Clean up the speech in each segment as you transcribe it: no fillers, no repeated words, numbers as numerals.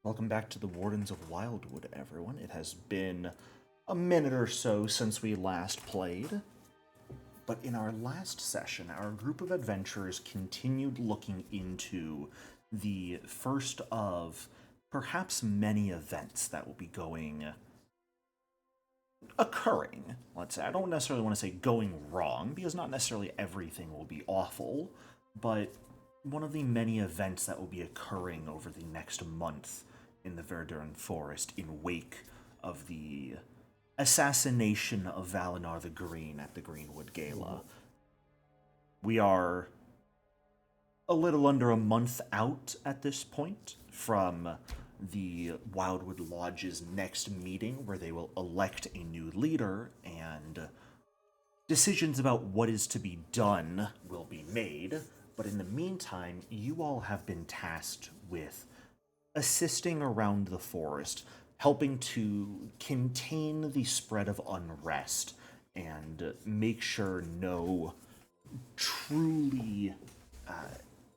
Welcome back to the Wardens of Wildwood, everyone. It has been a minute or so since we last played, but in our last session, our group of adventurers continued looking into the first of perhaps many events that will be occurring. Let's say, I don't necessarily want to say going wrong, because not necessarily everything will be awful, but one of the many events that will be occurring over the next month in the Verduran Forest in wake of the assassination of Valinar the Green at the Greenwood Gala. We are a little under a month out at this point from the Wildwood Lodge's next meeting, where they will elect a new leader and decisions about what is to be done will be made. But in the meantime, you all have been tasked with assisting around the forest, helping to contain the spread of unrest and make sure no truly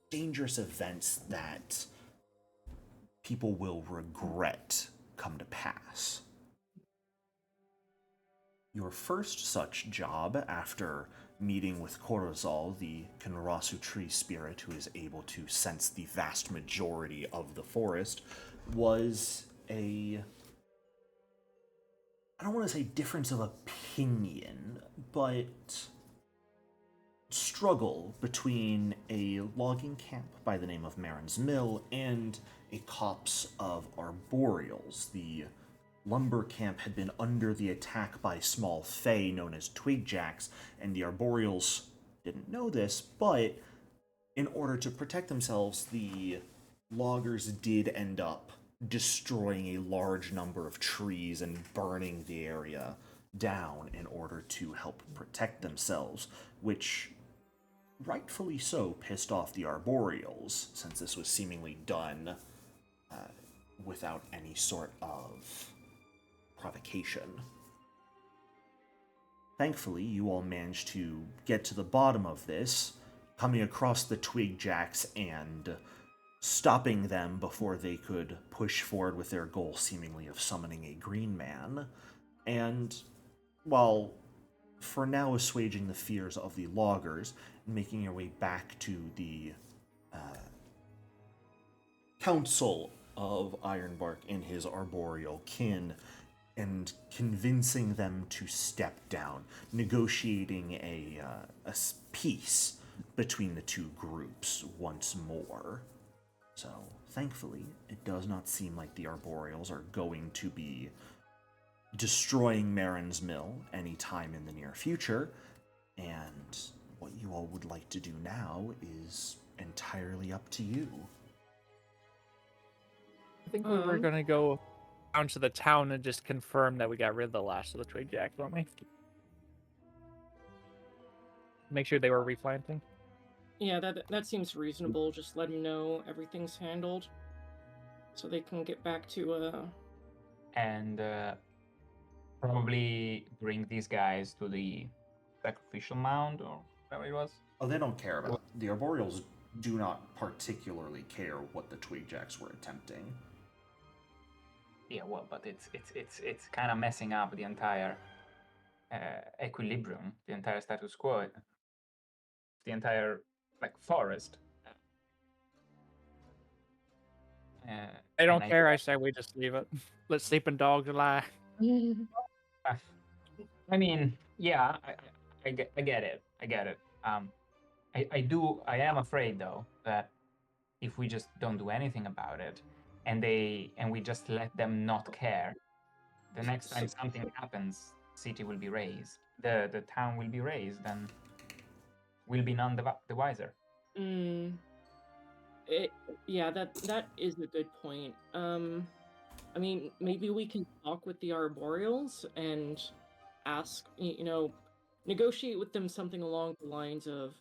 dangerous events that people will regret come to pass. Your first such job, after meeting with Corazal, the Kinrasu tree spirit who is able to sense the vast majority of the forest, was I don't want to say difference of opinion, but struggle between a logging camp by the name of Marin's Mill and a copse of Arboreals. The lumber camp had been under the attack by small fae known as twigjacks, and the Arboreals didn't know this, but in order to protect themselves, the loggers did end up destroying a large number of trees and burning the area down in order to help protect themselves, which rightfully so pissed off the Arboreals, since this was seemingly done without any sort of provocation. Thankfully, you all managed to get to the bottom of this, coming across the twigjacks and stopping them before they could push forward with their goal, seemingly of summoning a green man. And while for now assuaging the fears of the loggers and making your way back to the council of Ironbark and his arboreal kin and convincing them to step down, negotiating a peace between the two groups once more. So, thankfully, it does not seem like the Arboreals are going to be destroying Marin's Mill anytime in the near future, and what you all would like to do now is entirely up to you. I think we were gonna go down to the town and just confirm that we got rid of the last of the twigjacks, weren't we? Make sure they were replanting. Yeah, that seems reasonable. Just let them know everything's handled, so they can get back to and probably bring these guys to the sacrificial mound or whatever it was. Oh, they don't care about it. The Arboreals do not particularly care what the twigjacks were attempting. Yeah, well, but it's kind of messing up the entire equilibrium, the entire status quo, the entire forest. I don't care. I say we just leave it. Let sleeping dogs lie. I mean, yeah, I get it. I get it. I am afraid though that if we just don't do anything about it, and we just let them not care, the next time something happens, city will be razed, the town will be razed, and we'll be none the wiser. Yeah, that is a good point. I mean, maybe we can talk with the Arboreals and ask, negotiate with them something along the lines of,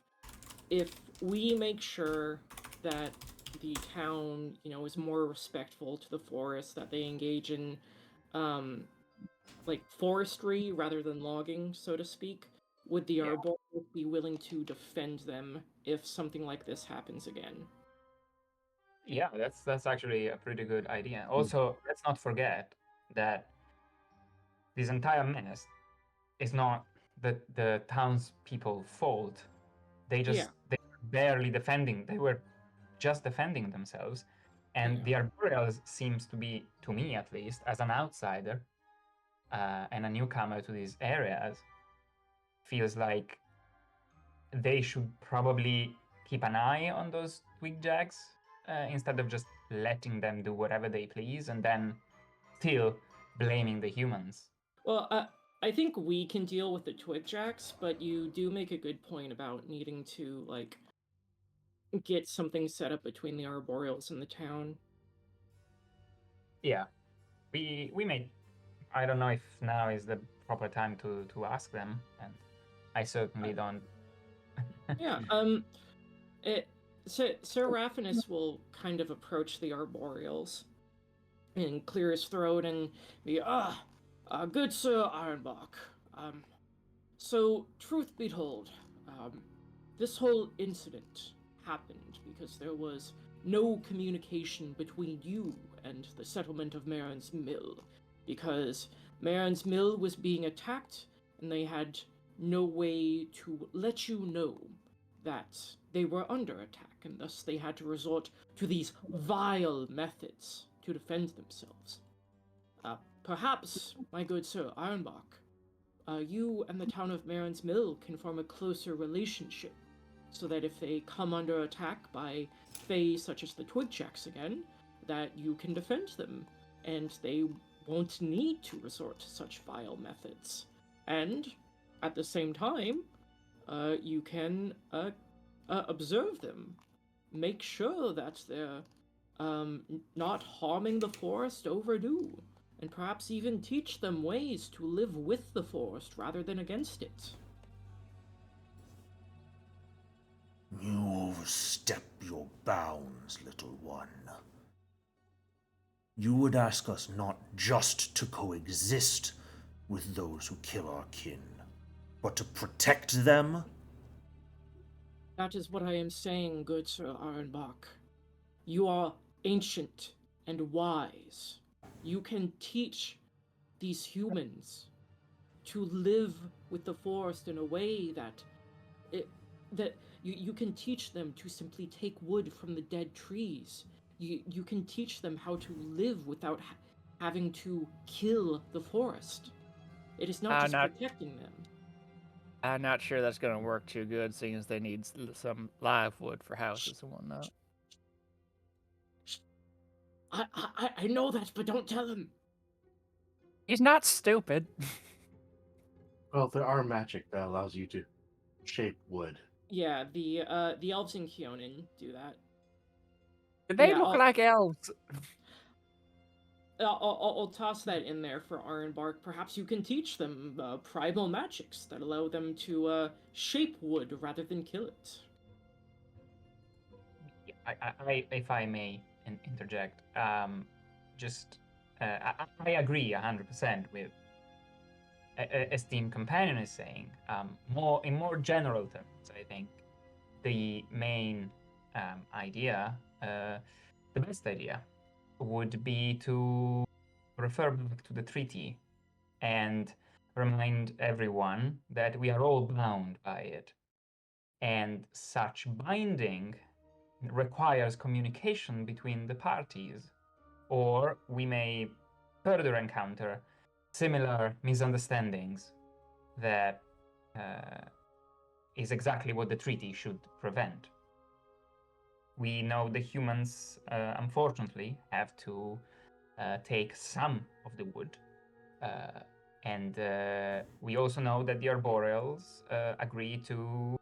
if we make sure that the town, is more respectful to the forest, that they engage in, forestry rather than logging, so to speak, would the Arboreals be willing to defend them if something like this happens again? Yeah, that's actually a pretty good idea. Also, let's not forget that this entire mess is not the townspeople's fault. They Yeah. were barely defending. They were just defending themselves, and Yeah. the Arboreals seems to be, to me at least, as an outsider and a newcomer to these areas, feels like they should probably keep an eye on those twigjacks instead of just letting them do whatever they please and then still blaming the humans. Well, I think we can deal with the twigjacks, but you do make a good point about needing to like get something set up between the Arboreals and the town. Yeah, we may. I don't know if now is the proper time to ask them, and I certainly don't. Yeah. Sir Raffinus will kind of approach the Arboreals and clear his throat and be, good Sir Ironbark. So, truth be told, this whole incident happened because there was no communication between you and the settlement of Marin's Mill, because Marin's Mill was being attacked and they had no way to let you know that they were under attack, and thus they had to resort to these vile methods to defend themselves. Perhaps, my good Sir Ironbark, you and the town of Marin's Mill can form a closer relationship, so that if they come under attack by fae such as the Twigjacks again, that you can defend them, and they won't need to resort to such vile methods. And, at the same time, you can observe them, make sure that they're not harming the forest overdue, and perhaps even teach them ways to live with the forest rather than against it. You overstep your bounds, little one. You would ask us not just to coexist with those who kill our kin, but to protect them? That is what I am saying, good Sir Ironbark. You are ancient and wise. You can teach these humans to live with the forest in a way that you can teach them to simply take wood from the dead trees. You can teach them how to live without having to kill the forest. It is not just protecting them. I'm not sure that's going to work too good, seeing as they need some live wood for houses and whatnot. I know that, but don't tell him. He's not stupid. Well, there are magic that allows you to shape wood. Yeah, the elves in Keonan do that. They look like elves. I'll toss that in there for Ironbark. Perhaps you can teach them primal magics that allow them to shape wood rather than kill it. If I may interject, I agree 100% with esteemed companion is saying. In more general terms, I think the main idea, the best idea, would be to refer back to the treaty and remind everyone that we are all bound by it, and such binding requires communication between the parties, or we may further encounter similar misunderstandings that is exactly what the treaty should prevent. We know the humans, unfortunately, have to take some of the wood, and we also know that the Arboreals agree to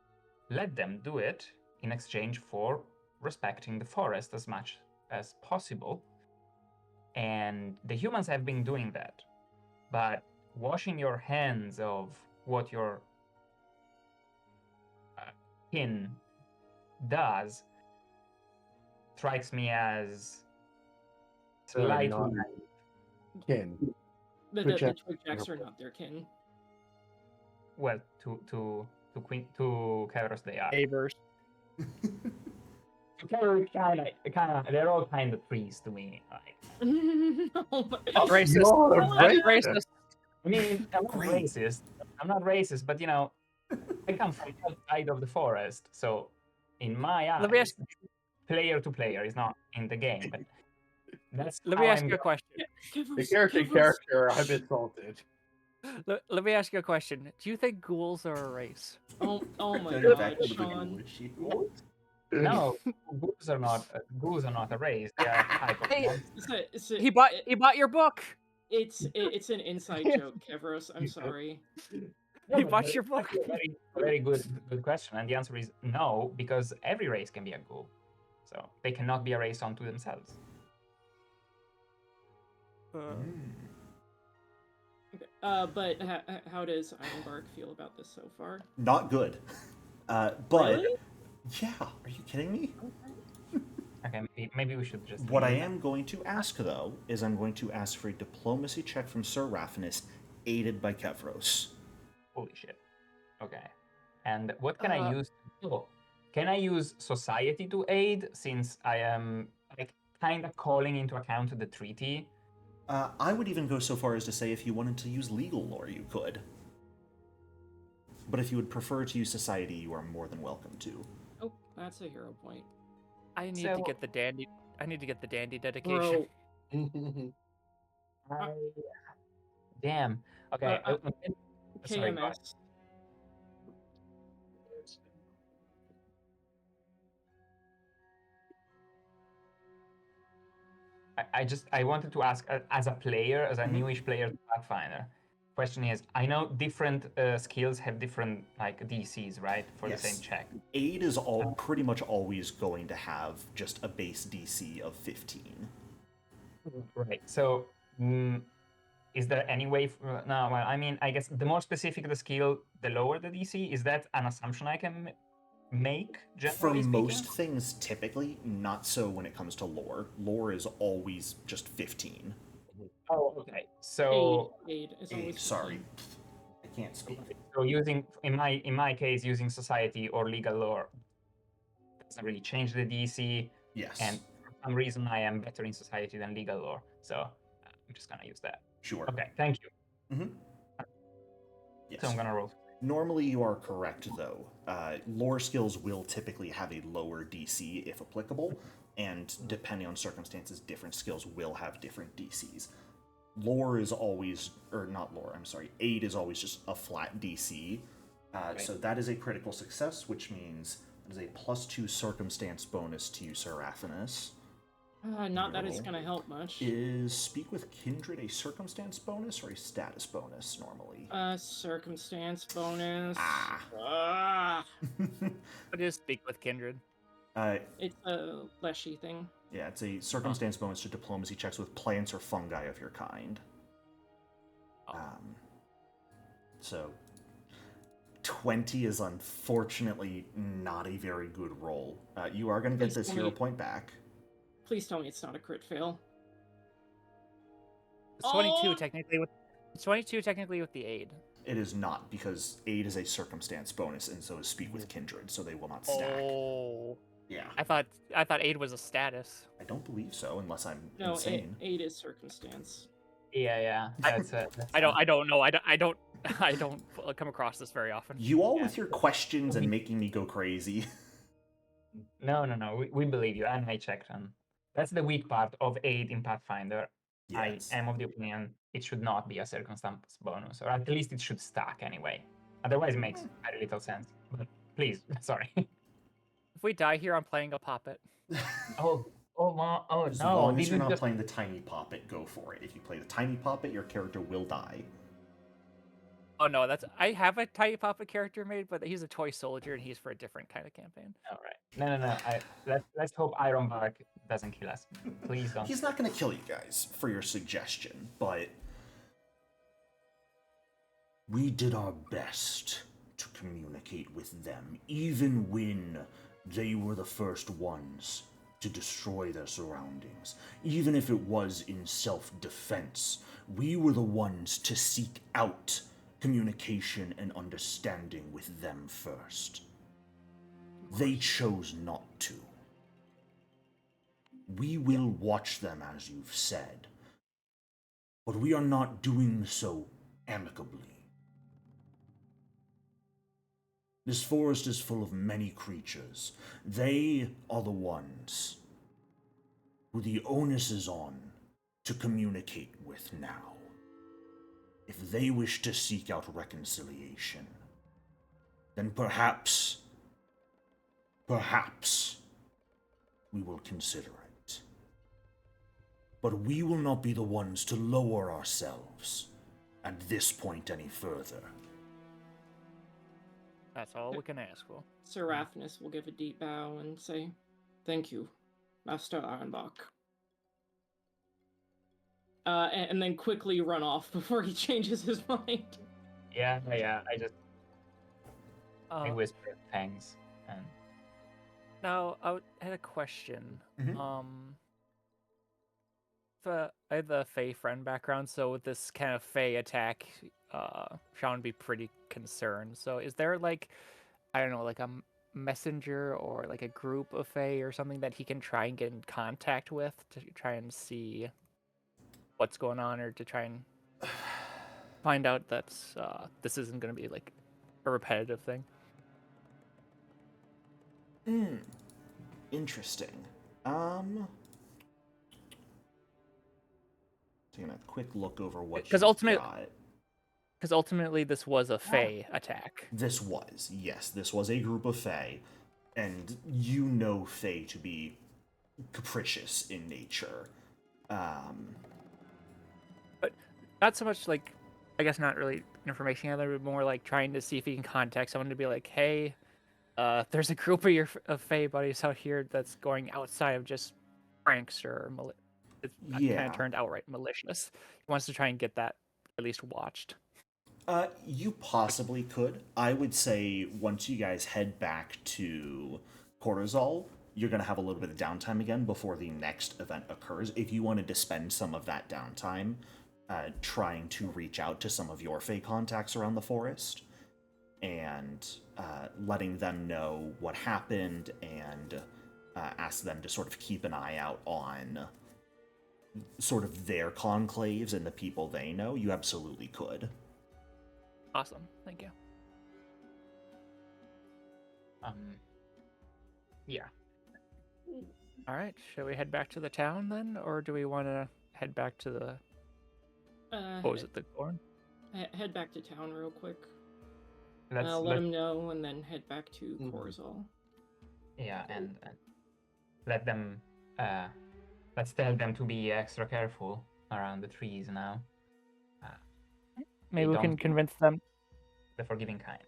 let them do it in exchange for respecting the forest as much as possible. And the humans have been doing that. But washing your hands of what your kin does strikes me as slightly kin. The Twigjacks are not their kin. Well, to Kairos they are. Neighbors. they're all kind of trees to me. Like, Oh my- That's racist. You're That's racist. racist. I mean, I'm not Great. racist. I'm not racist, but I come from outside of the forest, so in my Let me eyes, player to player is not in the game, but that's Let how me ask I'm you a going. question. The character, I'm insulted. Let me ask you a question. Do you think ghouls are a race? Oh my Going god, back to the Sean. ghoul issue. No, ghouls are not a race. They are a type of Hey, monster. He bought your book. It's an inside joke, Kevros. I'm sorry. No, He but bought it's your book. actually a very good question, and the answer is no, because every race can be a ghoul, so they cannot be a race unto themselves. But how does Ironbark feel about this so far? Not good. But Really? yeah, are you kidding me? Okay, maybe we should just. What I leave it. am going to ask, though, is I'm going to ask for a diplomacy check from Sir Raphanus, aided by Kevros. Holy shit. Okay. And what can I Uh, use? Can I use society to aid since I am kind of calling into account the treaty? I would even go so far as to say if you wanted to use legal lore, you could. But if you would prefer to use society, you are more than welcome to. Oh, that's a hero point. I need to get the dandy. I need to get the dandy dedication. Bro, Damn. Okay. Sorry, go ahead. KMS. I wanted to ask as a player, as a Mhm. newish player to Pathfinder. Question is, I know different skills have different DCs, right, for the same Yes. check. Aid is pretty much always going to have just a base DC of 15. Right. So, is there any way? No. Well, I mean, I guess the more specific the skill, the lower the DC. Is that an assumption I can make? For Generally most speaking? things, typically, not so when it comes to lore. Lore is always just 15. Oh, okay. So, Aid is Aid, always sorry. 15. I can't speak. so using in my case, using society or legal lore doesn't really change the DC. Yes. And for some reason, I am better in society than legal lore, so I'm just gonna use that. Sure. Okay, thank you. Yes. So I'm gonna roll. Normally, you are correct, though. Lore skills will typically have a lower DC if applicable, and depending on circumstances, different skills will have different DCs. Lore is always, or not lore, I'm sorry, aid is always just a flat DC. So that is a critical success, which means it is a +2 circumstance bonus to you, Sir Raphanus. Not that it's gonna help much. Is Speak with Kindred a circumstance bonus or a status bonus normally? Circumstance bonus. Ah. What is Speak with Kindred? It's a leshy thing. Yeah, it's a circumstance bonus to diplomacy checks with plants or fungi of your kind. So 20 is unfortunately not a very good roll. You are going to get this hero point back. Please tell me it's not a crit fail. It's 22 technically with. It's 22 technically with the aid. It is not, because aid is a circumstance bonus, and so is Speak with Kindred, so they will not stack. Oh. Yeah. I thought aid was a status. I don't believe so, unless I'm No, insane. aid is circumstance. Yeah. That's I don't know. I don't come across this very often. You all with your questions and making me go crazy. No. We believe you, and I checked on. That's the weak part of aid in Pathfinder. Yes. I am of the opinion it should not be a circumstance bonus, or at least it should stack anyway. Otherwise, it makes very little sense. But please, sorry. If we die here, I'm playing a puppet. Oh As no! long as Did you're you not just... playing the tiny poppet, go for it. If you play the tiny poppet, your character will die. Oh no, I have a tiny puppet character made, but he's a toy soldier and he's for a different kind of campaign. All right. No. Let's hope Ironbark doesn't kill us. Please don't. He's not going to kill you guys for your suggestion, but we did our best to communicate with them, even when they were the first ones to destroy their surroundings. Even if it was in self-defense, we were the ones to seek out communication and understanding with them first. They chose not to. We will watch them, as you've said, but we are not doing so amicably. This forest is full of many creatures. They are the ones who the onus is on to communicate with now. If they wish to seek out reconciliation, then perhaps we will consider it. But we will not be the ones to lower ourselves at this point any further. That's all we can ask for. Seraphinus will give a deep bow and say, "Thank you, Master Ironbark." And then quickly run off before he changes his mind. Yeah. I Uh, whisper thanks, and Now, I had a question. Mhm. I have the Fey friend background, so with this kind of Fey attack, Sean would be pretty concerned. So is there like, I don't know, like a messenger or like a group of Fey or something that he can try and get in contact with to try and see what's going on, or to try and find out that this isn't going to be like a repetitive thing? Interesting. Taking a quick look over what Because you've got. ultimately this was a Fey attack. This was a group of Fae, and you know Fae to be capricious in nature. But not so much like, I guess not really information gathering, but more like trying to see if he can contact someone to be like, hey, there's a group of Fae buddies out here that's going outside of just pranks or it's kind Yeah. of turned outright malicious. He wants to try and get that at least watched. You possibly could. I would say once you guys head back to Corazal, you're going to have a little bit of downtime again before the next event occurs. If you wanted to spend some of that downtime trying to reach out to some of your Fae contacts around the forest and letting them know what happened and ask them to sort of keep an eye out on sort of their conclaves and the people they know, you absolutely could. Awesome. Thank you. Yeah. All right. Shall we head back to the town then? Or do we want to head back to the, what was it, the Gorn? Head back to town real quick. Let's Let him know, and then head back to Mhm. Corazal. Yeah, and let them. Let's tell them to be extra careful around the trees now. Maybe we can don't- convince them. The forgiving kind.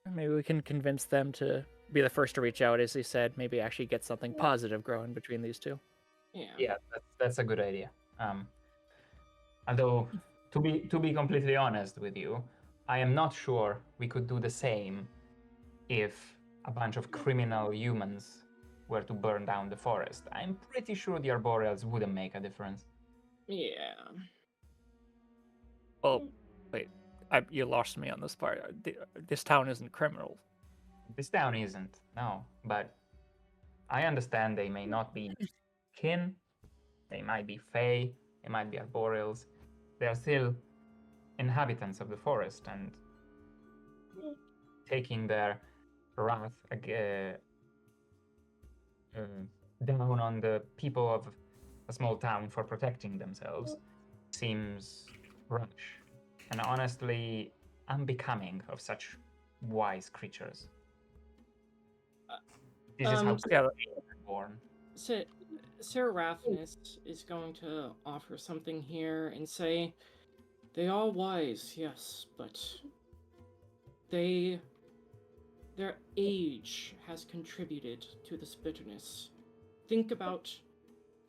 Maybe we can convince them to be the first to reach out, as he said. Maybe actually get something positive growing between these two. Yeah. That's a good idea. Although, to be completely honest with you, I am not sure we could do the same if a bunch of criminal humans were to burn down the forest. I'm pretty sure the Arboreals wouldn't make a difference. Yeah. Well, wait. You lost me on this part. This town isn't criminal. This town isn't, no, but I understand they may not be kin, they might be Fae, they might be Arboreals. They are still inhabitants of the forest, and taking their wrath down on the people of a small town for protecting themselves seems rash, and honestly unbecoming of such wise creatures. This is how Yeah. they were born. Seraphinus is going to offer something here and say, they are wise, yes, but their age has contributed to this bitterness. Think about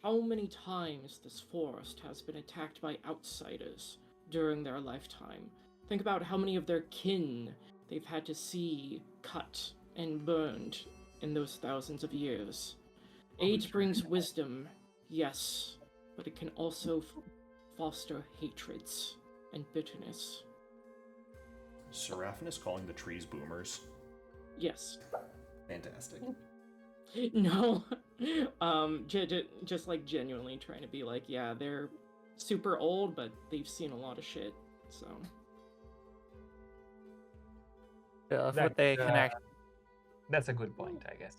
how many times this forest has been attacked by outsiders during their lifetime. Think about how many of their kin they've had to see cut and burned in those thousands of years. Age brings wisdom, yes, but it can also foster hatreds and bitterness. Seraphinus calling the trees boomers. Yes. Fantastic. No. Just like genuinely trying to be like, yeah, they're super old, but they've seen a lot of shit. So If That, what they can act, that's a good point, I guess.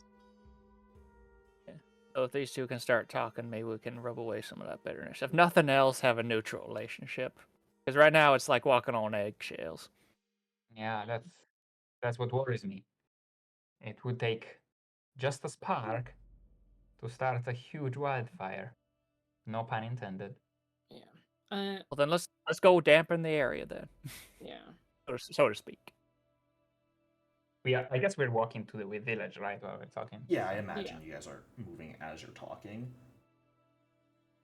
so if these two can start talking, maybe we can rub away some of that bitterness. If nothing else, have a neutral relationship. Because right now it's like walking on eggshells. Yeah, that's what worries me. It would take just a spark to start a huge wildfire. No pun intended. yeah. Well, then let's go dampen the area then, Yeah. so to speak. I guess we're walking to the village, right? While we're talking. Yeah, I imagine you guys are moving as you're talking.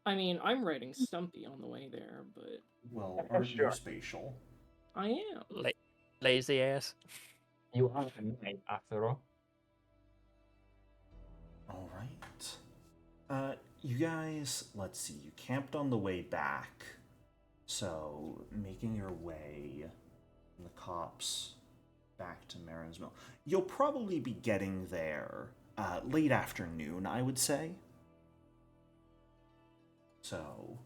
I mean, I'm riding Stumpy on the way there, but Well, Oh, aren't sure. you spatial? I am. Lazy ass. You are a knight, after all. All right. You guys, let's see. You camped on the way back, so making your way from the copse back to Marin's Mill. You'll probably be getting there late afternoon, I would say. So,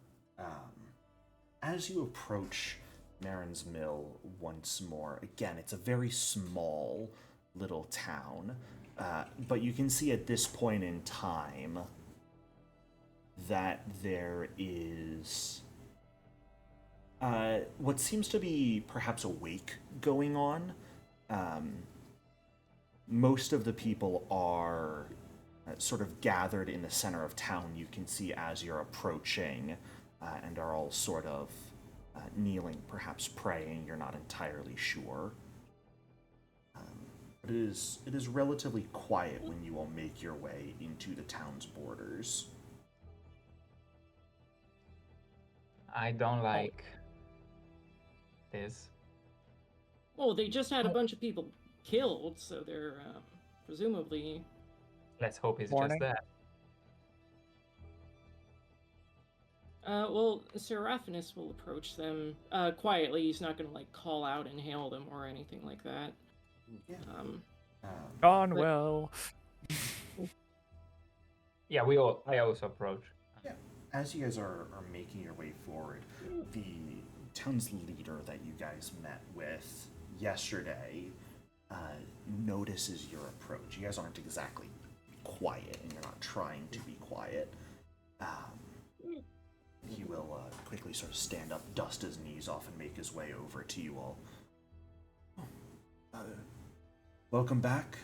as you approach Marin's Mill once more, again, it's a very small little town, but you can see at this point in time that there is what seems to be perhaps a wake going on. Most of the people are sort of gathered in the center of town, you can see as you're approaching, and are all sort of kneeling, perhaps praying, you're not entirely sure. But it is relatively quiet when you all make your way into the town's borders. I don't like this. Well, they just had a bunch of people killed, so they're presumably. Let's hope it's Morning. just that. Well, Seraphinus will approach them quietly. He's not going to like call out and hail them or anything like that. Yeah. Gone But- well. Yeah, I also approach. Yeah. As you guys are making your way forward, the town's leader that you guys met with yesterday notices your approach. You guys aren't exactly quiet, and you're not trying to be quiet. He will quickly sort of stand up, dust his knees off, and make his way over to you all. Welcome back.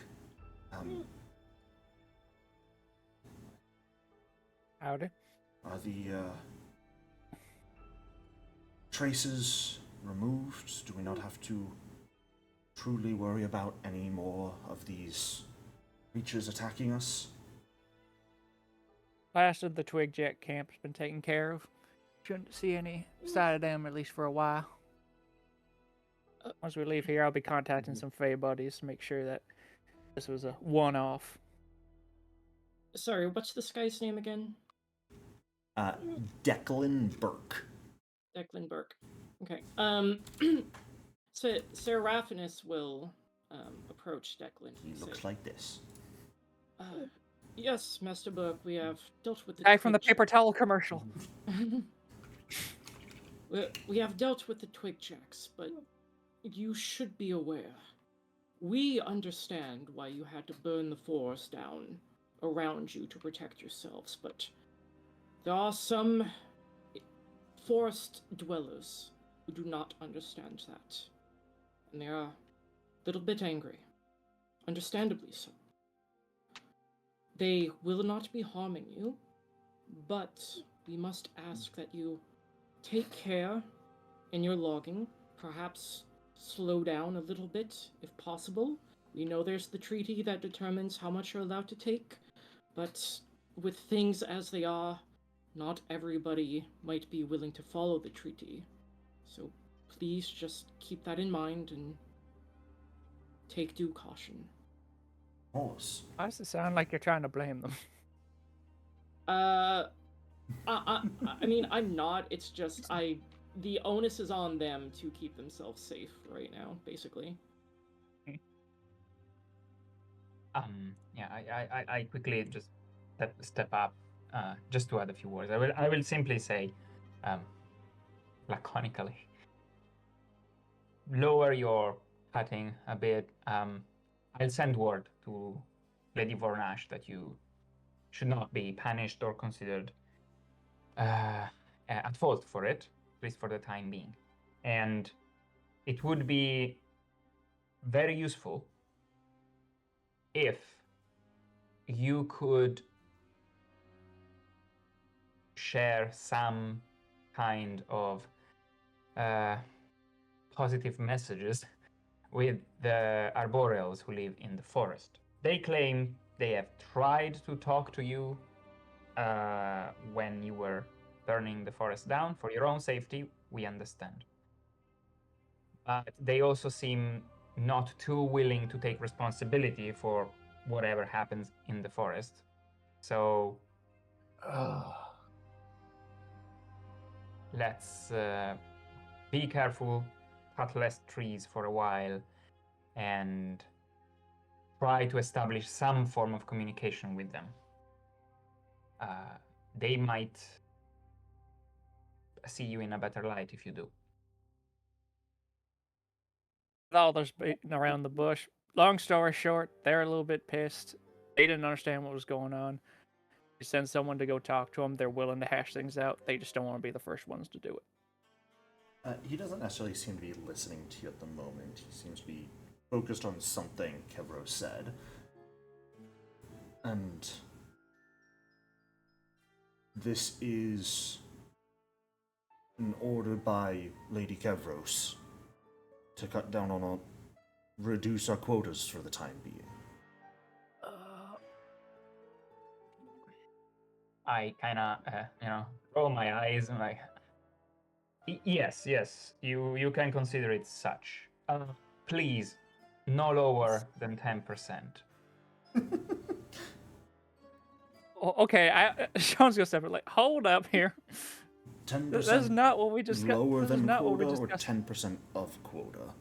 Howdy. Are the traces removed? Do we not have to truly worry about any more of these creatures attacking us? Last of the Twigjack camp's been taken care of. Shouldn't see any sight of them, at least for a while. Once we leave here, I'll be contacting some Fey buddies to make sure that this was a one-off. Sorry, what's this guy's name again? Declan Burke. Declan Burke. Okay. So Seraphinus will approach Declan. He Say, looks like this. Yes, Master Burke, we have dealt with the Guy from the Twig- paper towel commercial. We have dealt with the Twigjacks, but you should be aware. We understand why you had to burn the forest down around you to protect yourselves, but there are some forest dwellers who do not understand that. And they are a little bit angry. Understandably so. They will not be harming you, but we must ask that you take care in your logging, perhaps slow down a little bit if possible. We know there's the treaty that determines how much you're allowed to take, but with things as they are, not everybody might be willing to follow the treaty. So please just keep that in mind and take due caution. Horse. Why does it sound like you're trying to blame them? I mean, I'm not. It's just the onus is on them to keep themselves safe right now, basically. Yeah, I quickly just step up, just to add a few words. I will simply say, laconically, lower your cutting a bit. I'll send word to Lady Vornash that you should not be punished or considered at fault for it, at least for the time being. And it would be very useful if you could share some kind of positive messages with the Arboreals who live in the forest. They claim they have tried to talk to you when you were burning the forest down for your own safety. We understand. But they also seem not too willing to take responsibility for whatever happens in the forest. So let's be careful, cut less trees for a while, and try to establish some form of communication with them. They might see you in a better light if you do. All there's beating around the bush. Long story short, they're a little bit pissed. They didn't understand what was going on. You send someone to go talk to them. They're willing to hash things out. They just don't want to be the first ones to do it. He doesn't necessarily seem to be listening to you at the moment. He seems to be focused on something Kevros said. And this is an order by Lady Kevros to cut down on reduce our quotas for the time being. I kind of, roll my eyes and like, yes, you can consider it such. Please, no lower than 10%. Okay, Sean's gonna step in like, hold up here. 10%. That's not what we discussed. Lower than not quota what we or discussed. 10% of quota?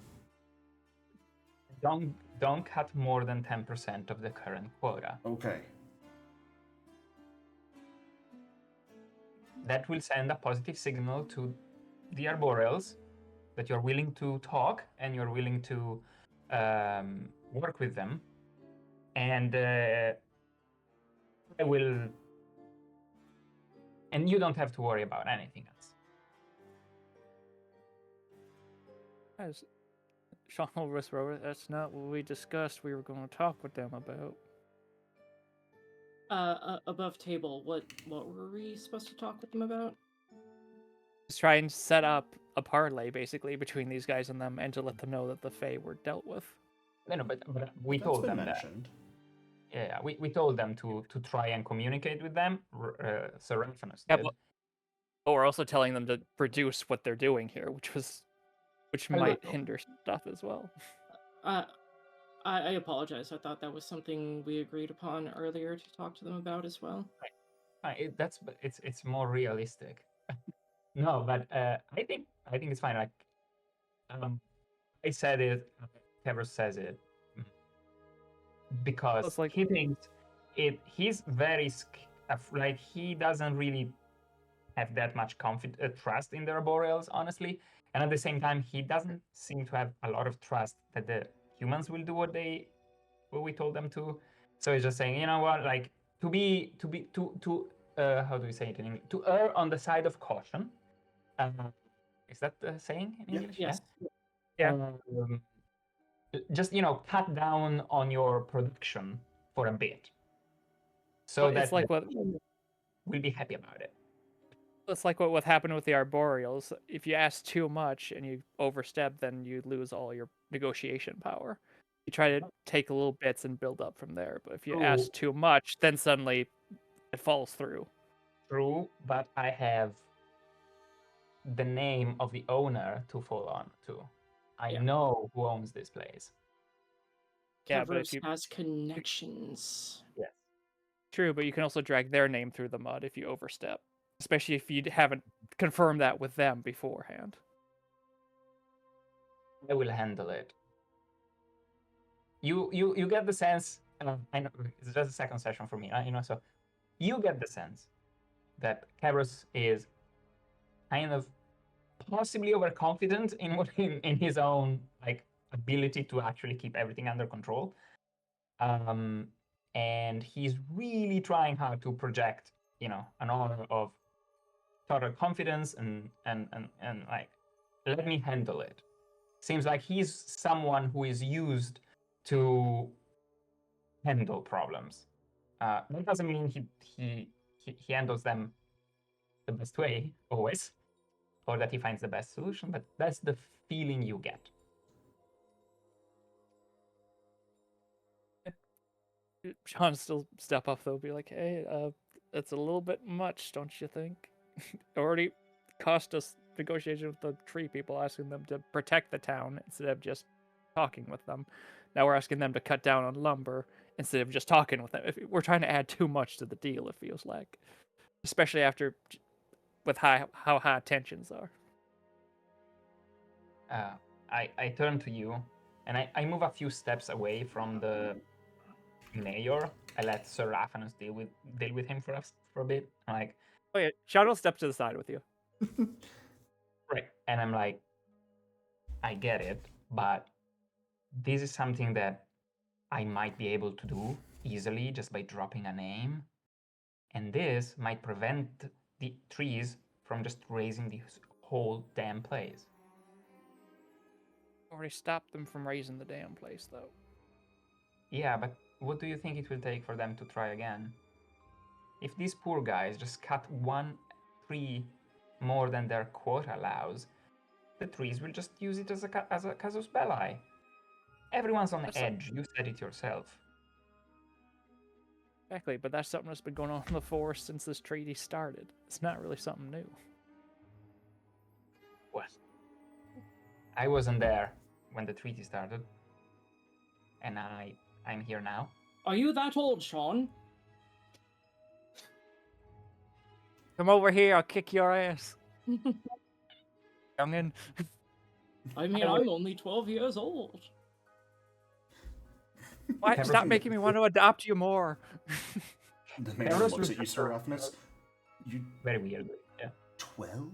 Don't cut more than 10% of the current quota. Okay. That will send a positive signal to the Arboreals that you're willing to talk and you're willing to work with them. And I will... And you don't have to worry about anything else. As Sean will whisper over, that's not what we discussed. We were going to talk with them about. Above table, what were we supposed to talk with them about? Just try and set up a parlay, basically, between these guys and them, and to let them know that the Fae were dealt with. No, but we That's told been them mentioned. that. Yeah, we told them to try and communicate with them. Sir Raphanus Yeah, did. but we're also telling them to produce what they're doing here, which might know. hinder stuff as well. I apologize. I thought that was something we agreed upon earlier to talk to them about as well. It's more realistic. No, but I think it's fine. Like, I said it. Kevros says it because It's like- he thinks it. He's very like he doesn't really have that much trust in the Arboreals, honestly, and at the same time, he doesn't seem to have a lot of trust that the humans will do what we told them to. So he's just saying, you know what, like to how do we say it in English? To err on the side of caution. Is that the saying in English? Yes. Yeah. Just cut down on your production for a bit, so Well, that it's like what we'll be happy about it. it's like what happened with the Arboreals. If you ask too much and you overstep, then you lose all your negotiation power. You try to take little bits and build up from there. But if you ask too much, then suddenly it falls through. True, but I have the name of the owner to fall on to. I know who owns this place. Yeah, but Kevros has connections. Yes. True, but you can also drag their name through the mud if you overstep, especially if you haven't confirmed that with them beforehand. I will handle it. You get the sense I know it's just a second session for me, so you get the sense that Kairos is kind of possibly overconfident in his own like ability to actually keep everything under control. And he's really trying hard to project, an aura of total confidence and like, let me handle it. Seems like he's someone who is used to handle problems. That doesn't mean he handles them the best way always, or that he finds the best solution, but that's the feeling you get. Sean still step up though, be like, hey, it's a little bit much, don't you think? It already cost us negotiation with the tree people, asking them to protect the town instead of just talking with them. Now we're asking them to cut down on lumber instead of just talking with them. We're trying to add too much to the deal, it feels like, especially after with how high tensions are. I turn to you, and I move a few steps away from the mayor. I let Sir Raphanus deal with him for a bit. I'm like, oh yeah, Sean will step to the side with you. right, and I'm like, I get it, but this is something that I might be able to do easily just by dropping a name, and this might prevent the trees from just raising this whole damn place. Already stopped them from raising the damn place, though. Yeah, but what do you think it will take for them to try again? If these poor guys just cut one tree more than their quota allows, the trees will just use it as a casus belli. Everyone's on the edge. You said it yourself. Exactly, but that's something that's been going on in the forest since this treaty started. It's not really something new. What? I wasn't there when the treaty started, and I'm here now. Are you that old, Sean? Come over here, I'll kick your ass. Youngin. I mean, I'm only 12 years old. What? Stop making me want to adopt you more. The man looks at you, Sir Raphanus. You very weird. Yeah. 12?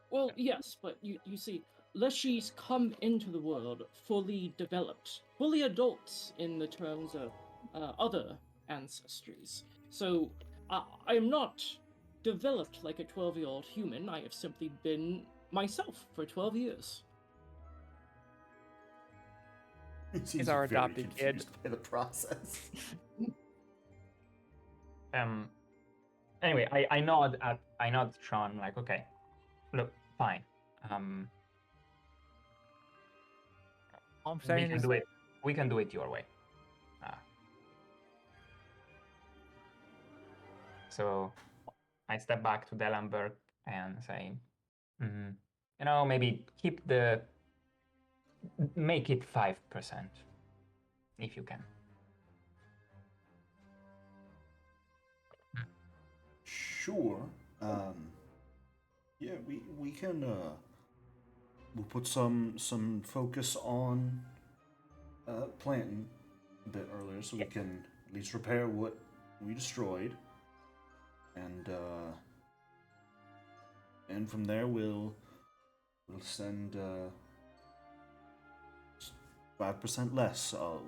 Well, yes, but you see, Leshies come into the world fully developed, fully adults in the terms of other ancestries. So I am not developed like a 12-year-old human. I have simply been myself for 12 years. He's our adopted kid. By the process. Anyway, I nod to Sean, like, okay, look, fine. All I'm saying is we can do it your way. So I step back to Delamberg and say, maybe make it 5%, if you can. Sure. Yeah, we can. We'll put some focus on planting a bit earlier, so we can at least repair what we destroyed, and from there we'll send 5% less of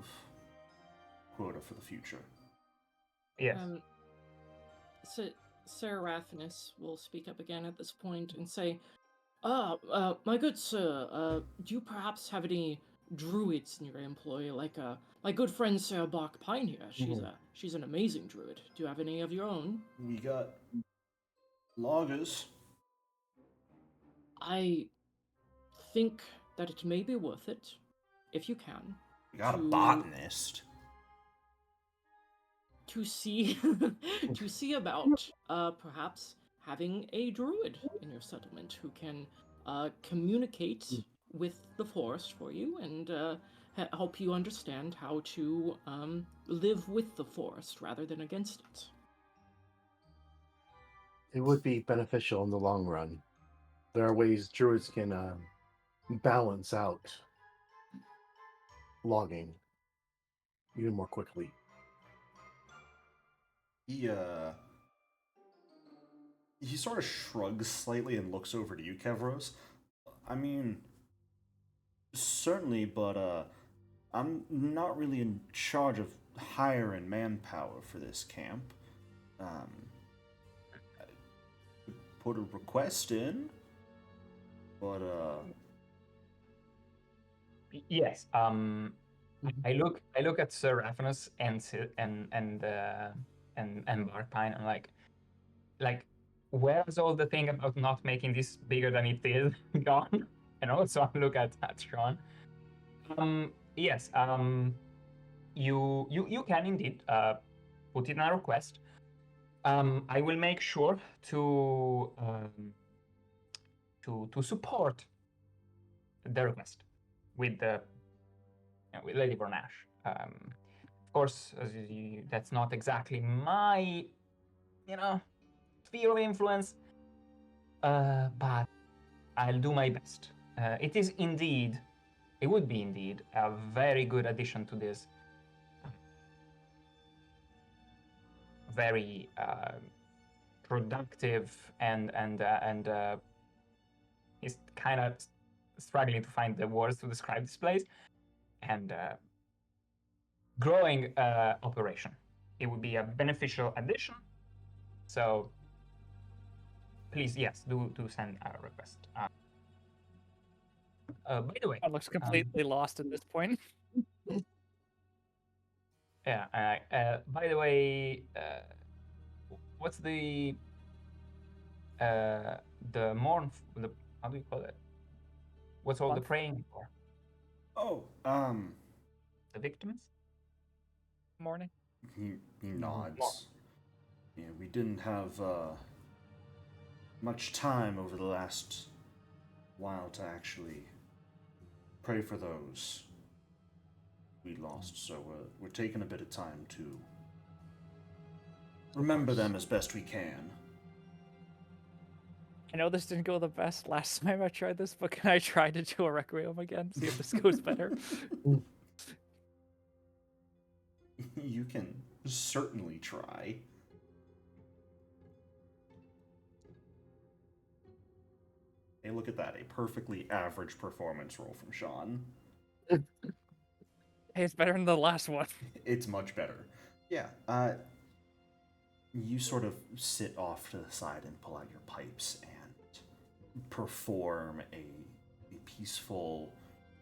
quota for the future. Yes. So Sir Raphanus will speak up again at this point and say, my good sir, do you perhaps have any druids in your employ, like my good friend Sarah Bach Pine here? She's an amazing druid. Do you have any of your own? We got loggers. I think that it may be worth it, if you can. We got a botanist. To see about perhaps having a druid in your settlement who can communicate with the forest for you and help you understand how to live with the forest rather than against it. It would be beneficial in the long run. There are ways druids can balance out logging. even more quickly. He sort of shrugs slightly and looks over to you, Kevros. I mean, certainly, but I'm not really in charge of hiring manpower for this camp. I could put a request in, but Yes. I look at Sir Raphanus and Barkpine. I'm like, where's all the thing about not making this bigger than it is gone? And also I look at Sean. Yes. You can indeed put in a request. I will make sure to support the request with the with Lady Bornash. Of course, that's not exactly my sphere of influence, but I'll do my best. It would be indeed a very good addition to this very productive and is kind of struggling to find the words to describe this place and growing operation. It would be a beneficial addition. So please, yes, do send a request. By the way, It looks completely lost at this point. yeah. By the way, what's the mourn? How do you call it? What's all the Month? praying for? oh, The victims? Morning. he nods. Yeah, we didn't have much time over the last while to actually pray for those we lost, so we're taking a bit of time to remember them as best we can. I know this didn't go the best last time I tried this, but can I try to do a requiem again? See if this goes better. You can certainly try. Hey, look at that. A perfectly average performance roll from Sean. Hey, it's better than the last one. It's much better. Yeah, you sort of sit off to the side and pull out your pipes and perform a peaceful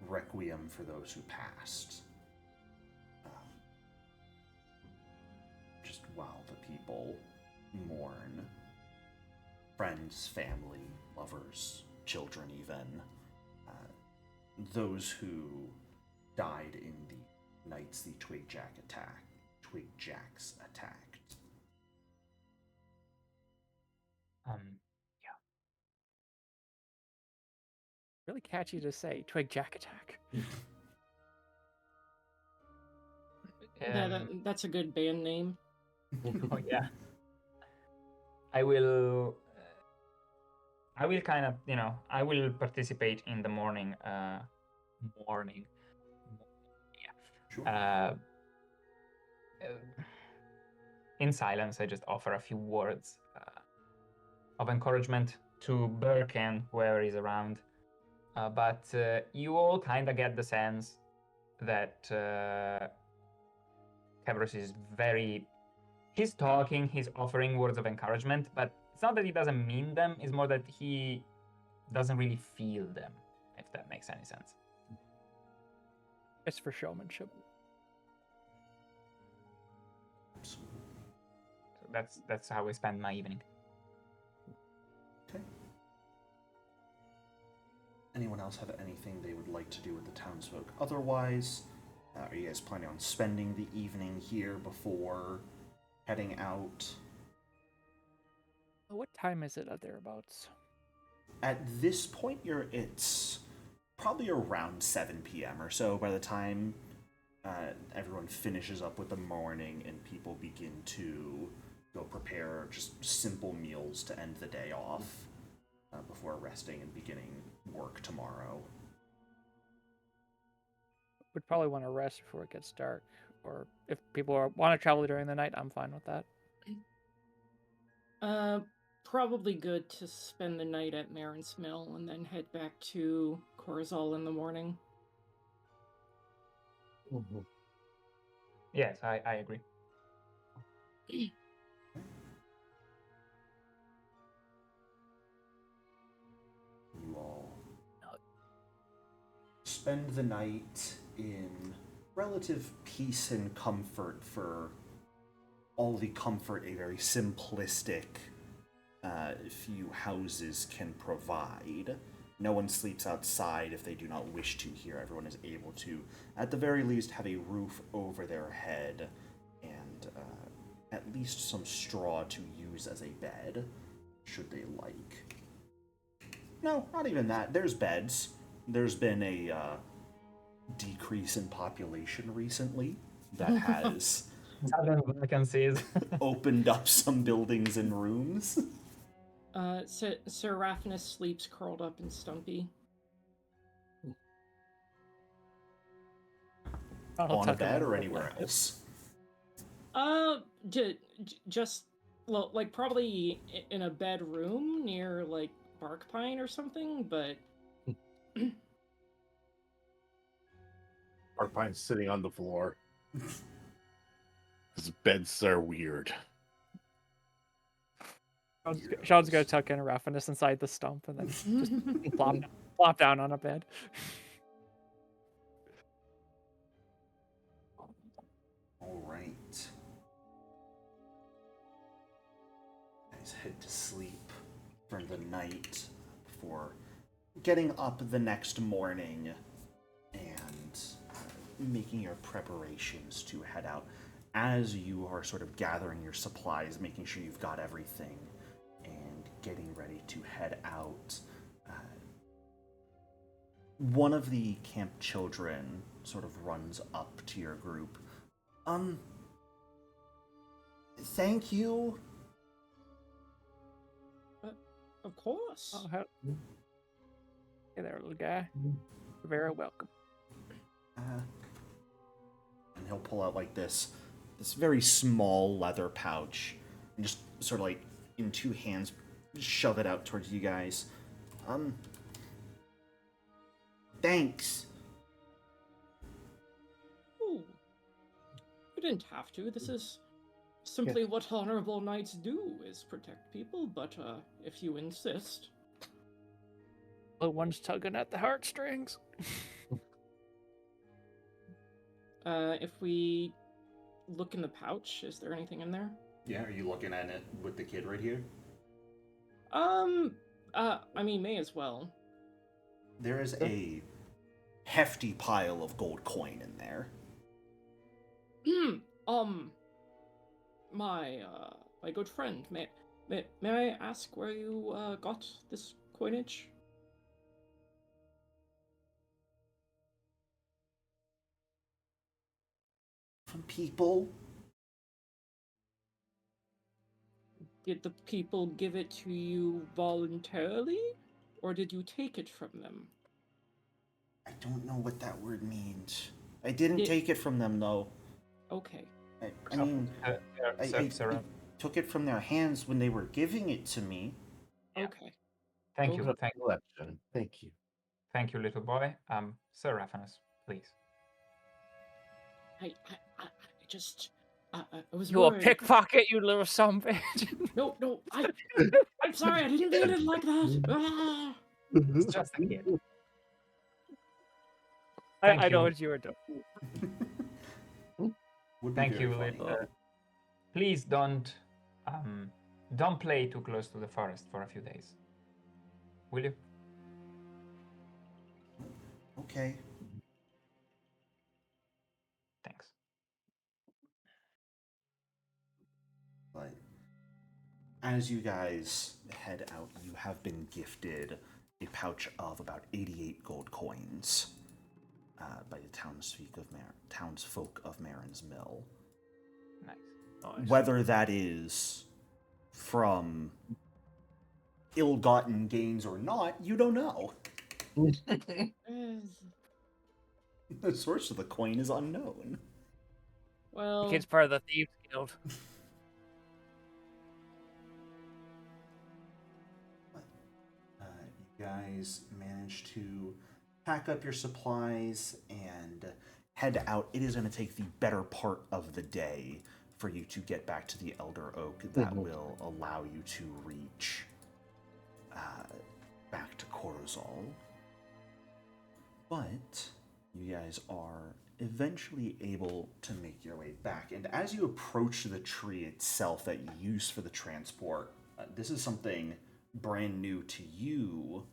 requiem for those who passed. Just while the people mourn friends, family, lovers, children, even those who died in the nights the Twigjacks attacked. Yeah. Really catchy to say. Twig Jack attack. That's a good band name. Oh yeah. I will kind of, I will participate in the morning. Yeah. Sure. In silence, I just offer a few words of encouragement to Burke and whoever is around. But you all kind of get the sense that Kevros is he's talking, he's offering words of encouragement, but it's not that he doesn't mean them, it's more that he doesn't really feel them, if that makes any sense. It's for showmanship. So that's how I spend my evening. Okay. Anyone else have anything they would like to do with the townsfolk? Otherwise, are you guys planning on spending the evening here before heading out? What time is it at thereabouts? At this point, it's probably around 7 p.m. or so by the time everyone finishes up with the morning and people begin to go prepare just simple meals to end the day off before resting and beginning work tomorrow. We'd probably want to rest before it gets dark. Or if people want to travel during the night, I'm fine with that. Probably good to spend the night at Marin's Mill and then head back to Corazal in the morning. Yes, I agree. You all spend the night in relative peace and comfort for all the comfort a very simplistic few houses can provide. No one sleeps outside if they do not wish to here. Everyone is able to, at the very least, have a roof over their head and at least some straw to use as a bed, should they like. No, not even that. There's beds. There's been a decrease in population recently that has Sudden vacancies. opened up some buildings and rooms. Sir Raphanus sleeps curled up in Stumpy. I'll On a tuck him bed in or with anywhere blankets. else? Just, well, like, probably in a bedroom near, like, Bark Pine or something, but... Arpine's sitting on the floor. His beds are weird. Sean's gonna tuck in Raphanus inside the stump and then just plop down on a bed. All right. Guys head to sleep for the night before getting up the next morning and making your preparations to head out. As you are sort of gathering your supplies, making sure you've got everything, and getting ready to head out, one of the camp children sort of runs up to your group. Thank you. Of course. Oh, hey there, little guy. You're very welcome. And he'll pull out like this very small leather pouch and just sort of like in two hands shove it out towards you guys. Thanks. Ooh. You didn't have to. This is simply what honorable knights do, is protect people, but if you insist. The one's tugging at the heartstrings. If we look in the pouch, is there anything in there? Yeah, are you looking at it with the kid right here? I mean, may as well. There is a hefty pile of gold coin in there. My good friend, may I ask where you got this coinage? From people. Did the people give it to you voluntarily, or did you take it from them? I don't know what that word means. I didn't take it from them, though. Okay. I mean, I took it from their hands when they were giving it to me. Okay. Thank you. Thank you. Thank you. Thank you, little boy. Sir Raphanus, please. I was You a worried. pickpocket, you little son bitch. No, I'm sorry, I didn't mean it like that. Ah. It's just a kid. I know what you were doing. Thank you, please don't play too close to the forest for a few days. Will you? Okay. Thanks. But as you guys head out, you have been gifted a pouch of about 88 gold coins by the townsfolk of Marin's Mill. Nice. Whether that is from ill-gotten gains or not, you don't know. The source of the coin is unknown. Well, The kid's part of the Thieves Guild. You guys manage to pack up your supplies and head out. It is going to take the better part of the day for you to get back to the Elder Oak. That will allow you to reach back to Corazal. But you guys are eventually able to make your way back. And as you approach the tree itself that you use for the transport, this is something brand new to you,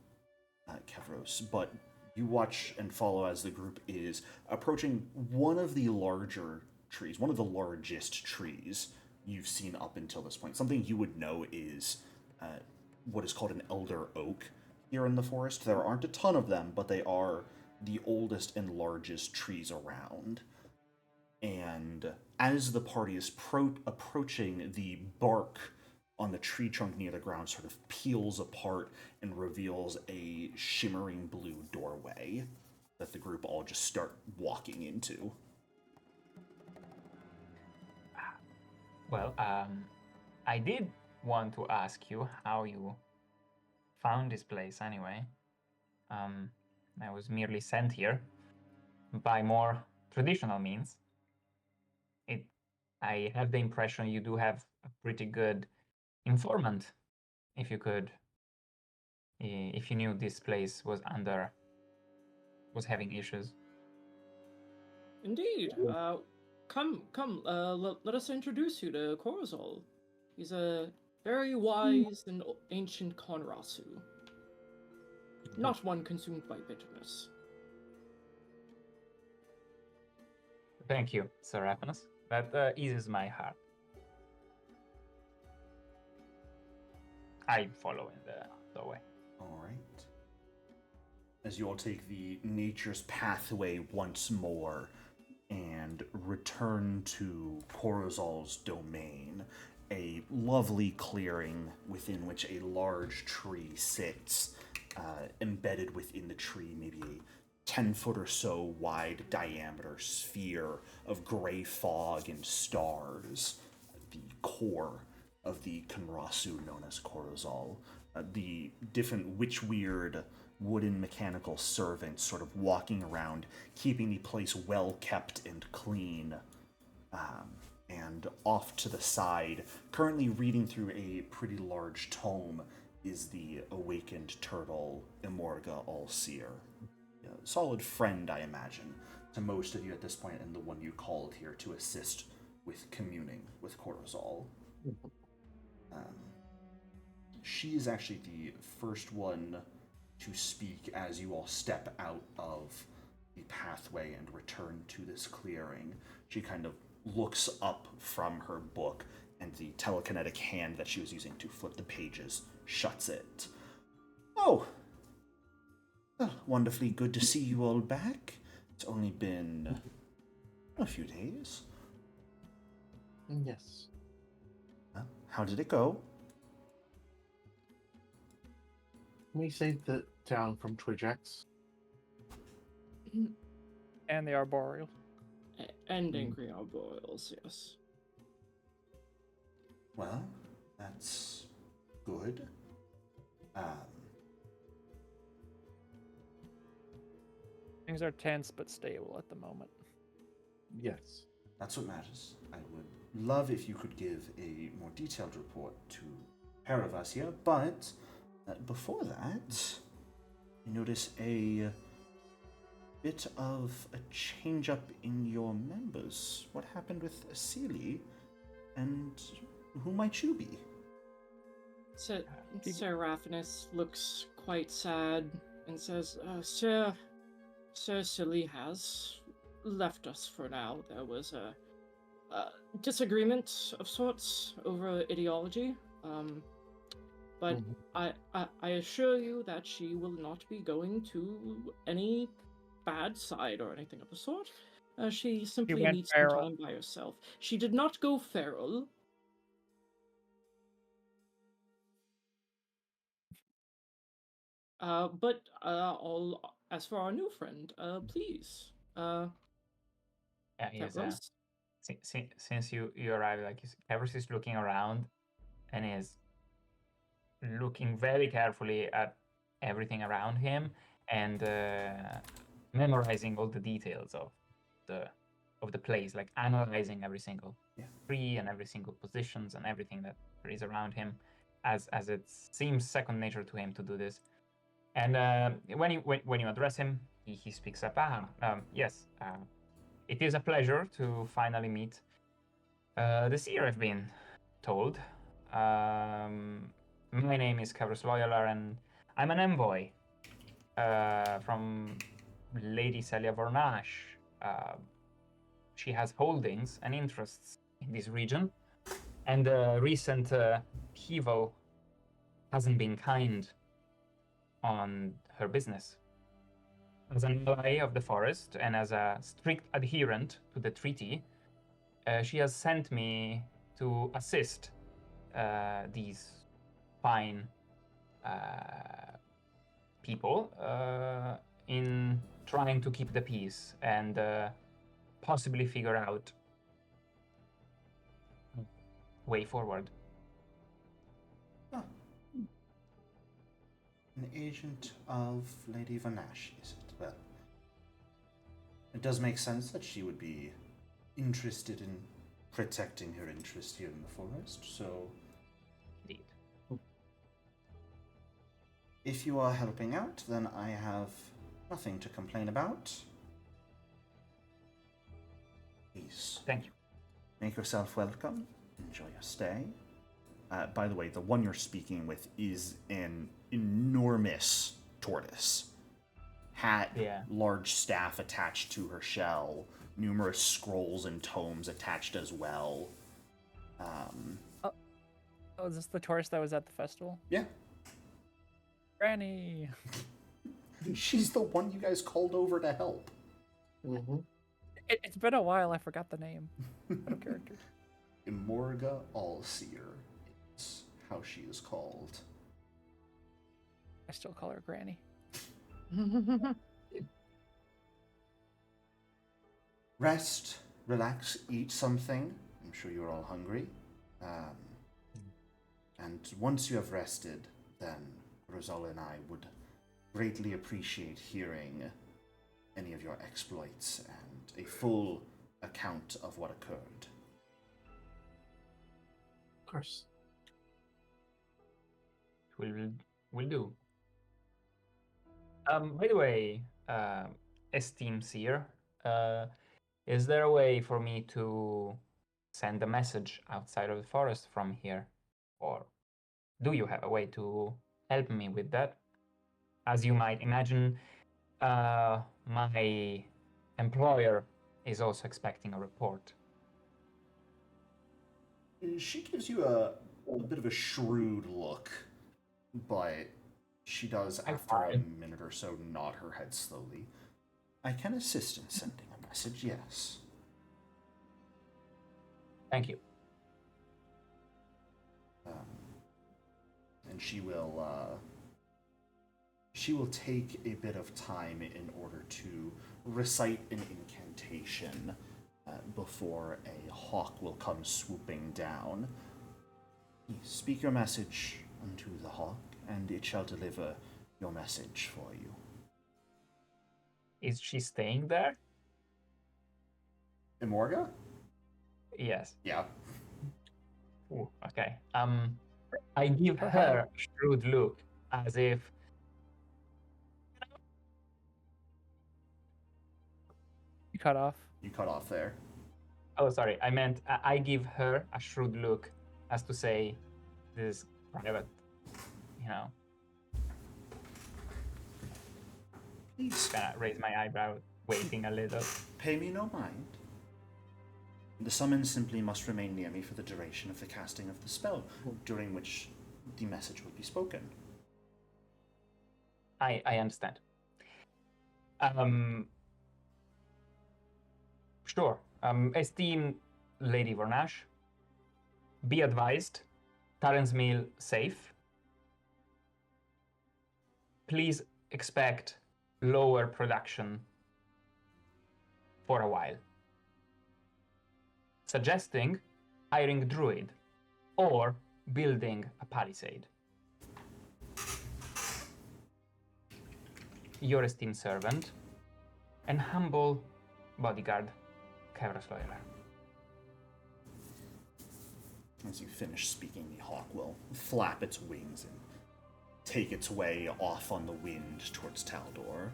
Kevros, but you watch and follow as the group is approaching one of the larger trees, one of the largest trees you've seen up until this point. Something you would know is what is called an elder oak here in the forest. There aren't a ton of them, but they are the oldest and largest trees around. And as the party is approaching, the bark on the tree trunk near the ground sort of peels apart and reveals a shimmering blue doorway that the group all just start walking into. Well, I did want to ask you how you found this place anyway. I was merely sent here by more traditional means. I have the impression you do have a pretty good informant. If you knew this place was having issues. indeed. Come, let us introduce you to Corazal. He's a very wise and ancient Konrasu. Not one consumed by bitterness. Thank you, Sir Rapinus. That eases my heart. I follow in the doorway. All right. As you all take the nature's pathway once more and return to Corazal's domain, a lovely clearing within which a large tree sits, embedded within the tree, maybe a 10-foot or so wide diameter sphere of gray fog and stars, the core of the Konrasu known as Corazal. The different witch-weird wooden mechanical servants sort of walking around, keeping the place well kept and clean. And off to the side, currently reading through a pretty large tome, is the awakened turtle Emorga All-Seer. A solid friend, I imagine, to most of you at this point, and the one you called here to assist with communing with Corazal. She is actually the first one to speak as you all step out of the pathway and return to this clearing. She kind of looks up from her book, and the telekinetic hand that she was using to flip the pages shuts it. Oh! Well, wonderfully good to see you all back. It's only been a few days. Yes. Well, how did it go? We saved the town from Twigex. And the Arboreal. And angry Arboreals, yes. Well, that's good. Things are tense but stable at the moment. Yes. That's what matters. I would love if you could give a more detailed report to pair of us here, but before that, you notice a bit of a change up in your members. What happened with Asili, and who might you be? Sir Rapinus looks quite sad and says, Sir Asili has left us for now. There was a disagreement of sorts over ideology, but I assure you that she will not be going to any bad side or anything of the sort. She simply went needs feral. some time by herself. She did not go feral. But as for our new friend, please, Yeah, he's Kevros. since you arrived, like Kavros is looking around and is looking very carefully at everything around him and memorizing all the details of the place, like analyzing every single tree and every single positions and everything that there is around him, as it seems second nature to him to do this. And when you address him, he speaks up. Yes, it is a pleasure to finally meet the seer, I've been told. My name is Kavros Loyalar, and I'm an envoy from Lady Celia Vornash. She has holdings and interests in this region, and the recent upheaval hasn't been kind on her business. As an ally of the forest and as a strict adherent to the treaty, she has sent me to assist these fine people in trying to keep the peace and possibly figure out way forward. An agent of Lady Vanash, is it? Well, it does make sense that she would be interested in protecting her interest here in the forest, so... Indeed. If you are helping out, then I have nothing to complain about. Please. Thank you. Make yourself welcome. Enjoy your stay. By the way, the one you're speaking with is an enormous tortoise. Hat, large staff attached to her shell, numerous scrolls and tomes attached as well. Oh, is this the tortoise that was at the festival? Yeah. Granny! She's the one you guys called over to help. Mm-hmm. It's been a while, I forgot the name of the character. Emorga Allseer is how she is called. I still call her Granny. Rest, relax, eat something. I'm sure you're all hungry. And once you have rested, then Corazal and I would greatly appreciate hearing any of your exploits and a full account of what occurred. Of course. Will do. By the way, esteemed seer, is there a way for me to send a message outside of the forest from here? Or do you have a way to help me with that? As you might imagine, my employer is also expecting a report. She gives you a bit of a shrewd look, but she does, after a minute or so, nod her head slowly. I can assist in sending a message, yes. Thank you. And she will take a bit of time in order to recite an incantation before a hawk will come swooping down. Speak your message unto the hawk, and it shall deliver your message for you. Is she staying there? Emorga? Yes. Yeah. Ooh, okay. I give her a shrewd look, as if... You cut off. You cut off there. Oh, sorry. I meant I give her a shrewd look, as to say, this is private, you know. Please. Kind of raise my eyebrow, waiting a little. Pay me no mind. The summons simply must remain near me for the duration of the casting of the spell, during which the message will be spoken. I understand. Sure. Esteemed Lady Vornash, be advised, Talon's Meal safe. Please expect lower production for a while. suggesting hiring druid or building a palisade. Your esteemed servant and humble bodyguard, Kevras Loyler. As you finish speaking, the hawk will flap its wings and take its way off on the wind towards Taldor.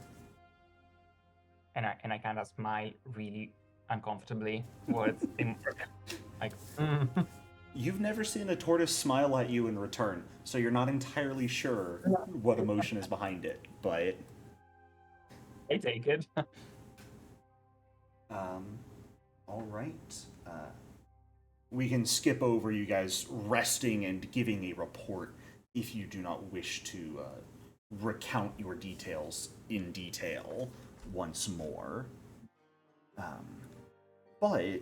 And I kind of smile really uncomfortably towards Emorga. Like, You've never seen a tortoise smile at you in return, so you're not entirely sure what emotion is behind it, but... I take it. All right. We can skip over you guys resting and giving a report if you do not wish to recount your details in detail once more. But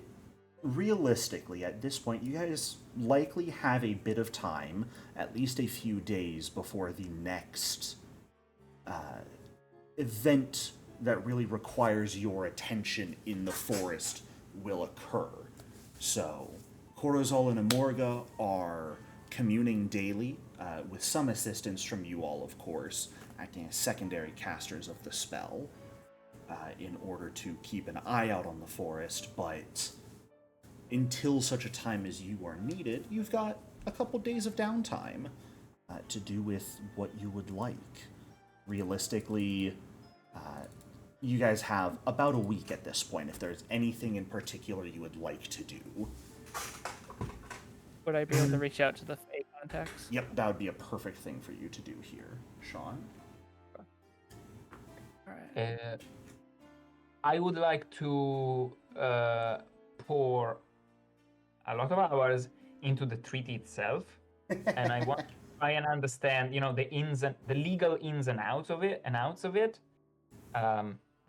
realistically, at this point, you guys likely have a bit of time, at least a few days before the next event that really requires your attention in the forest will occur. So, Corazal and Emorga are communing daily, with some assistance from you all, of course, acting as secondary casters of the spell, in order to keep an eye out on the forest, but until such a time as you are needed, you've got a couple days of downtime to do with what you would like. Realistically, you guys have about a week at this point if there's anything in particular you would like to do. Would I be able to reach out to the Fae contacts? Yep, that would be a perfect thing for you to do here, Sean. Alright. I would like to pour a lot of hours into the treaty itself, and I want to try and understand, the legal ins and outs of it.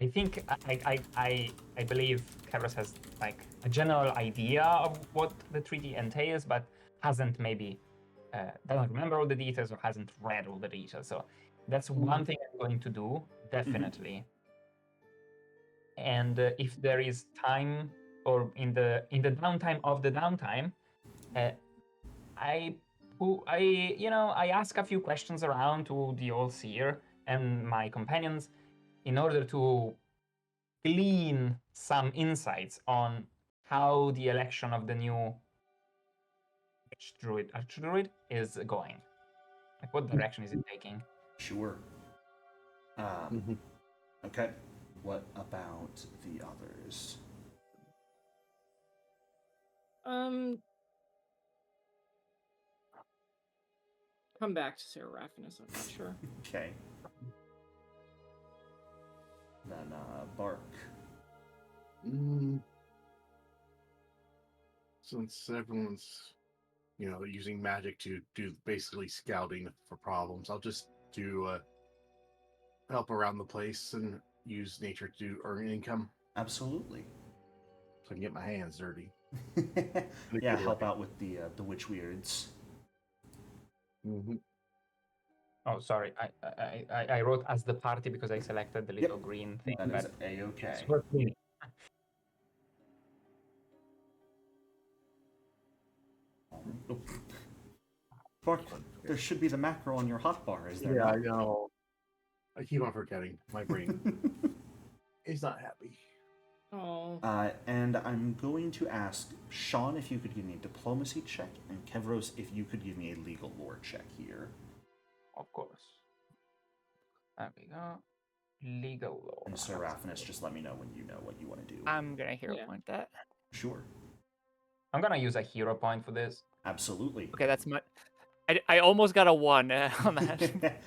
I think I believe Kevras has like a general idea of what the treaty entails, but hasn't maybe doesn't remember all the details or hasn't read all the details. So that's one thing I'm going to do definitely. And if there is time, or in the downtime of the downtime, I ask a few questions around to the old seer and my companions in order to glean some insights on how the election of the new archdruid is going. Like, what direction is it taking? Sure. Okay. What about the others? Come back to Sarah Raffinus, I'm not sure. Okay. Then, Bark. Since everyone's, using magic to do basically scouting for problems, I'll just do help around the place and use nature to earn income. Absolutely. So I can get my hands dirty. Yeah, help out with the witch weirds. Oh, sorry. I wrote as the party because I selected the little green thing. That is but A-okay. it's worth me. Oh. Bark, there should be the macro on your hotbar, is there Yeah, not? I know. I keep on forgetting. My brain is not happy. Oh. And I'm going to ask Sean if you could give me a diplomacy check, and Kevros if you could give me a legal lore check here. Of course. There we go. Legal law. And Sir Raffinus, just let me know when you know what you want to do. I'm gonna hero point that. Sure. I'm gonna use a hero point for this. Absolutely. Okay, that's my. I almost got a 1 on that.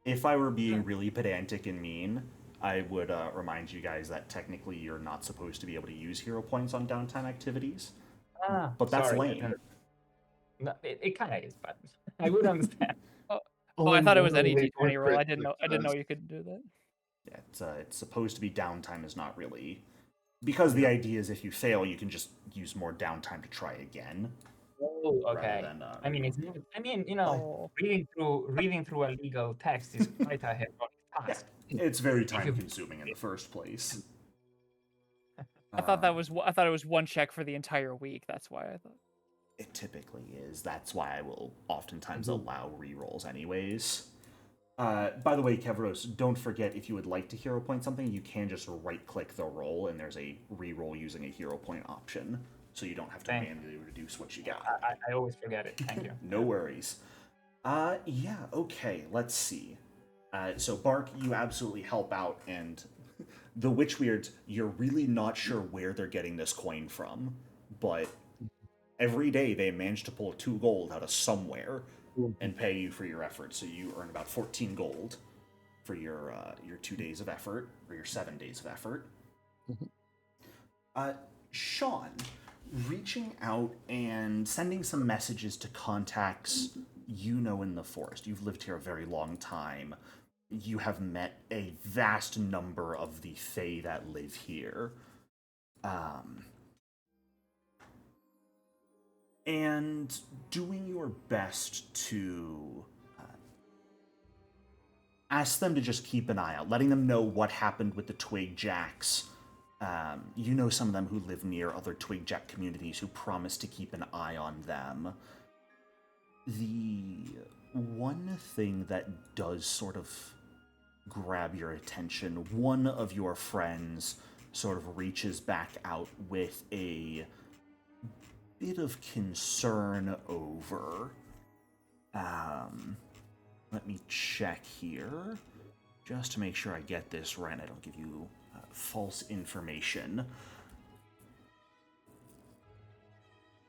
If I were being really pedantic and mean, I would remind you guys that technically you're not supposed to be able to use hero points on downtime activities. But that's Sorry, lame. No, it kind of is, but I would understand. Oh, I thought it was any D20 roll. I didn't know you could do that. Yeah, it's supposed to be downtime is not really... Because the idea is if you fail, you can just use more downtime to try again. Oh, okay. Than, I mean, reading through a legal text is quite a heroic task. It's very time-consuming in the first place. I thought it was one check for the entire week. That's why I thought. It typically is. That's why I will oftentimes allow rerolls anyways. By the way, Kevros, don't forget if you would like to hero point something, you can just right-click the roll, and there's a reroll using a hero point option, so you don't have to manually reduce what you got. I always forget it. Thank you. No worries. Yeah, okay, let's see. So, Bark, you absolutely help out, and the Witchweirds, you're really not sure where they're getting this coin from, but every day they manage to pull 2 gold out of somewhere and pay you for your effort. So you earn about 14 gold for your 2 days of effort, or your 7 days of effort. Sean, reaching out and sending some messages to contacts you know in the forest. You've lived here a very long time. You have met a vast number of the Fae that live here. And doing your best to ask them to just keep an eye out, letting them know what happened with the Twig Jacks. You know some of them who live near other Twig Jack communities who promise to keep an eye on them. The one thing that does sort of grab your attention, one of your friends sort of reaches back out with a bit of concern over. Let me check here, just to make sure I get this right. I don't give you false information.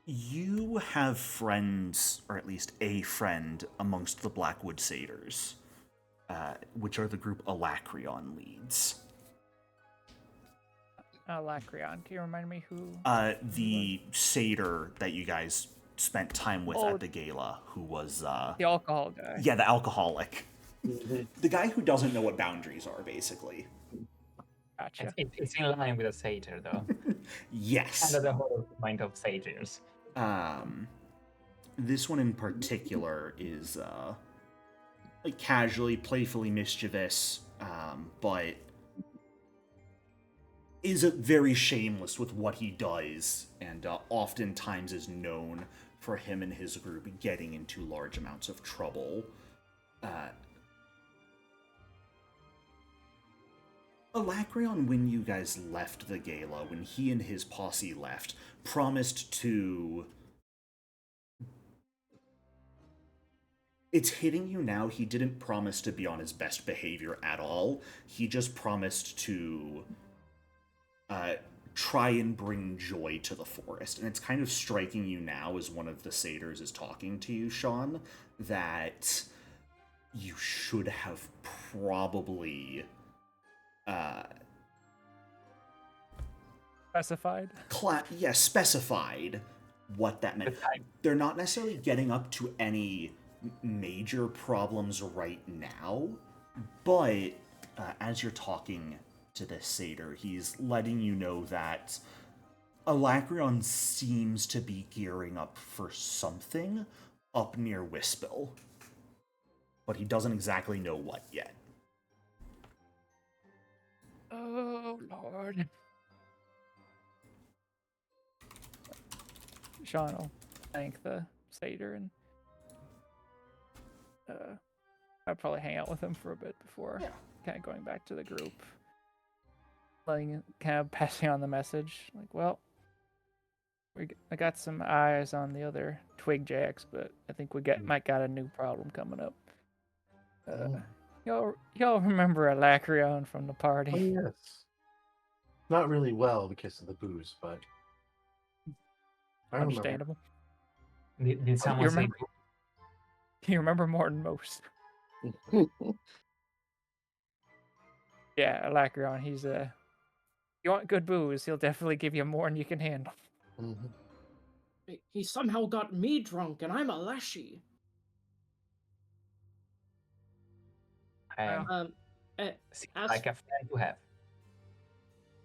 You have friends, or at least a friend, amongst the Blackwood Satyrs, which are the group Alacrion leads. Alacrion, can you remind me who? The satyr that you guys spent time with at the gala, who was the alcohol guy. Yeah, the alcoholic. The guy who doesn't know what boundaries are, basically. Gotcha. It's in line with a satyr, though. Yes. Kind of the whole point of satyrs. This one in particular is like casually, playfully mischievous, but is very shameless with what he does, and oftentimes is known for him and his group getting into large amounts of trouble. Alacrion, when you guys left the gala, when he and his posse left, promised to... It's hitting you now, he didn't promise to be on his best behavior at all. He just promised to try and bring joy to the forest. And it's kind of striking you now, as one of the satyrs is talking to you, Sean, that you should have probably... specified? Specified what that meant. They're not necessarily getting up to any major problems right now, but as you're talking to this satyr, he's letting you know that Alacrion seems to be gearing up for something up near Wispel, but he doesn't exactly know what yet. Oh, Lord. Sean will thank the satyr, and I'd probably hang out with him for a bit before kind of going back to the group. Kind of passing on the message, like, well, I got some eyes on the other Twig Jacks, but I think we might got a new problem coming up. Y'all remember Alacrion from the party? Oh, yes. Not really well because of the booze, but I remember. Understandable. Did someone say? You remember more than most. Yeah, Alacrion, he's you want good booze, he'll definitely give you more than you can handle. He somehow got me drunk, and I'm a lashy. Like a friend to have.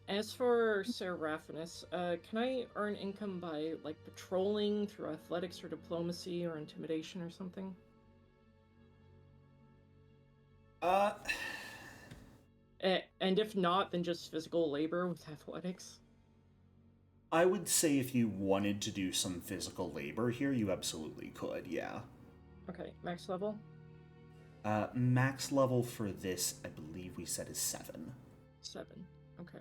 As for Seraphinus, can I earn income by, like, patrolling through athletics or diplomacy or intimidation or something? And if not, then just physical labor with athletics? I would say if you wanted to do some physical labor here, you absolutely could, yeah. Okay, max level? Max level for this, I believe we said, is 7. 7. Okay.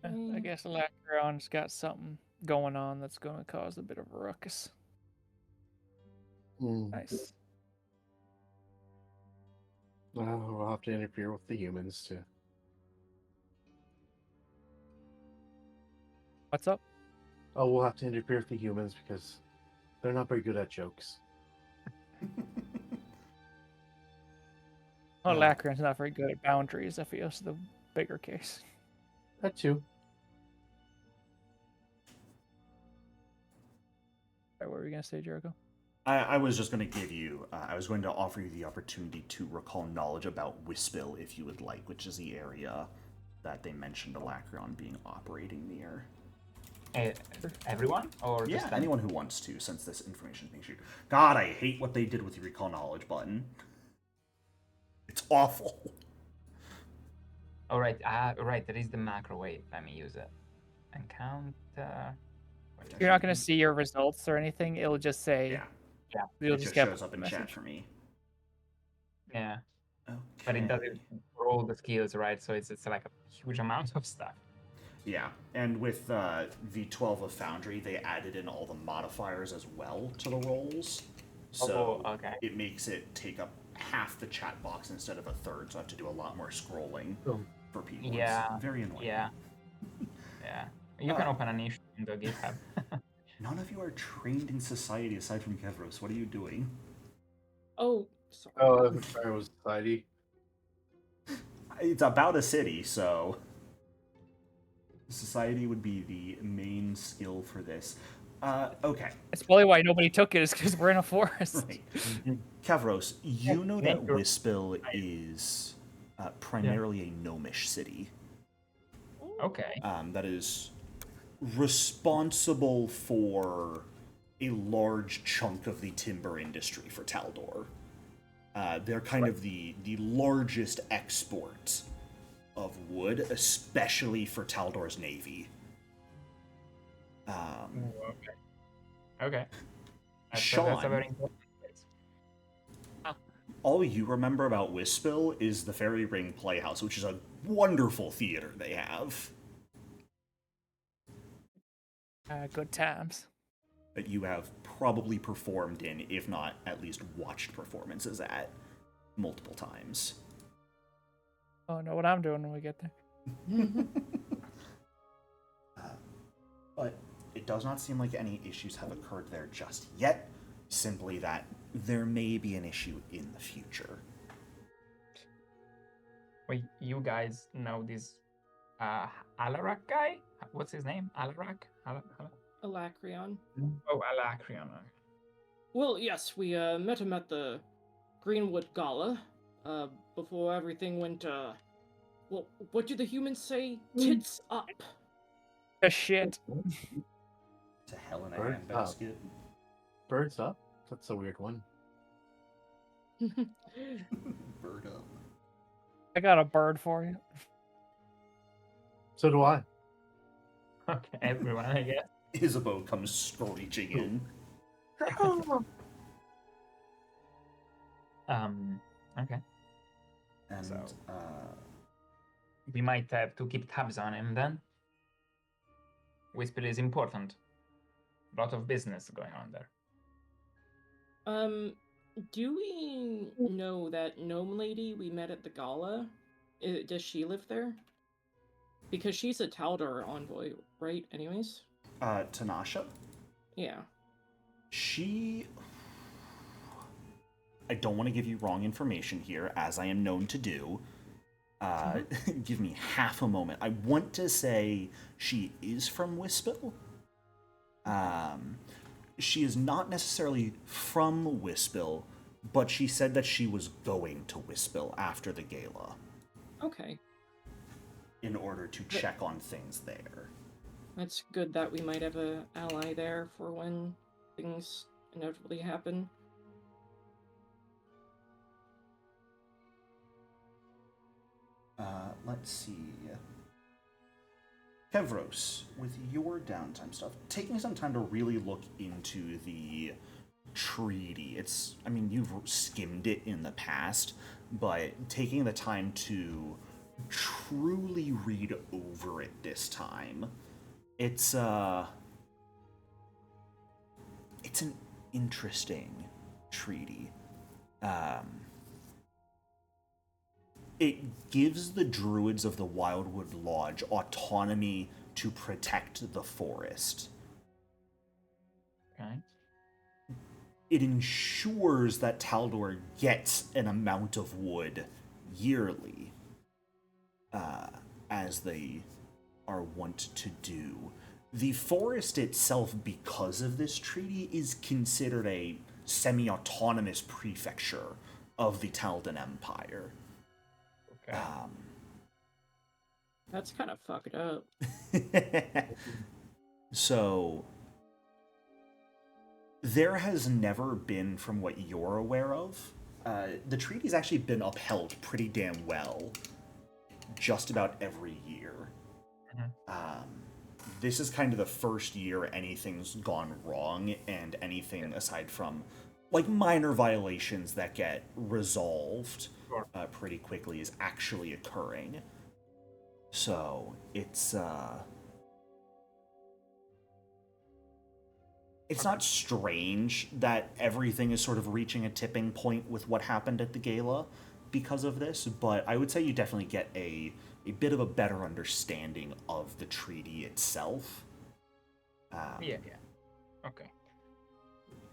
I guess Lacron's got something going on that's going to cause a bit of a ruckus. Nice. We'll have to interfere with the humans to. What's up? Oh, we'll have to interfere with the humans because they're not very good at jokes. Well, Lacron's not very good at boundaries, I feel, is the bigger case. That too. What were we going to say, Jericho? I was just going to give you, I was going to offer you the opportunity to recall knowledge about Wispill if you would like, which is the area that they mentioned Alacron being operating near. Everyone? Or Yeah, just anyone who wants to, since this information is being shared. God, I hate what they did with the recall knowledge button. It's awful. Oh, right. Right, there is the macro. Wait, let me use it. Encounter. You're not going to see your results or anything. It'll just say... Yeah. Yeah. It'll It just get shows up in message. chat for me. Yeah. Okay. But it doesn't roll the skills, right? So it's like a huge amount of stuff. Yeah, and with V12 of Foundry, they added in all the modifiers as well to the rolls. So okay. it makes it take up half the chat box instead of a third, so I have to do a lot more scrolling for people. Yeah. It's very annoying. Yeah. Yeah. You can open an issue in the GitHub. None of you are trained in society aside from Kevros. What are you doing? Oh, sorry. Oh, I was society. It's about a city, so society would be the main skill for this. Okay. It's probably why nobody took it, is because we're in a forest. Right. Kevros, you know that Wispill is primarily a gnomish city. Okay. That is responsible for a large chunk of the timber industry for Taldor. They're kind of the largest export of wood, especially for Taldor's navy. Okay. Sean, That's a very important place. all you remember about Wispill is the Fairy Ring Playhouse, which is a wonderful theater they have. Good times. That you have probably performed in, if not at least watched performances at multiple times. Oh, know what I'm doing when we get there. But it does not seem like any issues have occurred there just yet, simply that there may be an issue in the future. Wait, you guys know this Alarak guy? What's his name? Alarak? Alacrion. Oh, Alacrion. Well, yes, we met him at the Greenwood Gala, before everything went, well, what do the humans say? Tits up. The shit. To hell in a Birds handbasket. Birds up? That's a weird one. Bird up. I got a bird for you. So do I. Okay, everyone, I guess. Isabeau comes screeching in. Okay. And, So- We might have to keep tabs on him then. Whisper is important. A lot of business going on there. Do we know that gnome lady we met at the gala? Does she live there? Because she's a Taldor envoy, right? Anyways? Tanasha? Yeah. She... I don't want to give you wrong information here, as I am known to do. Give me half a moment. I want to say she is from Wispill. She is not necessarily from Wispill, but she said that she was going to Wispill after the gala Okay. in order to check on things there. That's good that we might have an ally there for when things inevitably happen. Let's see. Kevros, with your downtime stuff, taking some time to really look into the treaty. You've skimmed it in the past, but taking the time to truly read over it this time, it's an interesting treaty. It gives the druids of the Wildwood Lodge autonomy to protect the forest. Okay. It ensures that Taldor gets an amount of wood yearly, as they are wont to do. The forest itself, because of this treaty, is considered a semi-autonomous prefecture of the Taldan Empire. Okay. That's kind of fucked up. So, there has never been, from what you're aware of, the treaty's actually been upheld pretty damn well just about every year. This is kind of the first year anything's gone wrong, and anything aside from like minor violations that get resolved pretty quickly is actually occurring. So it's not strange that everything is sort of reaching a tipping point with what happened at the gala because of this, but I would say you definitely get a bit of a better understanding of the treaty itself. Yeah. Okay.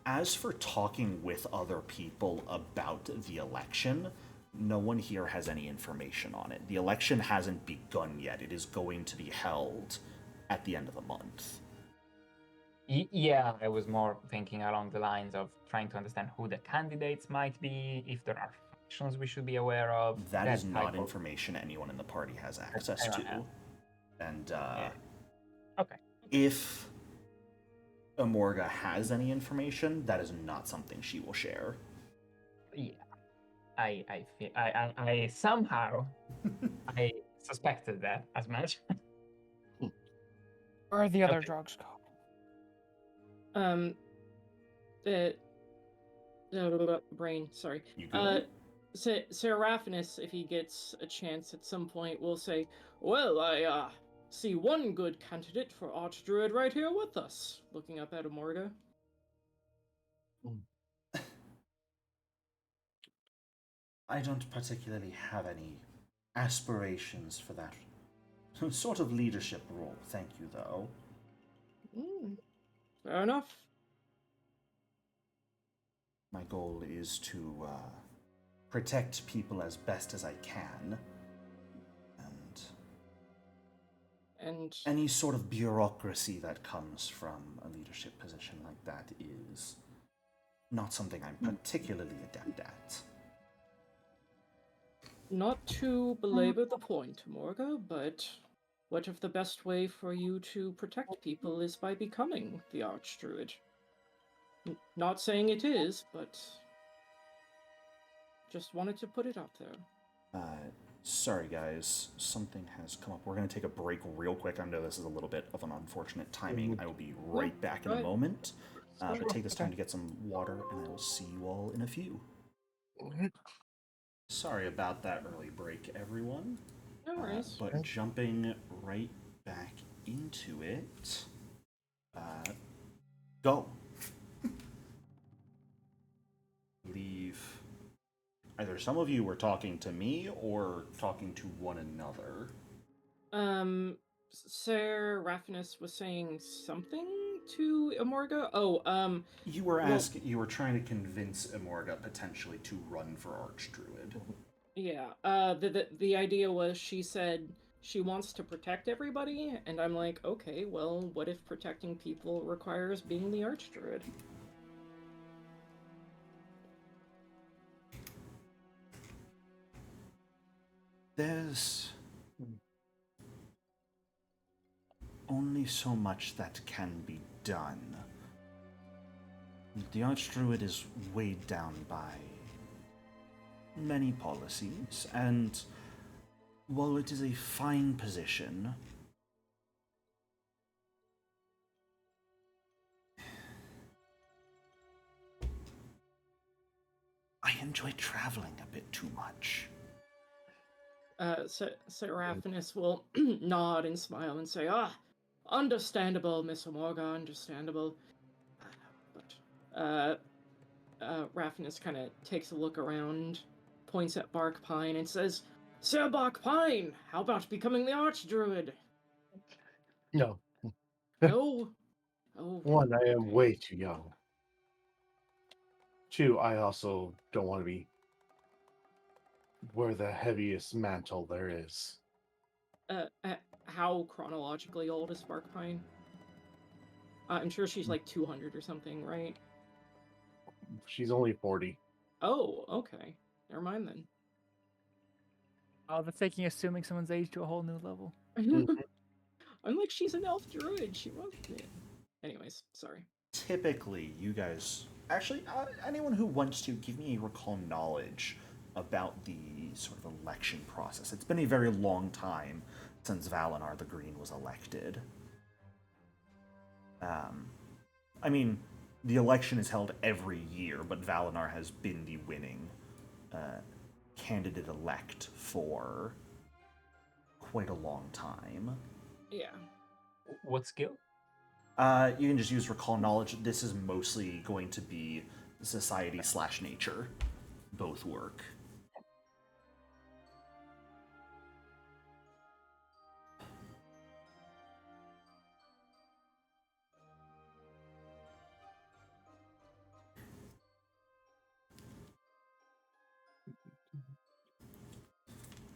As for talking with other people about the election, no one here has any information on it. The election hasn't begun yet. It is going to be held at the end of the month. Yeah, I was more thinking along the lines of trying to understand who the candidates might be, if there are factions we should be aware of. That is not information anyone in the party has access to. And Okay. If Emorga has any information, that is not something she will share. Yeah. I somehow I suspected that as much. Where are the other drugs go? Brain, sorry. You good? Seraphinus, if he gets a chance at some point, will say, well, I see one good candidate for Archdruid right here with us, looking up at Emorga. I don't particularly have any aspirations for that sort of leadership role, thank you, though. Fair enough. My goal is to protect people as best as I can, and any sort of bureaucracy that comes from a leadership position like that is not something I'm particularly adept at. Not to belabor the point, Morga, but what if the best way for you to protect people is by becoming the Archdruid? Not saying it is, but just wanted to put it out there. Sorry guys, something has come up. We're going to take a break real quick. I know this is a little bit of an unfortunate timing. I will be right back in a moment. But take this time to get some water, and I will see you all in a few. Sorry about that early break, everyone. No worries. But jumping right back into it, go. Leave. Either some of you were talking to me or talking to one another. Seraphinus was saying something to Emorga? You were trying to convince Emorga potentially to run for Archdruid. Yeah, the idea was she said she wants to protect everybody, and I'm like, okay, well, what if protecting people requires being the Archdruid? There's only so much that can be done. The Archdruid is weighed down by many policies, and while it is a fine position, I enjoy traveling a bit too much. Seraphinus will nod and smile and say, understandable, Miss Emorga, understandable. But, Raphinus kind of takes a look around, points at Bark Pine, and says, Sir Bark Pine, how about becoming the Archdruid? No. No? Oh, One, I am okay. way too young. Two, I also don't want to be where the heaviest mantle there is. How chronologically old is Bark Pine? I'm sure she's like 200 or something, right? She's only 40. Oh, okay. Never mind then. Oh, that's taking assuming someone's age to a whole new level. I'm like, she's an elf druid. She must be. Anyways, sorry. Typically, you guys... Actually, anyone who wants to, give me a recall knowledge about the sort of election process. It's been a very long time since Valinar the Green was elected. I mean, the election is held every year, but Valinar has been the winning candidate-elect for quite a long time. Yeah. What skill? You can just use recall knowledge. This is mostly going to be society/nature. Both work.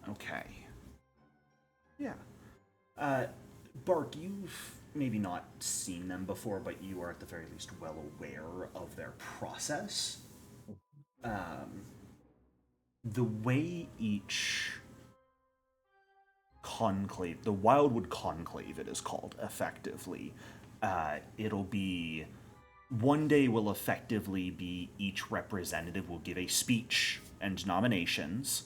Okay. Yeah. Bark, you've maybe not seen them before, but you are at the very least well aware of their process. The way each conclave, the Wildwood Conclave it is called, effectively, it'll be, one day will effectively be each representative will give a speech and nominations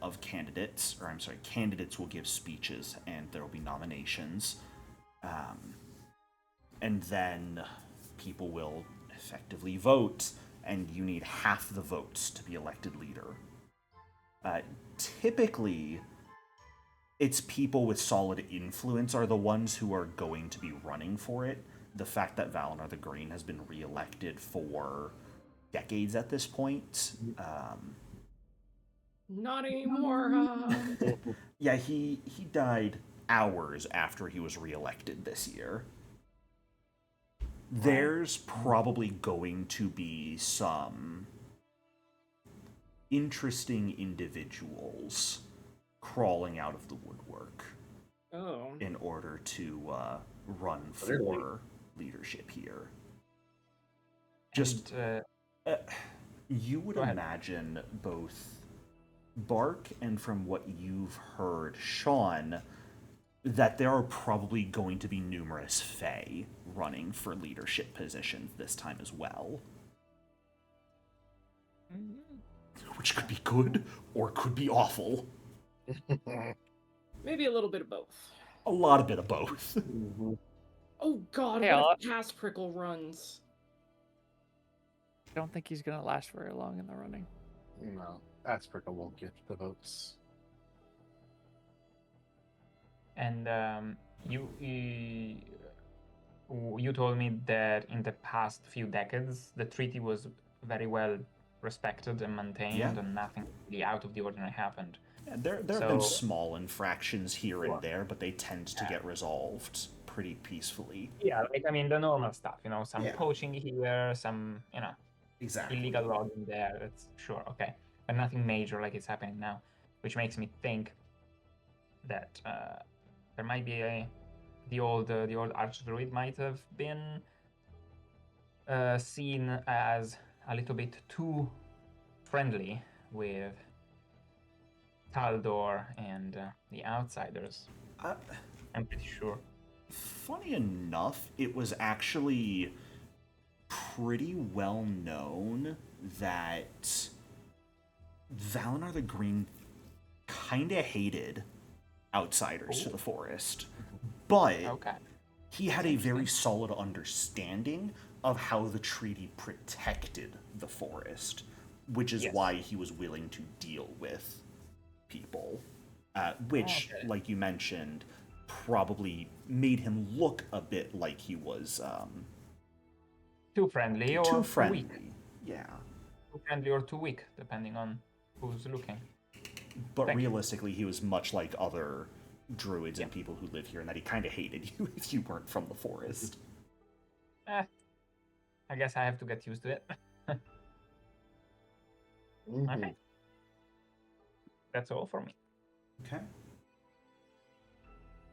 of candidates, or I'm sorry, candidates will give speeches and there will be nominations. And then people will effectively vote, and you need half the votes to be elected leader. Typically, it's people with solid influence are the ones who are going to be running for it. The fact that Valinar the Green has been re-elected for decades at this point, Not anymore. yeah, he died hours after he was re-elected this year. There's probably going to be some interesting individuals crawling out of the woodwork in order to run for leadership here. Just, you would imagine both Bark and from what you've heard, Sean, that there are probably going to be numerous Fae running for leadership positions this time as well. Which could be good, or could be awful. Maybe a little bit of both. A lot of bit of both. Oh god, Hey, what if Pass Prickle runs? I don't think he's gonna last very long in the running. No, Asperger won't get the votes. And you told me that in the past few decades, the treaty was very well respected and maintained, and nothing really out of the ordinary happened. Yeah, there have been small infractions here and there, but they tend to get resolved pretty peacefully. Yeah, like, I mean, the normal stuff, you know, some poaching here, some, you know, illegal logging there, that's sure, okay. But nothing major like it's happening now, which makes me think that there might be the old archdruid might have been seen as a little bit too friendly with Taldor and the outsiders. I'm pretty sure. Funny enough, it was actually pretty well known that Valinar the Green kind of hated outsiders to the forest, but he had a very solid understanding of how the treaty protected the forest. which is Yes. why he was willing to deal with people, which, Okay. like you mentioned, probably made him look a bit like he was Too friendly or too too friendly. weak. Yeah. Too friendly or too weak, depending on who's looking. But Thank you. realistically, he was much like other druids and people who live here, in that he kind of hated you if you weren't from the forest. I guess I have to get used to it. Mhm. Okay. That's all for me. Okay.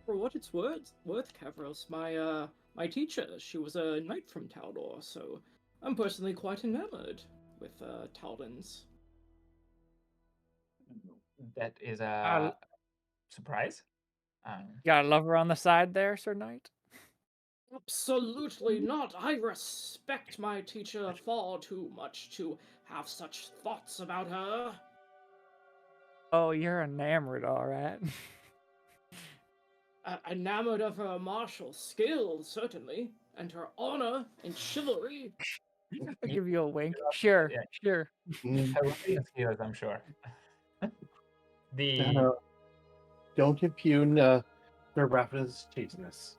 For what it's worth, Kavros, my teacher, she was a knight from Taldor, so I'm personally quite enamored with Taldans. That is Uh, a surprise. Got a lover on the side there, Sir Knight? Absolutely not. I respect my teacher far too much to have such thoughts about her. Oh, you're enamored, all right. Enamored of her martial skill, certainly, and her honor and chivalry. I'll give you a wink. Sure, Yeah. sure. Mm. Hilarious skills, I'm sure. The Uh, don't impugn their Rapha's chasteness.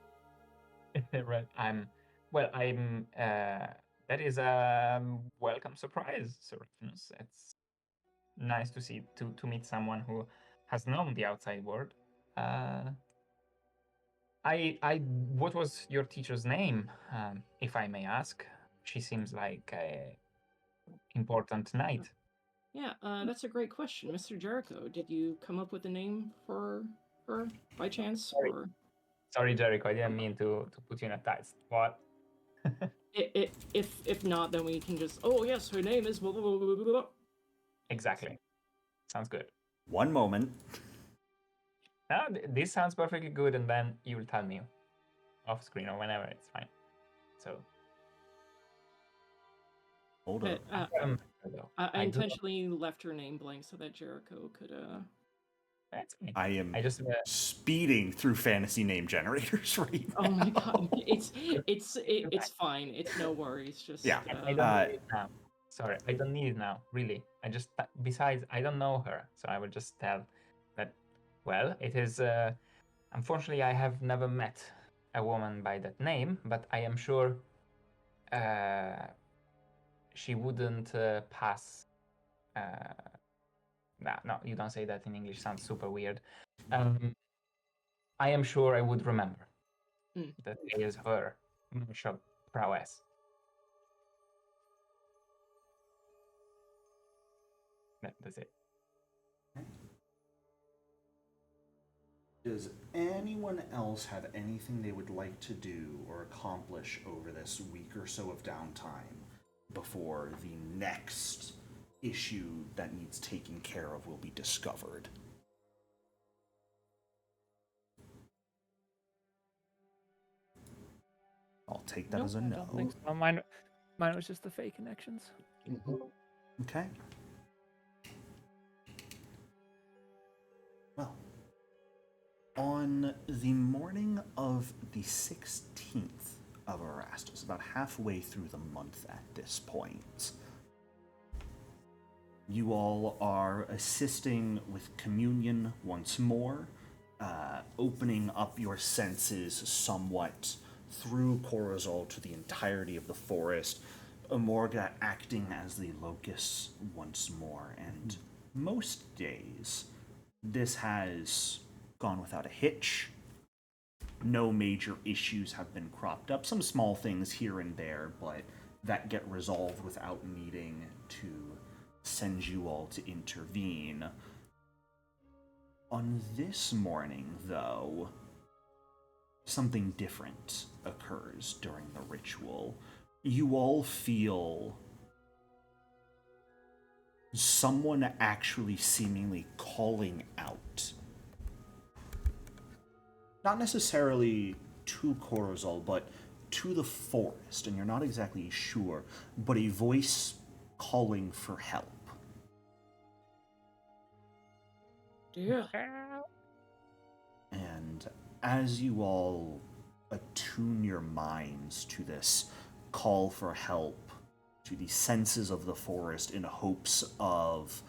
right. I'm that is a welcome surprise, Sir Raphinus. It's nice to see to meet someone who has known the outside world. I what was your teacher's name, if I may ask? She seems like a important knight. Yeah, that's a great question, Mr. Jericho. Did you come up with a name for her by chance, Sorry. or Sorry, Jericho, I didn't mean to put you in a tight spot. if not, then we can just yes, her name is blah, blah, blah, blah, blah, blah. Exactly. Sounds good. One moment. Now, this sounds perfectly good, and then you will tell me off screen or whenever. It's fine. So, Hold up. though. I I do- intentionally left her name blank so that Jericho could That's fine. I am I just speeding through fantasy name generators right now. Oh my god, it's fine. It's no worries. Just Yeah. I don't need it now. Sorry, I don't need it now. Really, I just besides I don't know her, so I will just tell that. Well, it is. Unfortunately, I have never met a woman by that name, but I am sure she wouldn't pass. No, you don't say that in English. Sounds super weird. I am sure I would remember that it is her martial prowess. That's it. Does anyone else have anything they would like to do or accomplish over this week or so of downtime before the next issue that needs taken care of will be discovered? I'll take that as a I no. don't think so. Mine was just the fake connections. Okay. Well, on the morning of the 16th of Erastus, about halfway through the month at this point, you all are assisting with communion once more, opening up your senses somewhat through Corazal to the entirety of the forest, Emorga acting as the locus once more, and most days this has gone without a hitch. No major issues have been cropped up. Some small things here and there, but that get resolved without needing to send you all to intervene. On this morning, though, something different occurs during the ritual. You all feel someone actually seemingly calling out. Not necessarily to Corazal, but to the forest, and you're not exactly sure, but a voice calling for help. dear. And as you all attune your minds to this call for help, to the senses of the forest in hopes of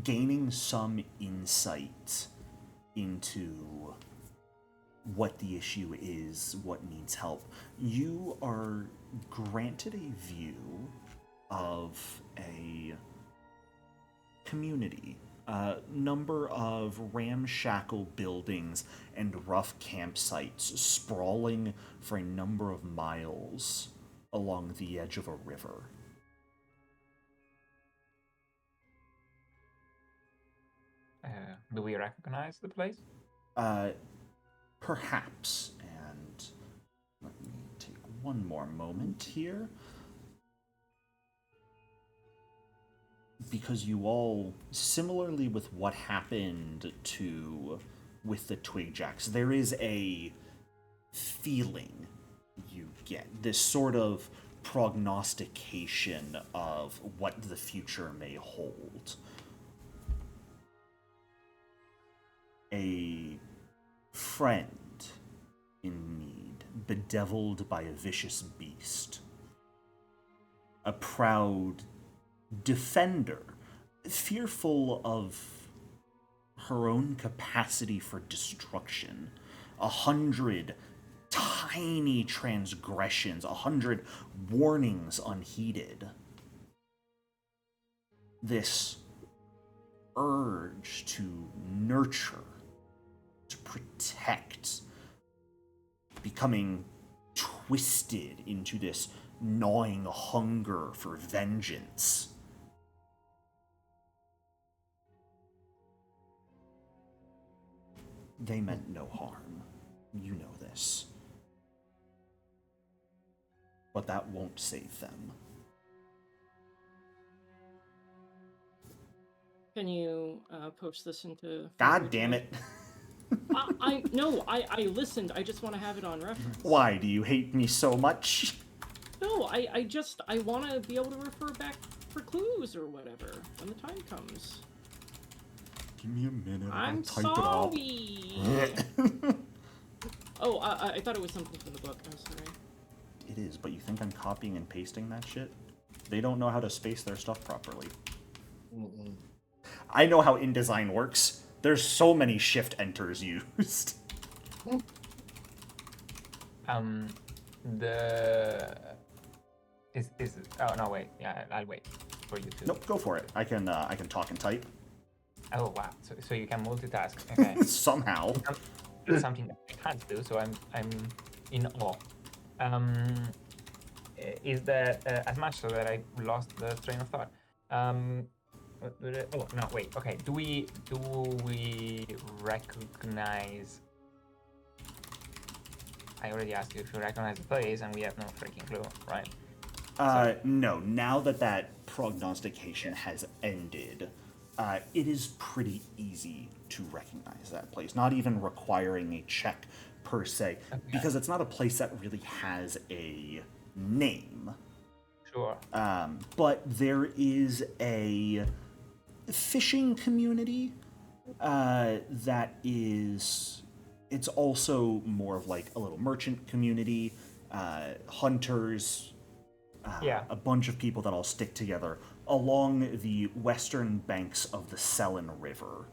gaining some insight into what the issue is, what needs help. You are granted a view of a community, a number of ramshackle buildings and rough campsites sprawling for a number of miles along the edge of a river. Do we recognize the place? Perhaps, and let me take one more moment here. Because you all, similarly with what happened with the Twigjacks, there is a feeling you get, this sort of prognostication of what the future may hold. A friend in need, bedeviled by a vicious beast. A proud defender, fearful of her own capacity for destruction. 100 tiny transgressions, 100 warnings unheeded. This urge to nurture, to protect, becoming twisted into this gnawing hunger for vengeance. They meant no harm. You know this. But that won't save them. Can you post this into... God damn it. I listened. I just want to have it on reference. Why, do you hate me so much? No, I want to be able to refer back for clues or whatever when the time comes. Give me a minute. I'm type sorry. It up. Oh, I thought it was something from the book. I'm sorry. It is, but you think I'm copying and pasting that shit? They don't know how to space their stuff properly. Mm-mm. I know how InDesign works. There's so many shift enters used. Oh no, wait. Yeah, I'll wait for you to. Nope, go for it. I can talk and type. Oh wow, so you can multitask. Okay. Somehow. It's something that I can't do, so I'm in awe. Is that as much so that I lost the train of thought? Oh no, wait. Okay, do we recognize? I already asked you if you recognize the place, and we have no freaking clue, right? No. Now that prognostication has ended, it is pretty easy to recognize that place, not even requiring a check per se, because it's not a place that really has a name. Sure. But there is a fishing community that is... It's also more of like a little merchant community, hunters, a bunch of people that all stick together along the western banks of the Selin River.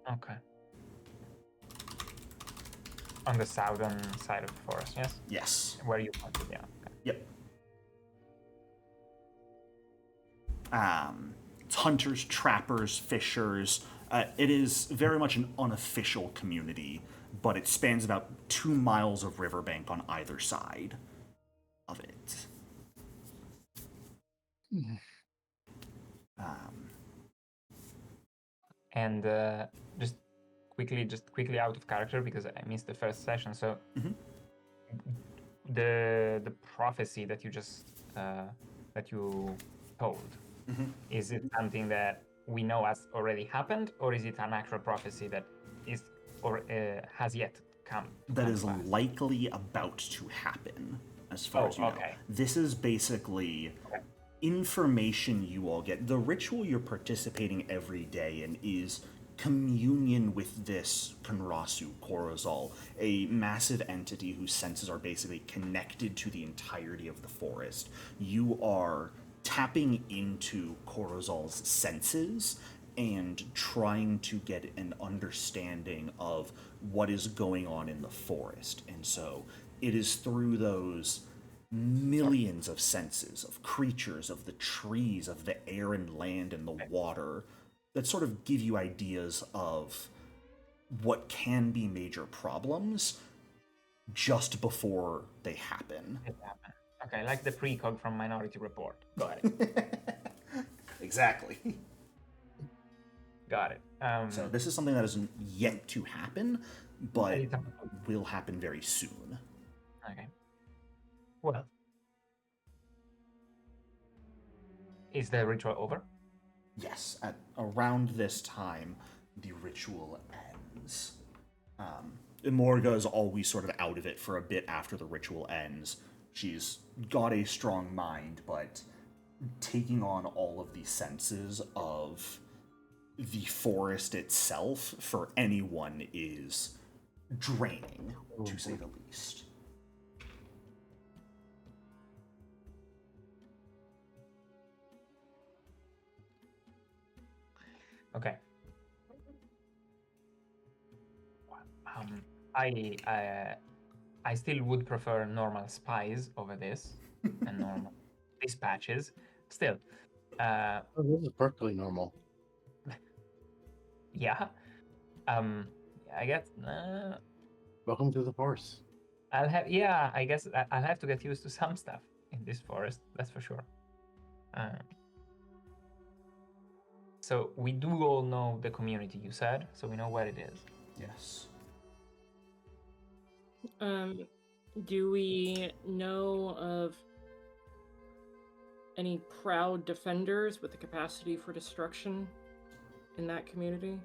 Okay. On the southern side of the forest, yes? Yes. Where you pointed, yeah. Okay. Yep. It's hunters, trappers, fishers. It is very much an unofficial community, but it spans about 2 miles of riverbank on either side of it. And just quickly out of character because I missed the first session. So the prophecy that you just that you told, is it something that we know has already happened, or is it an actual prophecy that is or has yet come? That is likely about to happen, as far as you know. This is basically information you all get. The ritual you're participating every day in is communion with this Konrasu, Corazal, a massive entity whose senses are basically connected to the entirety of the forest. You are tapping into Corazal's senses and trying to get an understanding of what is going on in the forest. And so it is through those millions of senses of creatures, of the trees, of the air and land and the water that sort of give you ideas of what can be major problems just before they happen. It happened. Okay, like the precog from Minority Report. Got it. Exactly. Got it. So this is something that isn't yet to happen, but Anytime. will happen very soon. Okay. Well, is the ritual over? Yes, at around this time, the ritual ends. Emorga is always sort of out of it for a bit after the ritual ends. She's got a strong mind, but taking on all of the senses of the forest itself for anyone is draining, to say the least. Okay. I still would prefer normal spies over this and normal dispatches. Still, Oh, this is perfectly normal. yeah. I guess Welcome to the forest. I'll have. Yeah, I guess I'll have to get used to some stuff in this forest. That's for sure. So we do all know the community, you said, so we know where it is. Yes. Do we know of any proud defenders with the capacity for destruction in that community?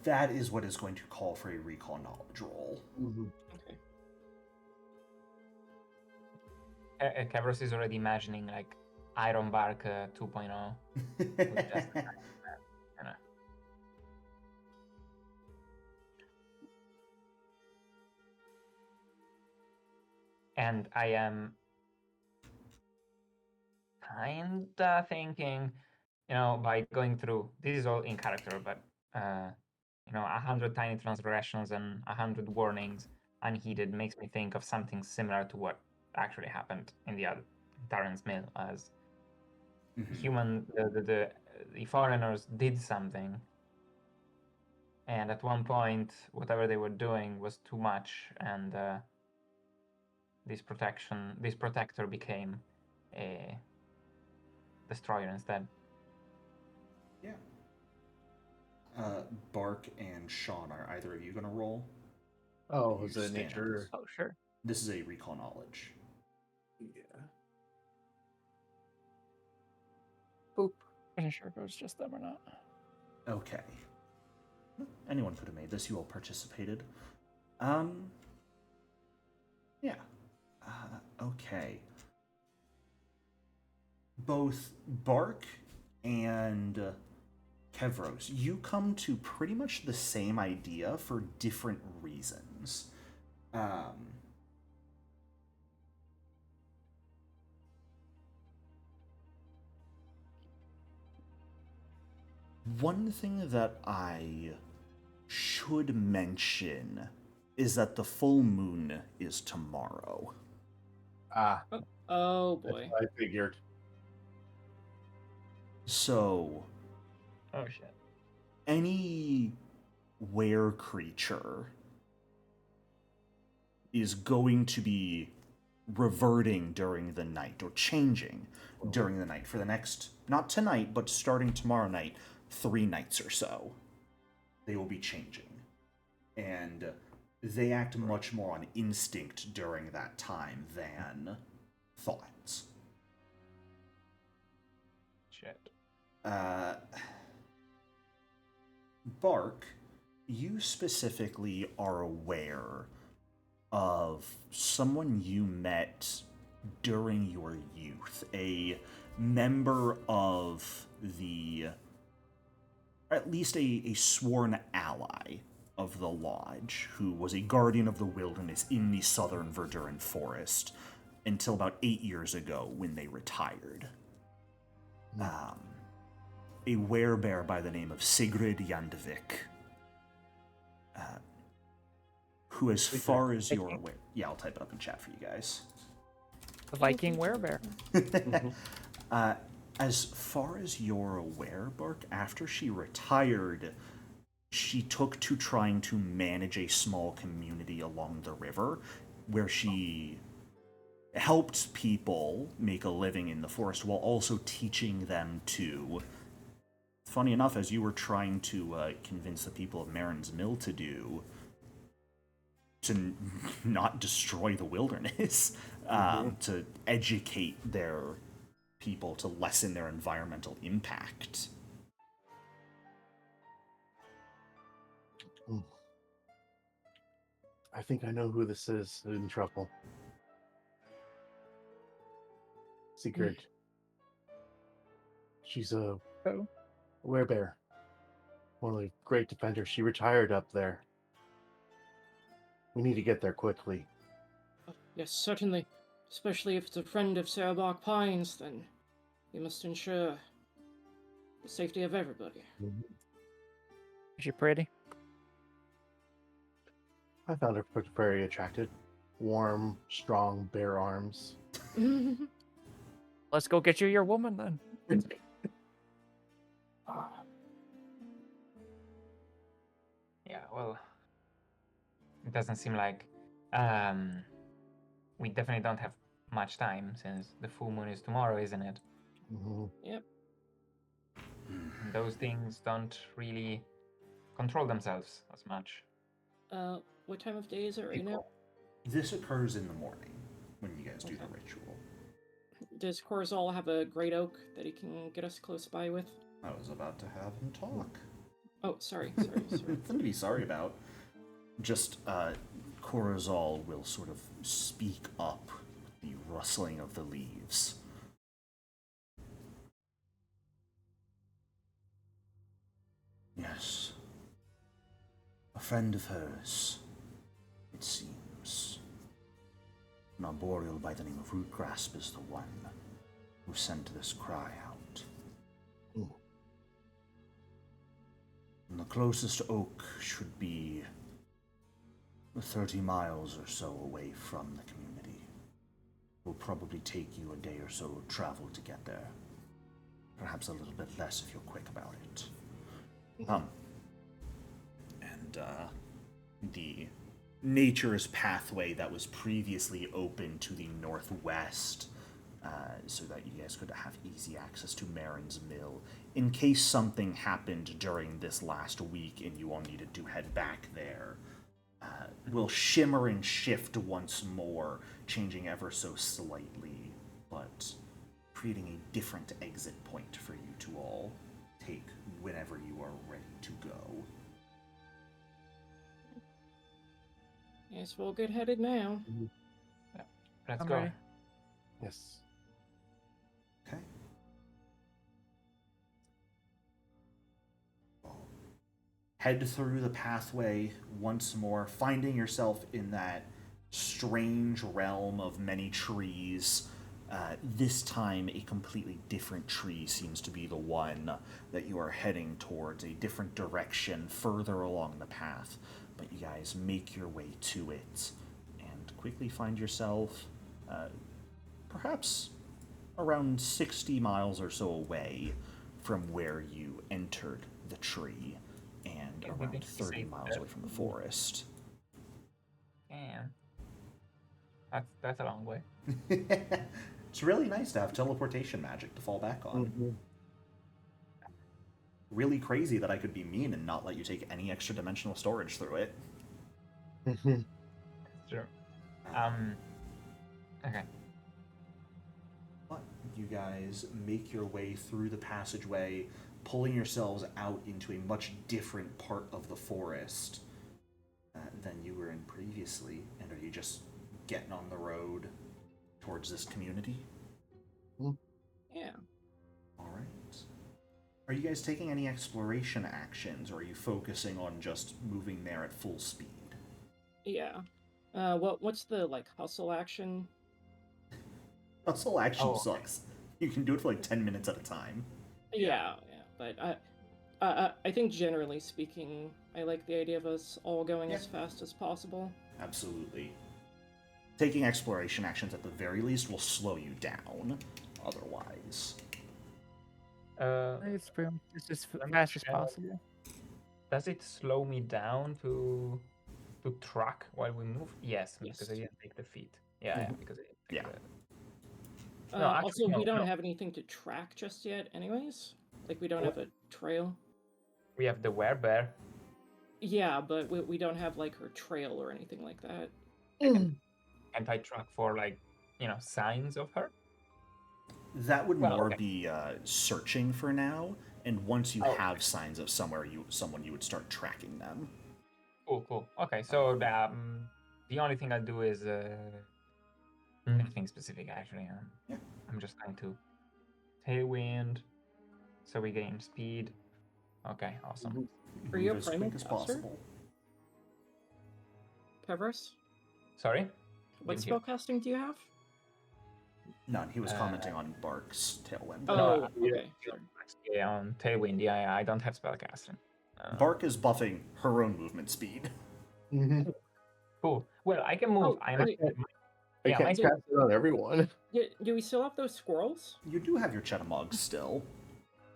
That is what is going to call for a recall knowledge roll. Okay. Kavros is already imagining like Ironbark 2.0. with just, you know. And I am kinda thinking, by going through, this is all in character, but 100 tiny transgressions and 100 warnings unheeded makes me think of something similar to what actually happened in the other Darren's Mill, as the foreigners did something, and at one point, whatever they were doing was too much, and this protector became a destroyer instead. Yeah. Bark and Sean, are either of you going to roll? Oh, You is it stand. nature? Oh, sure. This is a recall knowledge. Yeah. Boop. Wasn't sure if it was just them or not. Okay. Anyone could have made this. You all participated. Yeah. Okay. Both Bark and Kevros, you come to pretty much the same idea for different reasons. One thing that I should mention is that the full moon is tomorrow. Ah, Oh that's boy. what I figured. So, Oh shit. any were creature is going to be reverting during the night or changing during the night for the next, not tonight, but starting tomorrow night, 3 nights or so. They will be changing. And they act much more on instinct during that time than thoughts. Shit. Bark, you specifically are aware of someone you met during your youth, a member of at least a sworn ally of the Lodge, who was a guardian of the wilderness in the southern Verduran Forest, until about 8 years ago when they retired. A werebear by the name of Sigrid Jandevik, who, as far as you're aware... Yeah, I'll type it up in chat for you guys. The Viking werebear. As far as you're aware, Bark, after she retired, she took to trying to manage a small community along the river, where she helped people make a living in the forest while also teaching them to... Funny enough, as you were trying to convince the people of Marin's Mill to not destroy the wilderness, to educate their people to lessen their environmental impact. I think I know who this is in trouble. Sigurd. She's a werebear. One of the great defenders. She retired up there. We need to get there quickly. Yes, certainly. Especially if it's a friend of Sarabok Pines, then we must ensure the safety of everybody. Is she pretty? I found her very attractive. Warm, strong, bare arms. Let's go get you your woman then. Yeah, well, it doesn't seem like we definitely don't have much time since the full moon is tomorrow, isn't it? Yep. Those things don't really control themselves as much. What time of day is it right now? This occurs in the morning when you guys do the ritual. Does Corazal have a great oak that he can get us close by with? I was about to have him talk. Oh, sorry. Nothing to be sorry about. Just, Corazal will sort of speak up with the rustling of the leaves. Yes. A friend of hers, it seems. An arboreal by the name of Rootgrasp is the one who sent this cry out. And the closest oak should be 30 miles or so away from the community. It will probably take you a day or so of travel to get there. Perhaps a little bit less if you're quick about it. The nature's pathway that was previously open to the northwest, so that you guys could have easy access to Marin's Mill, in case something happened during this last week and you all needed to head back there, will shimmer and shift once more, changing ever so slightly, but creating a different exit point for you to all take whenever you are ready to go. Yes, we'll get headed now. Let's I'm go. ready. Yes. Okay. Head through the pathway once more, finding yourself in that strange realm of many trees. This time, a completely different tree seems to be the one that you are heading towards, a different direction further along the path. But you guys make your way to it and quickly find yourself perhaps around 60 miles or so away from where you entered the tree and around 30 miles away from the forest. Damn. That's a long way. It's really nice to have teleportation magic to fall back on. Really crazy that I could be mean and not let you take any extra dimensional storage through it. Sure. Okay. But you guys make your way through the passageway, pulling yourselves out into a much different part of the forest than you were in previously. And are you just getting on the road towards this community? Yeah. All right. Are you guys taking any exploration actions, or are you focusing on just moving there at full speed? Yeah. What's the hustle action? Hustle actually Oh, okay. sucks. You can do it for like 10 minutes at a time. Yeah, but I think generally speaking, I like the idea of us all going as fast as possible. Absolutely. Taking exploration actions at the very least will slow you down. Otherwise, It's pretty much just as Let me fast as check. possible. Does it slow me down to track while we move? Yes, because I Yes. didn't take the feet. Yeah, because I didn't take Yeah. the... No, actually, Also, no, we don't no. have anything to track just yet, anyways. Like, we don't What? have a trail. We have the werebear. Yeah, but we don't have, like, her trail or anything like that. Can't I track for, like, signs of her? that would Well, more okay. be searching for now. And once you Oh, have signs of someone, you would start tracking them. Cool. Okay, so the only thing I'll do is nothing specific, actually. Yeah. I'm just going to tailwind, so we gain speed. Okay, awesome. Are you a Move as primal quick as caster? possible. Kevros? Sorry? What Didn't hear. spellcasting do you have? None. He was commenting on Bark's tailwind. Oh, Yeah, okay, sure. Yeah, on tailwind. Yeah, I don't have spellcasting. Bark is buffing her own movement speed. Cool. Well, I can move. Oh, I'm wait. I yeah, can't my cast it on everyone. Do we still have those squirrels? You do have your Chetamogs still.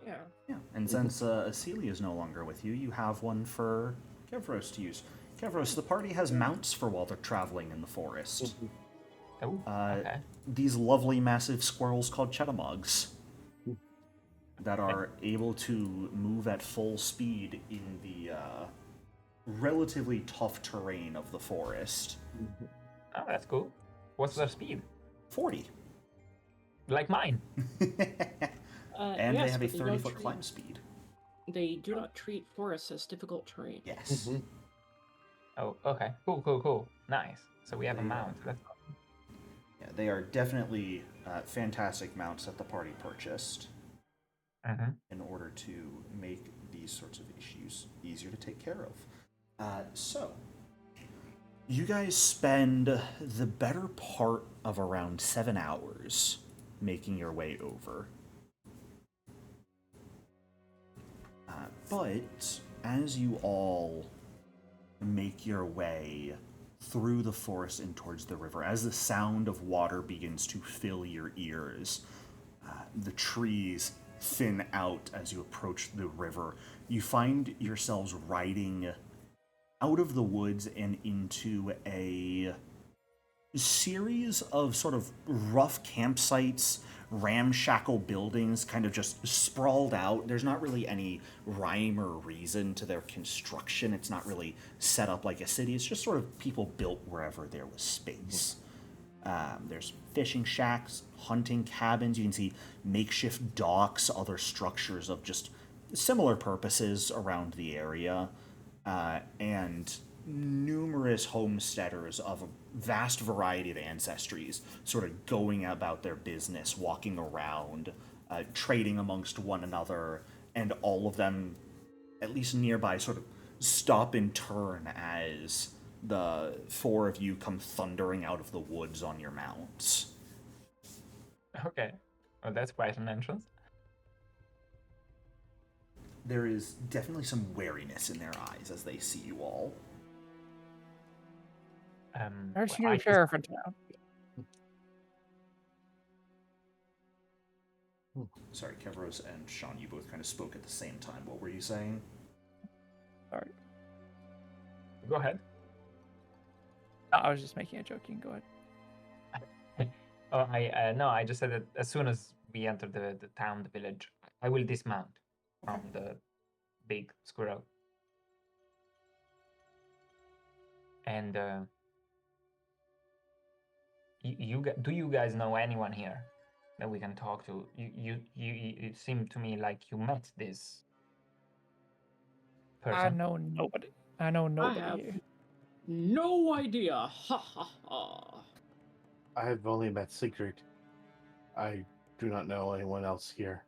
Yeah. Yeah, and since Asili is no longer with you, you have one for Kevros to use. Kevros, the party has mounts for while they're traveling in the forest. Oh, okay. These lovely massive squirrels called Chetamogs that are able to move at full speed in the relatively tough terrain of the forest. Oh, that's cool. What's their speed? 40. Like mine. And yes, they have a but they don't 30-foot treat- climb speed. They do not treat forests as difficult terrain. Yes. Oh, okay. Cool. Nice. So we have a They, mount. That's awesome. Yeah, they are definitely fantastic mounts that the party purchased in order to make these sorts of issues easier to take care of. So, you guys spend the better part of around 7 hours making your way over. But as you all make your way through the forest and towards the river, as the sound of water begins to fill your ears, the trees thin out as you approach the river. You find yourselves riding out of the woods and into a series of sort of rough campsites, ramshackle buildings kind of just sprawled out. There's not really any rhyme or reason to their construction. It's not really set up like a city. It's just sort of people built wherever there was space. There's fishing shacks, hunting cabins. You can see makeshift docks, other structures of just similar purposes around the area, and numerous homesteaders of a vast variety of ancestries sort of going about their business, walking around, trading amongst one another, and all of them, at least nearby, sort of stop and turn as the 4 of you come thundering out of the woods on your mounts. Okay. Well, that's quite an entrance. There is definitely some wariness in their eyes as they see you all. There's well, your sheriff in town. Sorry, Kevros and Sean, you both kind of spoke at the same time. What were you saying? Sorry. Go ahead. No, I was just making a joke. You can go ahead. Oh, I just said that as soon as we enter the town, the village, I will dismount from the big squirrel. And do you guys know anyone here that we can talk to? You it seemed to me like you met this person. I know nobody. I know nobody have here. no idea. Ha ha ha. I have only met Sigrid. I do not know anyone else here.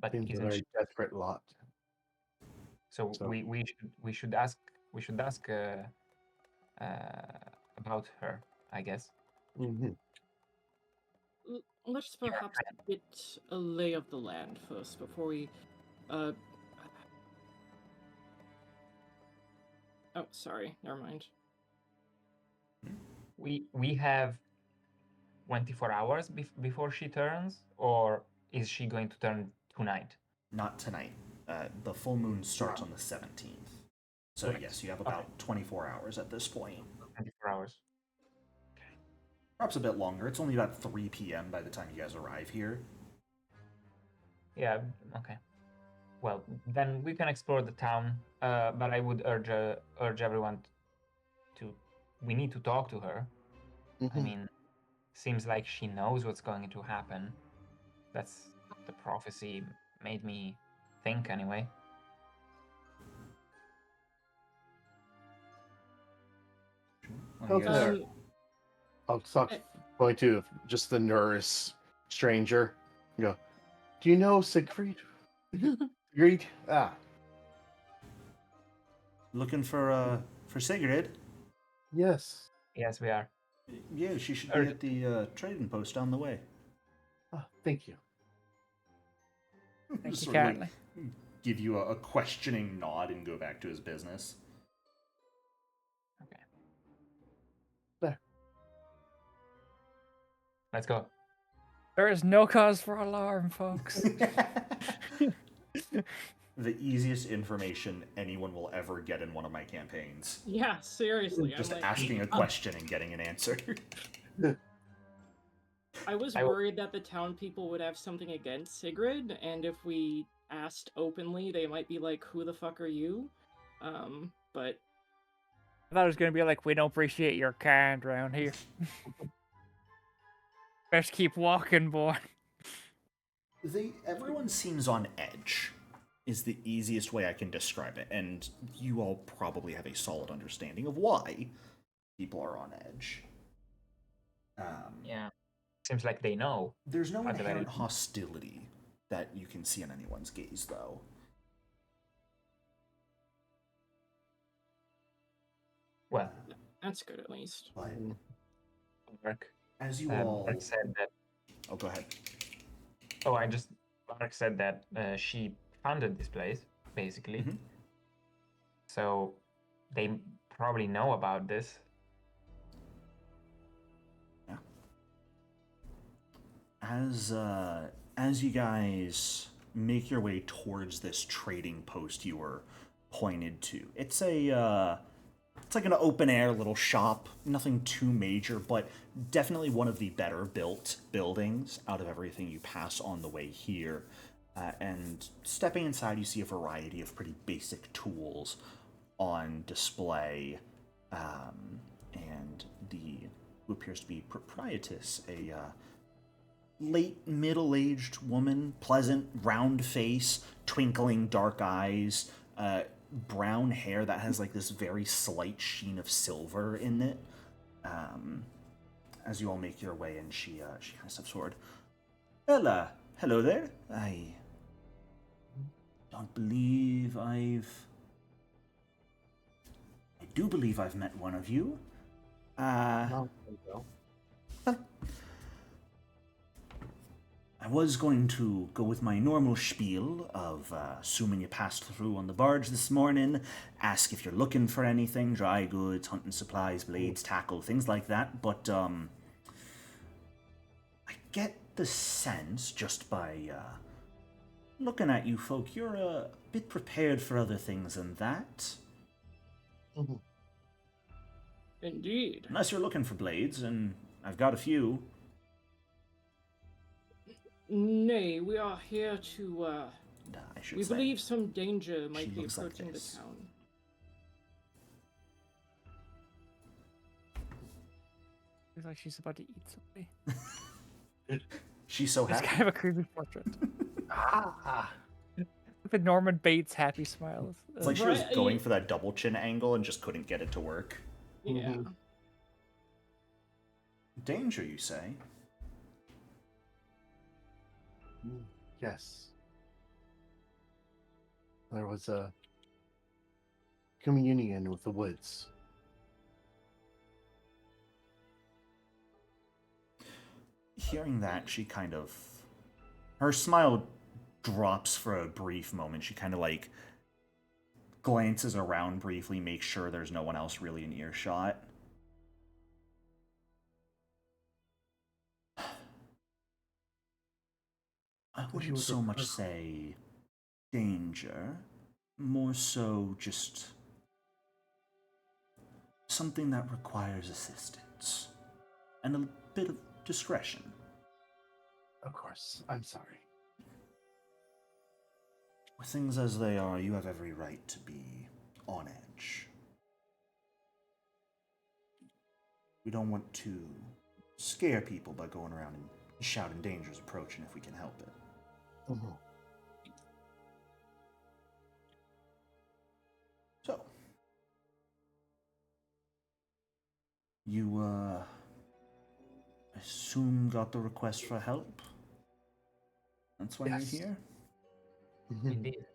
But Seems a isn't very she? desperate lot. So So- we should ask about her, I guess. let's perhaps get a lay of the land first before we. Oh, sorry. Never mind. We have 24 hours before she turns, or is she going to turn tonight? Not tonight. The full moon starts on the 17th. So Correct. yes, you have about 24 hours at this point. 24 hours. Perhaps a bit longer. It's only about 3 p.m. by the time you guys arrive here. Yeah, okay. Well, then we can explore the town, but I would urge everyone to. We need to talk to her. I mean, seems like she knows what's going to happen. That's the prophecy made me think, anyway. Okay. I'll talk going to just the nurse stranger. Go. Do you know Siegfried? Siegfried? Ah, Looking for Sigrid? yes. Yes, we are. Yeah, she should be at the trading post down the way. Ah, thank you. Thank you, Sort of like kindly. give you a questioning nod and go back to his business. Okay. There. Let's go. There is no cause for alarm, folks. The easiest information anyone will ever get in one of my campaigns. Yeah, seriously. Just I'm like, asking a question and getting an answer. I was worried that the town people would have something against Sigrid, and if we asked openly, they might be like, "Who the fuck are you?" But I thought it was gonna be like, we don't appreciate your kind around here. Best keep walking, boy. Everyone seems on edge, is the easiest way I can describe it, and you all probably have a solid understanding of why people are on edge. Yeah. Seems like they know. There's no At the very inherent least. hostility that you can see in anyone's gaze, though. Well, that's good at least. But Mark as you all... said that. Oh, go ahead. Oh, Mark said that she founded this place, basically. Mhm. So they probably know about this. Yeah. As you guys make your way towards this trading post you were pointed to, it's like an open air little shop, nothing too major, but definitely one of the better built buildings out of everything you pass on the way here. And stepping inside, you see a variety of pretty basic tools on display, and who appears to be proprietress, a late middle-aged woman, pleasant, round face, twinkling dark eyes, brown hair that has like this very slight sheen of silver in it. As you all make your way in, she kind of steps forward. Well, hello there. I don't believe I do believe I've met one of you. No, there you go. I was going to go with my normal spiel of assuming you passed through on the barge this morning, ask if you're looking for anything, dry goods, hunting supplies, blades, tackle, things like that, but I get the sense, just by looking at you folk, you're a bit prepared for other things than that. Indeed. Unless you're looking for blades, and I've got a few. Nay, we are here to, I should we say. believe some danger might She be looks like approaching the this. town. Looks like she's about to eat something. She's so It's happy. kind of a creepy portrait. Ah, The Norman Bates happy smile. It's like she was Right. going for that double chin angle and just couldn't get it to work. Yeah. Mhm. Danger, you say? yes. There was a communion with the woods. Hearing that, she kind of... Her smile drops for a brief moment. She kind of, like, glances around briefly, makes sure there's no one else really in earshot. I wouldn't so much say danger, more so just something that requires assistance and a bit of discretion. Of course, I'm sorry. With things as they are, you have every right to be on edge. We don't want to scare people by going around and shouting danger's approaching if we can help it. Mhm. So, you, assume got the request for help? That's why Yes. you're here? Mhm. Indeed.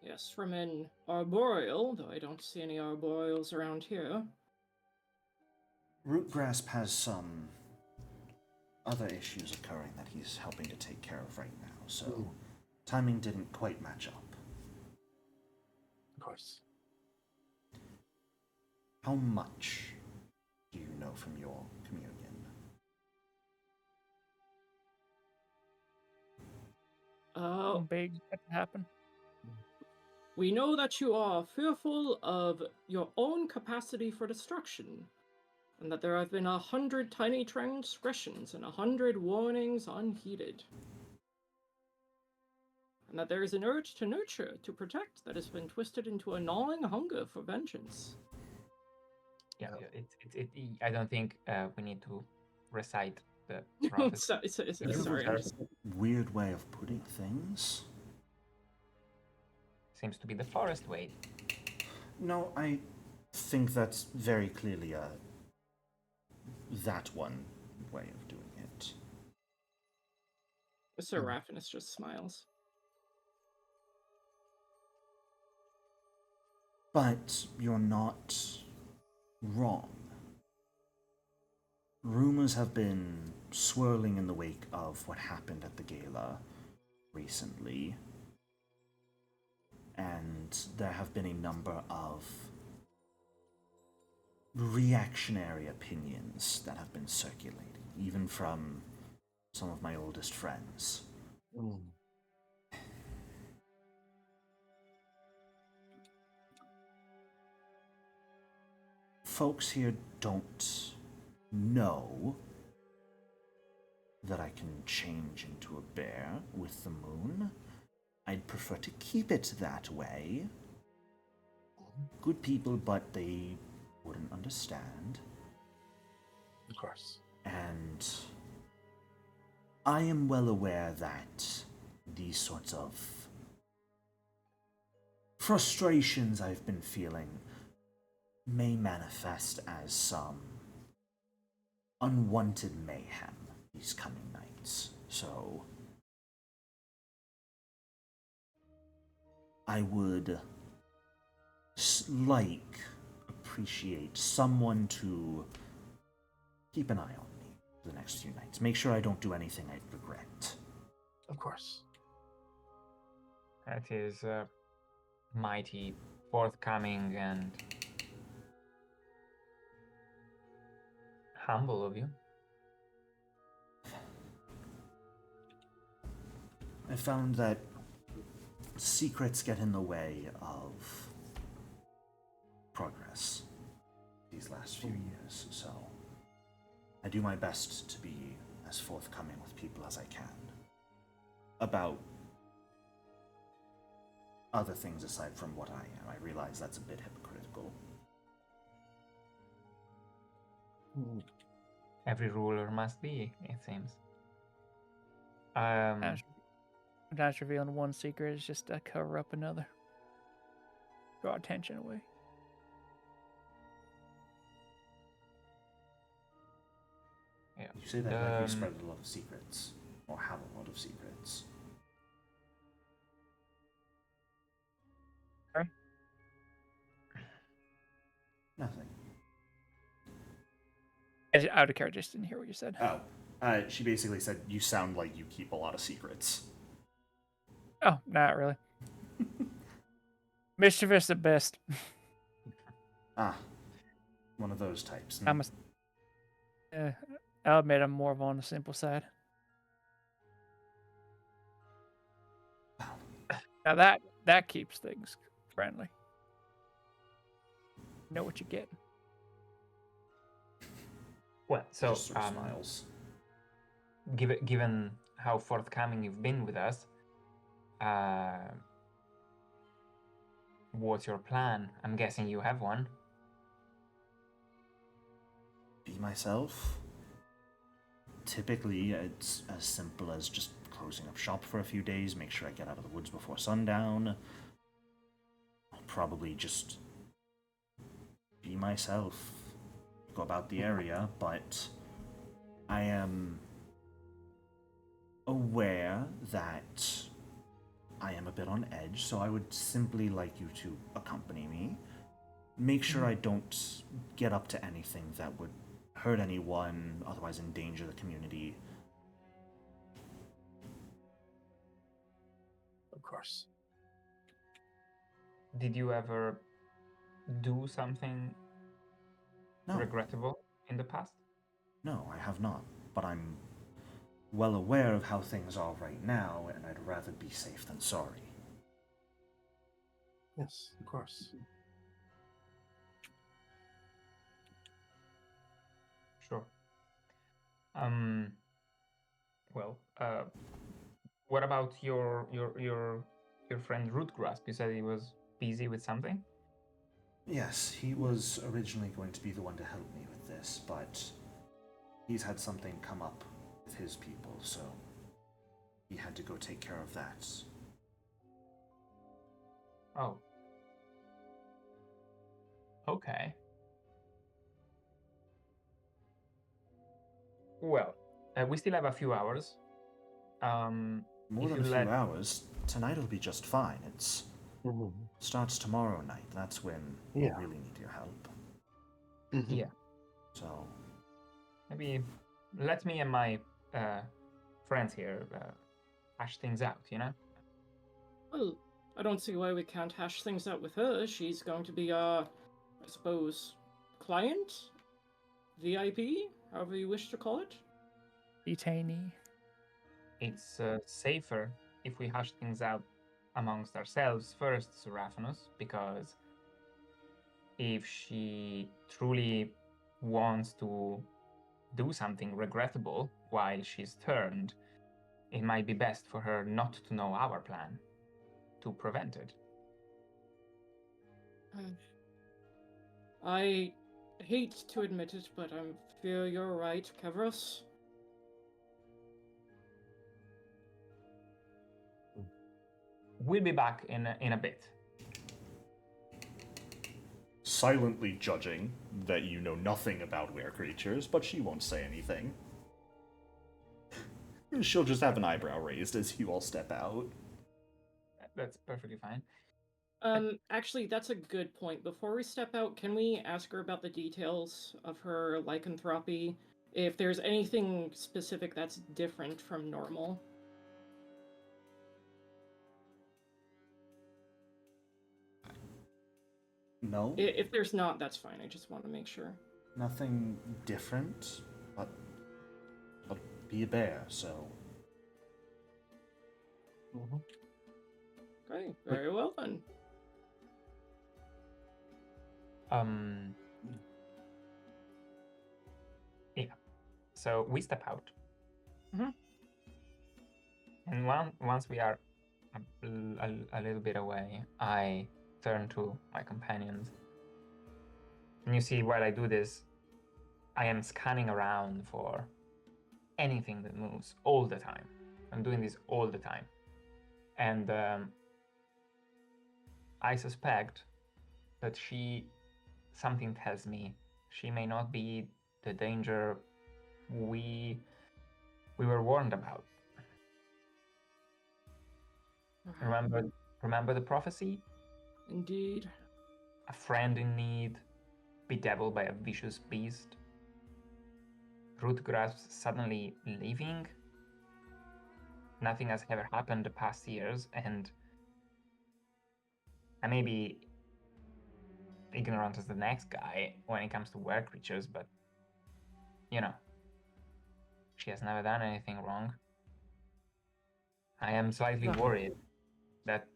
Yes, from an arboreal, though I don't see any arboreals around here. Rootgrasp has some other issues occurring that he's helping to take care of right now, so timing didn't quite match up. Of course. How much do you know from your communion? Something big had to happen. We know that you are fearful of your own capacity for destruction, and that there have been 100 tiny transgressions and 100 warnings unheeded. And that there is an urge to nurture, to protect, that has been twisted into a gnawing hunger for vengeance. Yeah, I don't think we need to recite the prophecy. Sorry, I'm just... Weird way of putting things. Seems to be the forest way. No, I think that's very clearly that one way of doing it. Sir Raffinus just smiles. But you're not wrong. Rumors have been swirling in the wake of what happened at the gala recently, and there have been a number of reactionary opinions that have been circulating, even from some of my oldest friends. Folks here don't know that I can change into a bear with the moon. I'd prefer to keep it that way. Good people, but they wouldn't understand. Of course. And I am well aware that these sorts of frustrations I've been feeling may manifest as some unwanted mayhem these coming nights. So I would appreciate someone to keep an eye on me for the next few nights. Make sure I don't do anything I'd regret. Of course. That is mighty forthcoming and humble of you. I found that secrets get in the way of progress these last few years, so I do my best to be as forthcoming with people as I can about other things aside from what I am. I realize that's a bit hypocritical. Every ruler must be, it seems. Sometimes revealing one secret is just to cover up another. Draw attention away. Yeah. You say that like you spread a lot of secrets, or have a lot of secrets. Sorry? Nothing. Out of character, just didn't hear what you said. Oh, she basically said, you sound like you keep a lot of secrets. Oh, not really. Mischievous at best. Ah, one of those types. I'm I'll admit I'm more of on the simple side. Now that keeps things friendly. You know what you get. Well, so Just sort of smiles. given how forthcoming you've been with us, what's your plan? I'm guessing you have one. Be myself. Typically, it's as simple as just closing up shop for a few days, make sure I get out of the woods before sundown. I'll probably just be myself, go about the area, but I am aware that I am a bit on edge, so I would simply like you to accompany me. Make sure I don't get up to anything that would hurt anyone, otherwise endanger the community. Of course. Did you ever do something No, regrettable in the past? no, I have not, but I'm well aware of how things are right now, and I'd rather be safe than sorry. Yes, of course. Sure. Well, what about your friend Rootgrasp? You said he was busy with something? Yes, he was originally going to be the one to help me with this, but he's had something come up with his people, so he had to go take care of that. Oh. Okay. Well, we still have a few hours. More if than a you few let- hours. Tonight will be just fine. It starts tomorrow night. That's when Yeah. we really need your help. Yeah. So, Maybe let me and my friends here hash things out, you know? Well, I don't see why we can't hash things out with her. She's going to be our, I suppose, client? VIP? However you wish to call it? Detainee. It's safer if we hash things out amongst ourselves first, Seraphinus, because if she truly wants to do something regrettable while she's turned, it might be best for her not to know our plan to prevent it. I hate to admit it, but I fear you're right, Kevros. We'll be back in a bit. silently judging that you know nothing about were creatures, but she won't say anything. She'll just have an eyebrow raised as you all step out. That's perfectly fine. Actually, that's a good point. Before we step out, can we ask her about the details of her lycanthropy? If there's anything specific that's different from normal? No, If there's not, that's fine. I just want to make sure. nothing different, but I'll be a bear, so... Okay, very well then. Yeah. So we step out. Mhm. And once we are a little bit away, I turn to my companions. And you see, while I do this, I am scanning around for anything that moves all the time. I'm doing this all the time. And I suspect that something tells me she may not be the danger we were warned about. Remember the prophecy? Indeed. A friend in need, bedeviled by a vicious beast. Rootgrasp suddenly leaving. Nothing has ever happened the past years, and I may be ignorant as the next guy when it comes to were creatures, but you know, she has never done anything wrong. I am slightly Yeah. worried that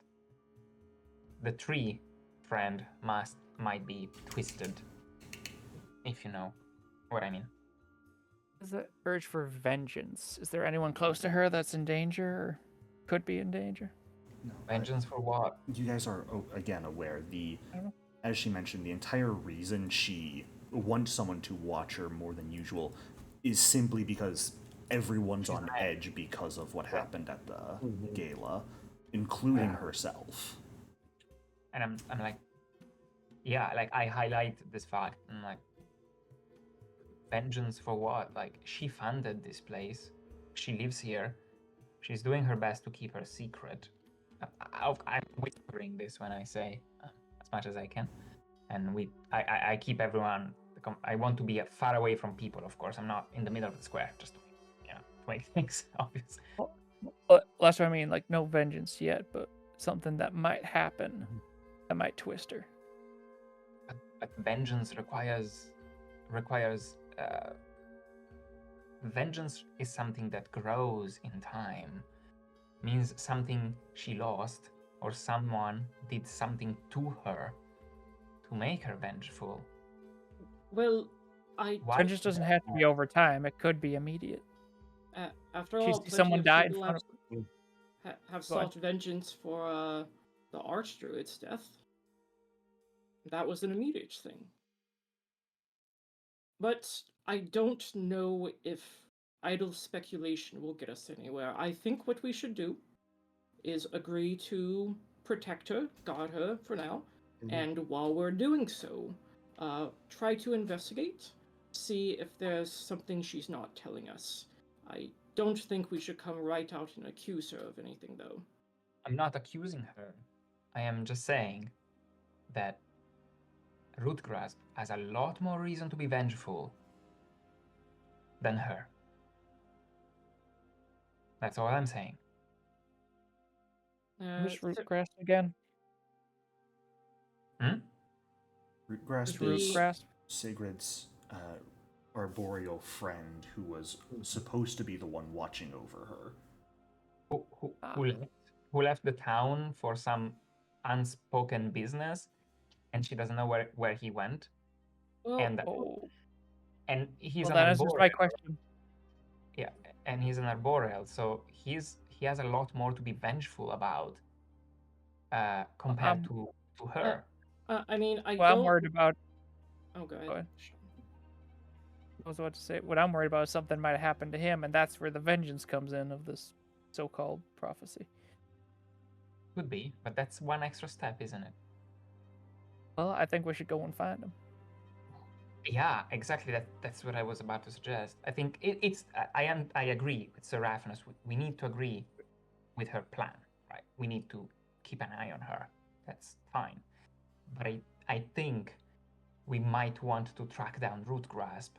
the tree friend might be twisted, if you know what I mean. Is the urge for vengeance? Is there anyone close to her that's in danger or could be in danger? No, Vengeance for what? you guys are again aware I don't know. as she mentioned, the entire reason she wants someone to watch her more than usual is simply because everyone's on edge because of what happened at the gala, including herself. And I'm like, yeah, like I highlight this fact. I'm like, vengeance for what? Like, she funded this place. She lives here. She's doing her best to keep her secret. I'm whispering this when I say as much as I can. And I keep everyone. I want to be far away from people, of course. I'm not in the middle of the square, just to, to make things obvious. That's what I mean. Like, no vengeance yet, but something that might happen that might twist her. But vengeance requires vengeance is something that grows in time. Means something she lost or someone did something to her to make her vengeful. Well, Vengeance doesn't have to be over time. It could be immediate. After She all, sees plenty someone of die in people front have Go on. sought vengeance for the Archdruid's death. That was an immediate thing. But I don't know if idle speculation will get us anywhere. I think what we should do is agree to protect her, guard her for now, and while we're doing so, try to investigate, see if there's something she's not telling us. I don't think we should come right out and accuse her of anything, though. I'm not accusing her. I am just saying that Rootgrasp has a lot more reason to be vengeful than her. That's all I'm saying. Who's Rootgrasp again? Rootgrasp The- is Rootgrasp? Sigrid's arboreal friend who was supposed to be the one watching over her. Who left the town for some unspoken business, and she doesn't know where he went. Well, And he's Well, an that answers arboreal. my question. Yeah, and he's an arboreal, so he has a lot more to be vengeful about compared to her. I mean, I What don't... I'm worried about. Oh, go ahead. Go ahead. I was about to say, what I'm worried about is something might have happened to him, and that's where the vengeance comes in of this so-called prophecy. Could be, but that's one extra step, isn't it? Well, I think we should go and find him. Yeah, exactly. That's what I was about to suggest. I think I agree with Sir Raphanus. We need to agree with her plan, right? We need to keep an eye on her. That's fine. But I think we might want to track down Rootgrasp.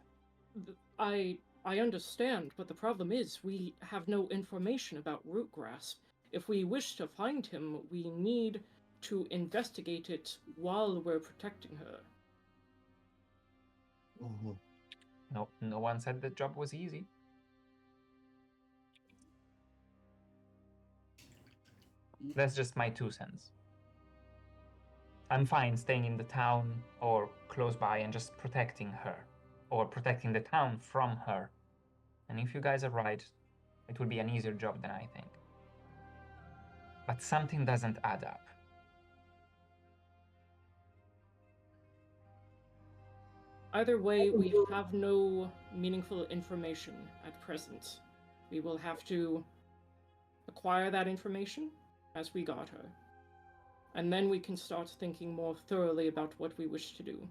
I understand, but the problem is we have no information about Rootgrasp. If we wish to find him, we need to investigate it while we're protecting her. No one said the job was easy. That's just my 2 cents. I'm fine staying in the town or close by and just protecting her, or protecting the town from her. And if you guys are right, it will be an easier job than I think. But something doesn't add up. Either way, we have no meaningful information at present. We will have to acquire that information as we got her. And then we can start thinking more thoroughly about what we wish to do.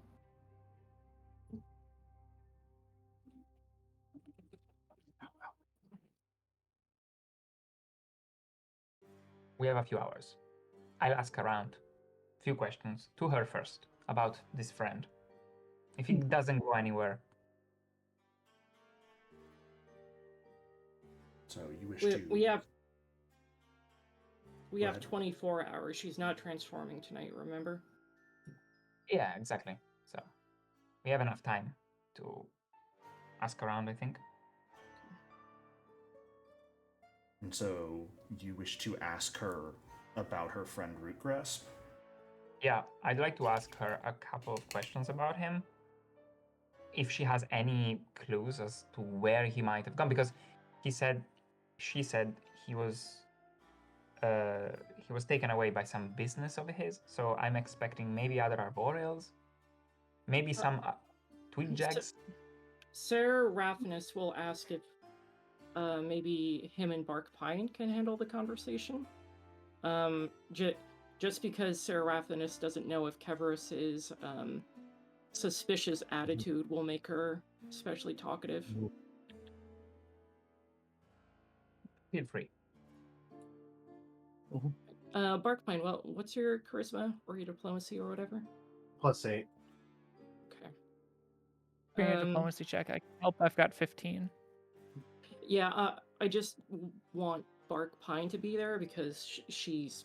We have a few hours. I'll ask around a few questions to her first about this friend. If it doesn't go anywhere, So you wish We, to... we have Go ahead. 24 hours. She's not transforming tonight, remember? Yeah, exactly. So we have enough time to ask around, I think. And so you wish to ask her about her friend Rootgrasp? Yeah, I'd like to ask her a couple of questions about him. If she has any clues as to where he might have gone, because she said he was taken away by some business of his. So I'm expecting maybe other Arboreals, maybe some twig jacks. Sir Raphanus will ask if maybe him and Bark Pine can handle the conversation. Just because Sir Raphanus doesn't know if Keverus's suspicious attitude will make her especially talkative. Feel free. Bark Pine, well, what's your charisma or your diplomacy or whatever? +8. Okay. Bring a diplomacy check. I can help. I've got 15. Yeah, I just want Bark Pine to be there because she's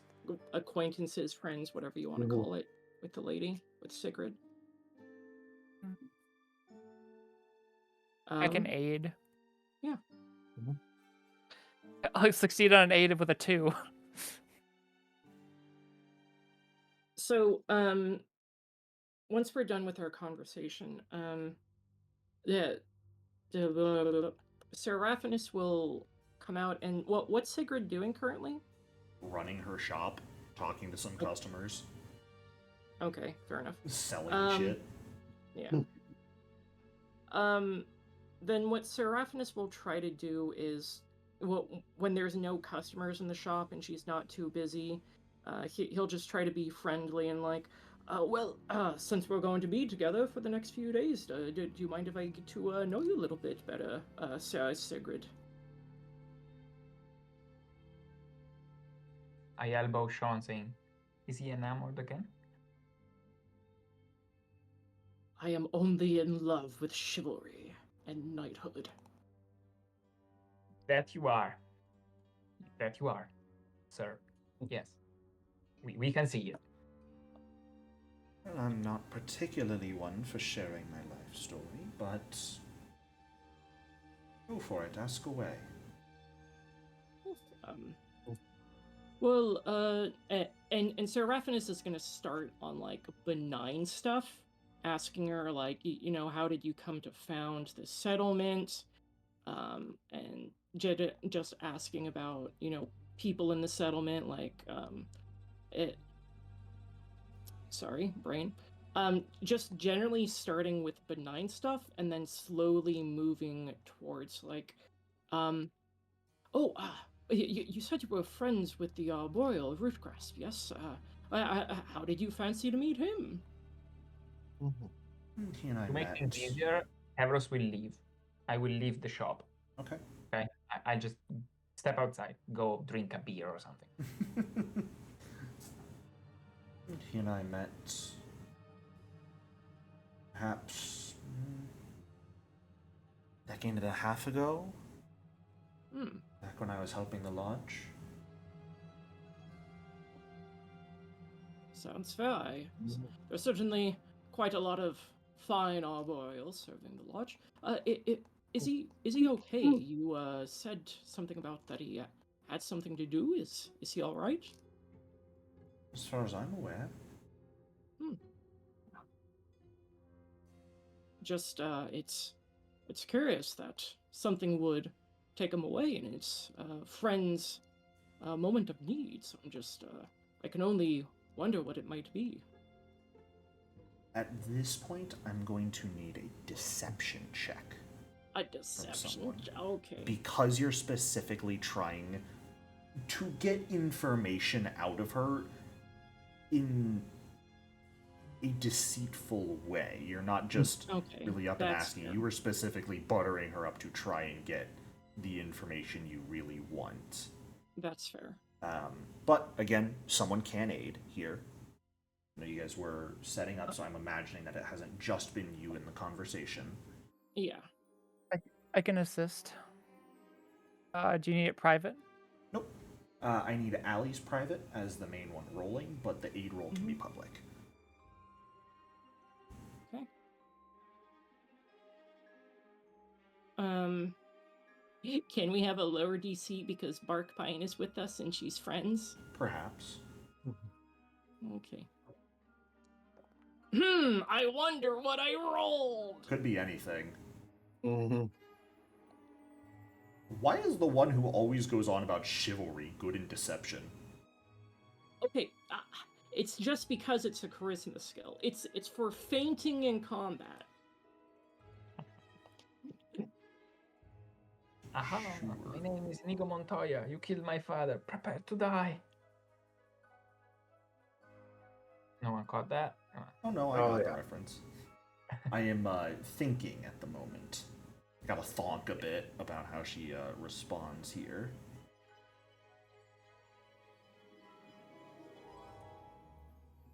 acquaintances, friends, whatever you want to call it, with the lady, with Sigrid. I can aid. Yeah. I succeed on an aid with a 2. So, once we're done with our conversation, Sir Raphanus will come out and what's Sigrid doing currently? Running her shop, talking to some customers, Okay, fair enough. selling shit. Yeah. Then what Sir Raphanus will try to do is, when there's no customers in the shop and she's not too busy, he'll just try to be friendly and like, since we're going to be together for the next few days, do you mind if I get to know you a little bit better, Sir Sigrid? I elbow Sean, saying, "Is he enamored again?" I am only in love with chivalry and knighthood. That you are. That you are, sir. Yes. We can see it. Well, I'm not particularly one for sharing my life story, but go for it, ask away. And Sir Raphanus is gonna start on like benign stuff, asking her like, how did you come to found the settlement, and just asking about people in the settlement, like sorry, brain. Just generally starting with benign stuff and then slowly moving towards like, you said you were friends with the Arboreal Rootgrasp, yes? How did you fancy to meet him? He and I To make met. things easier, Havros will leave. I will leave the shop. Okay. Okay? I just step outside, go drink a beer or something. He and I met perhaps a decade and a half ago, back when I was helping the lodge. Sounds fair. There's certainly quite a lot of fine Arboreals serving the lodge. Is he okay? You said something about that he had something to do. Is he all right? As far as I'm aware. Just it's curious that something would take him away in his friend's moment of need. So I'm just I can only wonder what it might be. At this point, I'm going to need a deception check. A deception? someone. Okay. Because you're specifically trying to get information out of her in a deceitful way. You're not just really up and asking. Fair. You were specifically buttering her up to try and get the information you really want. That's fair. But again, someone can aid here. I know you guys were setting up, so I'm imagining that it hasn't just been you in the conversation. Yeah. I can assist. Do you need it private? Nope. I need Allie's private as the main one rolling, but the aid roll can be public. Okay. Can we have a lower DC because Bark Pine is with us and she's friends? Perhaps. Okay. I wonder what I rolled. Could be anything. Mm-hmm. Why is the one who always goes on about chivalry good in deception? Okay, it's just because it's a charisma skill. It's for fainting in combat. Aha, Sure. my name is Inigo Montoya. You killed my father. Prepare to die. No one caught that? Oh no, I Oh, got the yeah. reference. I am thinking at the moment. I gotta thonk a bit about how she responds here.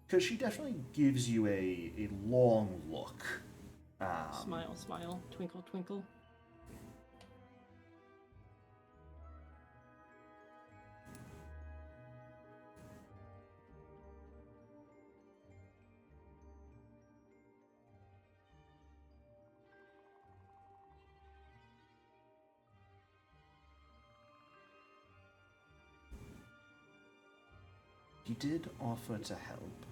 Because she definitely gives you a long look. Smile, smile, twinkle, twinkle. He did offer to help.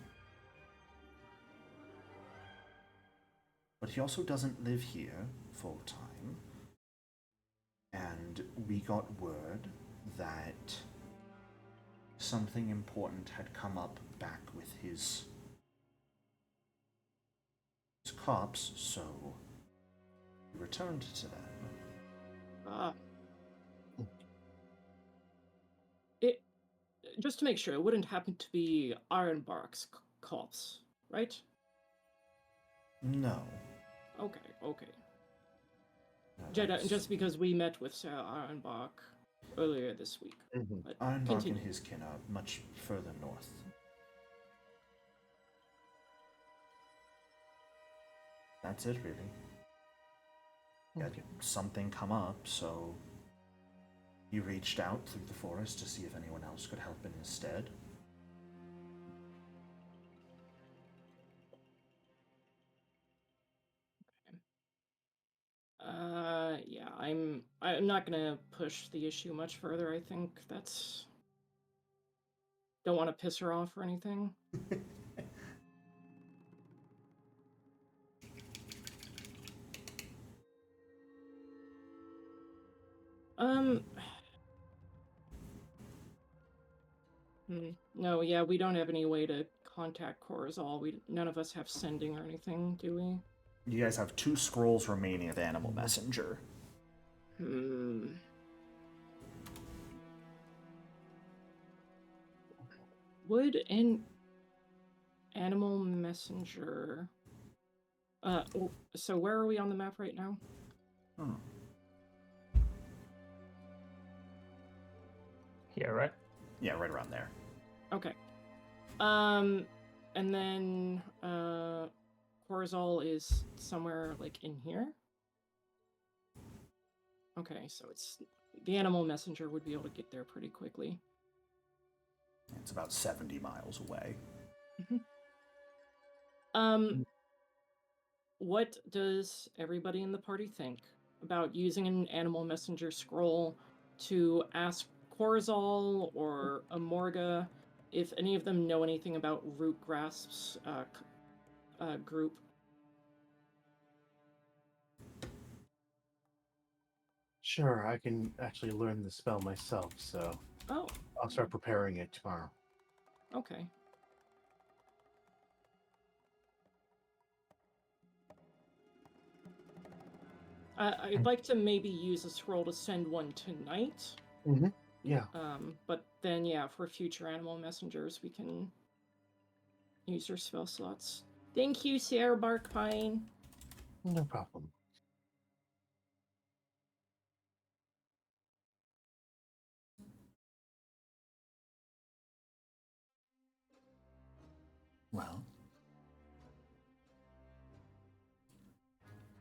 But he also doesn't live here full time. And we got word that something important had come up back with his copse, so he returned to them. It just to make sure, it wouldn't happen to be Ironbark's copse, right? No. Okay. No, Jedi, that's- just because we met with Sarah Ironbark earlier this week. Mm-hmm. But Ironbark continue. and his kin are much further north. That's it, really. Had something come up, so he reached out through the forest to see if anyone else could help in his stead. Yeah, I'm not gonna push the issue much further. I think that's don't want to piss her off or anything. No, yeah, we don't have any way to contact Corazal. None of us have sending or anything, do we? You guys have 2 scrolls remaining of Animal Messenger. Would an animal messenger? So where are we on the map right now? Here, right? Yeah, right around there. Okay. And then Corazal is somewhere like in here. Okay, so it's the animal messenger would be able to get there pretty quickly. It's about 70 miles away. What does everybody in the party think about using an animal messenger scroll to ask Corazal or Emorga if any of them know anything about Root Grasp's group? Sure, I can actually learn the spell myself, so Oh, I'll start preparing it tomorrow. okay. I'd like to maybe use a scroll to send one tonight. Yeah. But then, yeah, for future animal messengers, we can use their spell slots. Thank you, Sierra Bark Pine. No problem. Well,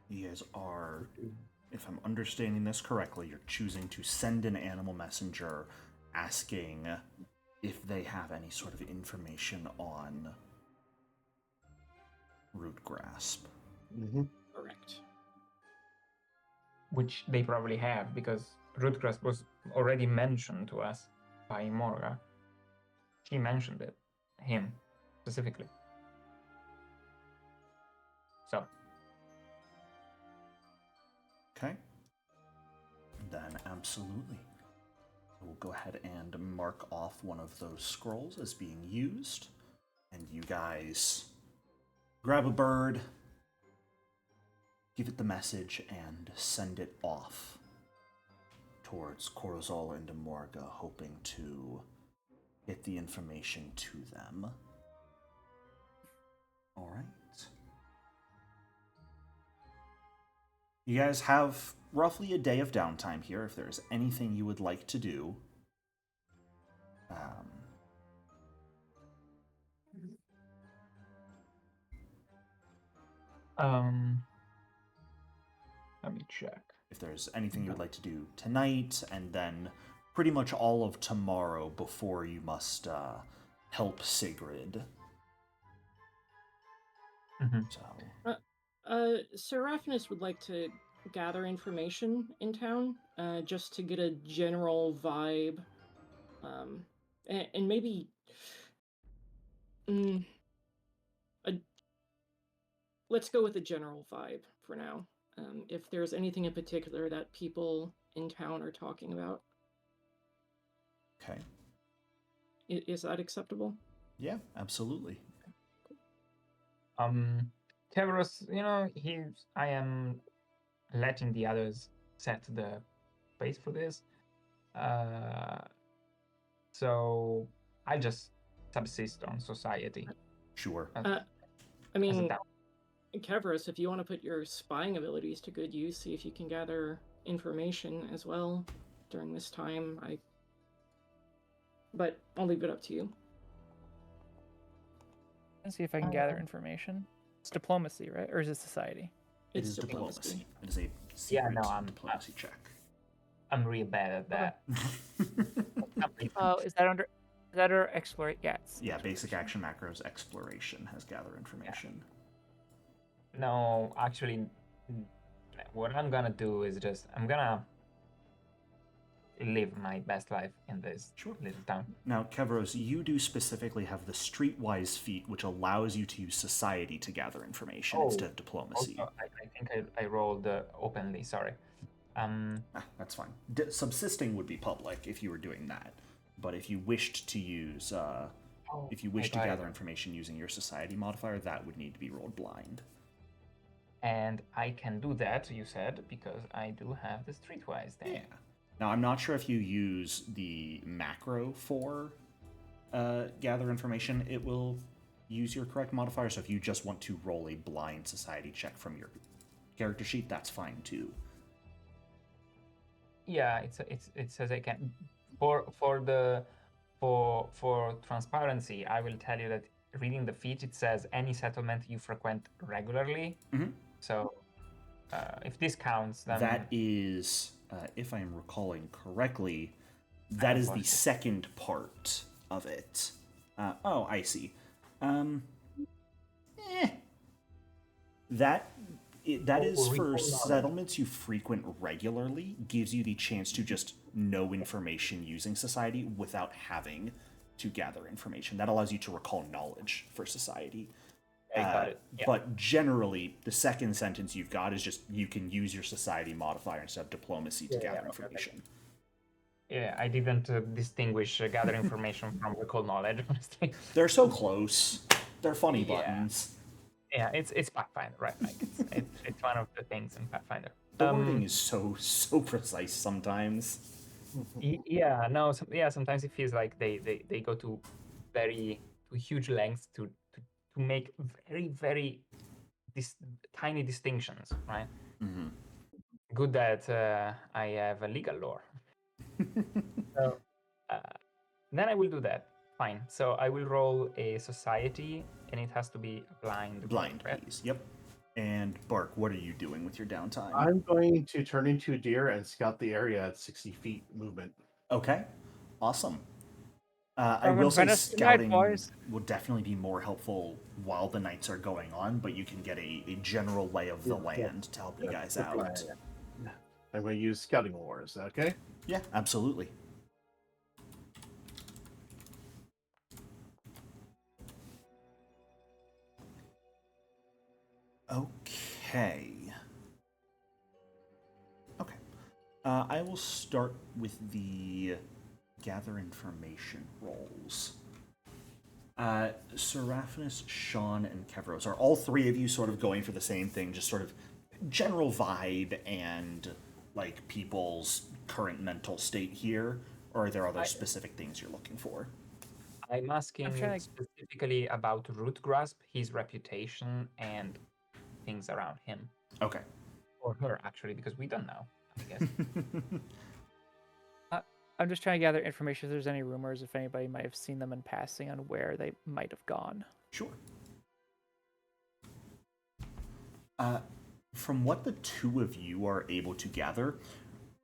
you guys are if I'm understanding this correctly, you're choosing to send an animal messenger asking if they have any sort of information on root grasp. Mm-hmm. Correct. Which they probably have, because Rootcrest was already mentioned to us by Emorga. She mentioned it, him, specifically. So. Okay. Then absolutely. We'll go ahead and mark off one of those scrolls as being used. And you guys grab a bird, give it the message, and send it off towards Corazal and Emorga, hoping to get the information to them. Alright. You guys have roughly a day of downtime here if there's anything you would like to do. Let me check. If there's anything you would like to do tonight, and then pretty much all of tomorrow before you must help Sigrid. Mm-hmm. So, Seraphinus would like to gather information in town, just to get a general vibe, and maybe, let's go with a general vibe for now. If there's anything in particular that people in town are talking about. okay. Is that acceptable? Yeah, absolutely. Teveros, I am letting the others set the pace for this. So I just subsist on society. Sure. I mean, Keveros, if you want to put your spying abilities to good use, see if you can gather information as well during this time. But I'll leave it up to you. Let's see if I can gather information. It's diplomacy, right? Or is it society? It is diplomacy. It is a secret diplomacy check. I'm real bad at that. Oh, is that under explore? Yeah. Yeah, basic action macros exploration has gather information. No, actually, what I'm gonna do is I'm gonna live my best life in this little town. Now, Kevros, you do specifically have the streetwise feat, which allows you to use society to gather information instead of diplomacy. Also, I think I rolled openly, sorry. That's fine. Subsisting would be public if you were doing that. But if you wished to use, if you wish to gather information using your society modifier, that would need to be rolled blind. And I can do that, you said, because I do have the streetwise thing. Yeah. Now, I'm not sure if you use the macro for gather information, it will use your correct modifier. So if you just want to roll a blind society check from your character sheet, that's fine too. Yeah, it says I can. For transparency, I will tell you that reading the feat, it says any settlement you frequent regularly. Mm-hmm. So if this counts, then that is, if I am recalling correctly, that is the second part of it. Oh, I see. That is for settlements you frequent regularly, gives you the chance to just know information using society without having to gather information. That allows you to recall knowledge for society. Got it. Yeah. But generally, the second sentence you've got is just you can use your society modifier instead of diplomacy to gather information. Yeah, I didn't distinguish gather information from recall knowledge, honestly. They're so close. They're funny buttons. Yeah, it's Pathfinder, right? Like it's one of the things in Pathfinder. The wording is so precise sometimes. Sometimes it feels like they go to huge lengths to make very, very tiny distinctions, right? Mm-hmm. Good that I have a legal lore. So then I will do that. Fine. So I will roll a society, and it has to be a blind. Blind, right? please. Yep. And Bark, what are you doing with your downtime? I'm going to turn into a deer and scout the area at 60 feet movement. Okay, awesome. I From will say Venice tonight, scouting boys. will definitely be more helpful while the nights are going on, but you can get a general lay of the land to help you guys out. I'm going to use scouting lore. Is that okay? Yeah, absolutely. Okay. Okay. I will start with the gather information rolls. Seraphinus, Sean, and Kevros, are all three of you sort of going for the same thing, just sort of general vibe and like people's current mental state here, or are there other specific things you're looking for? I'm asking trying to- specifically about Root Grasp, his reputation, and things around him. Okay. Or her, actually, because we don't know, I guess. I'm just trying to gather information if there's any rumors, if anybody might have seen them in passing on where they might have gone. Sure. From what the two of you are able to gather,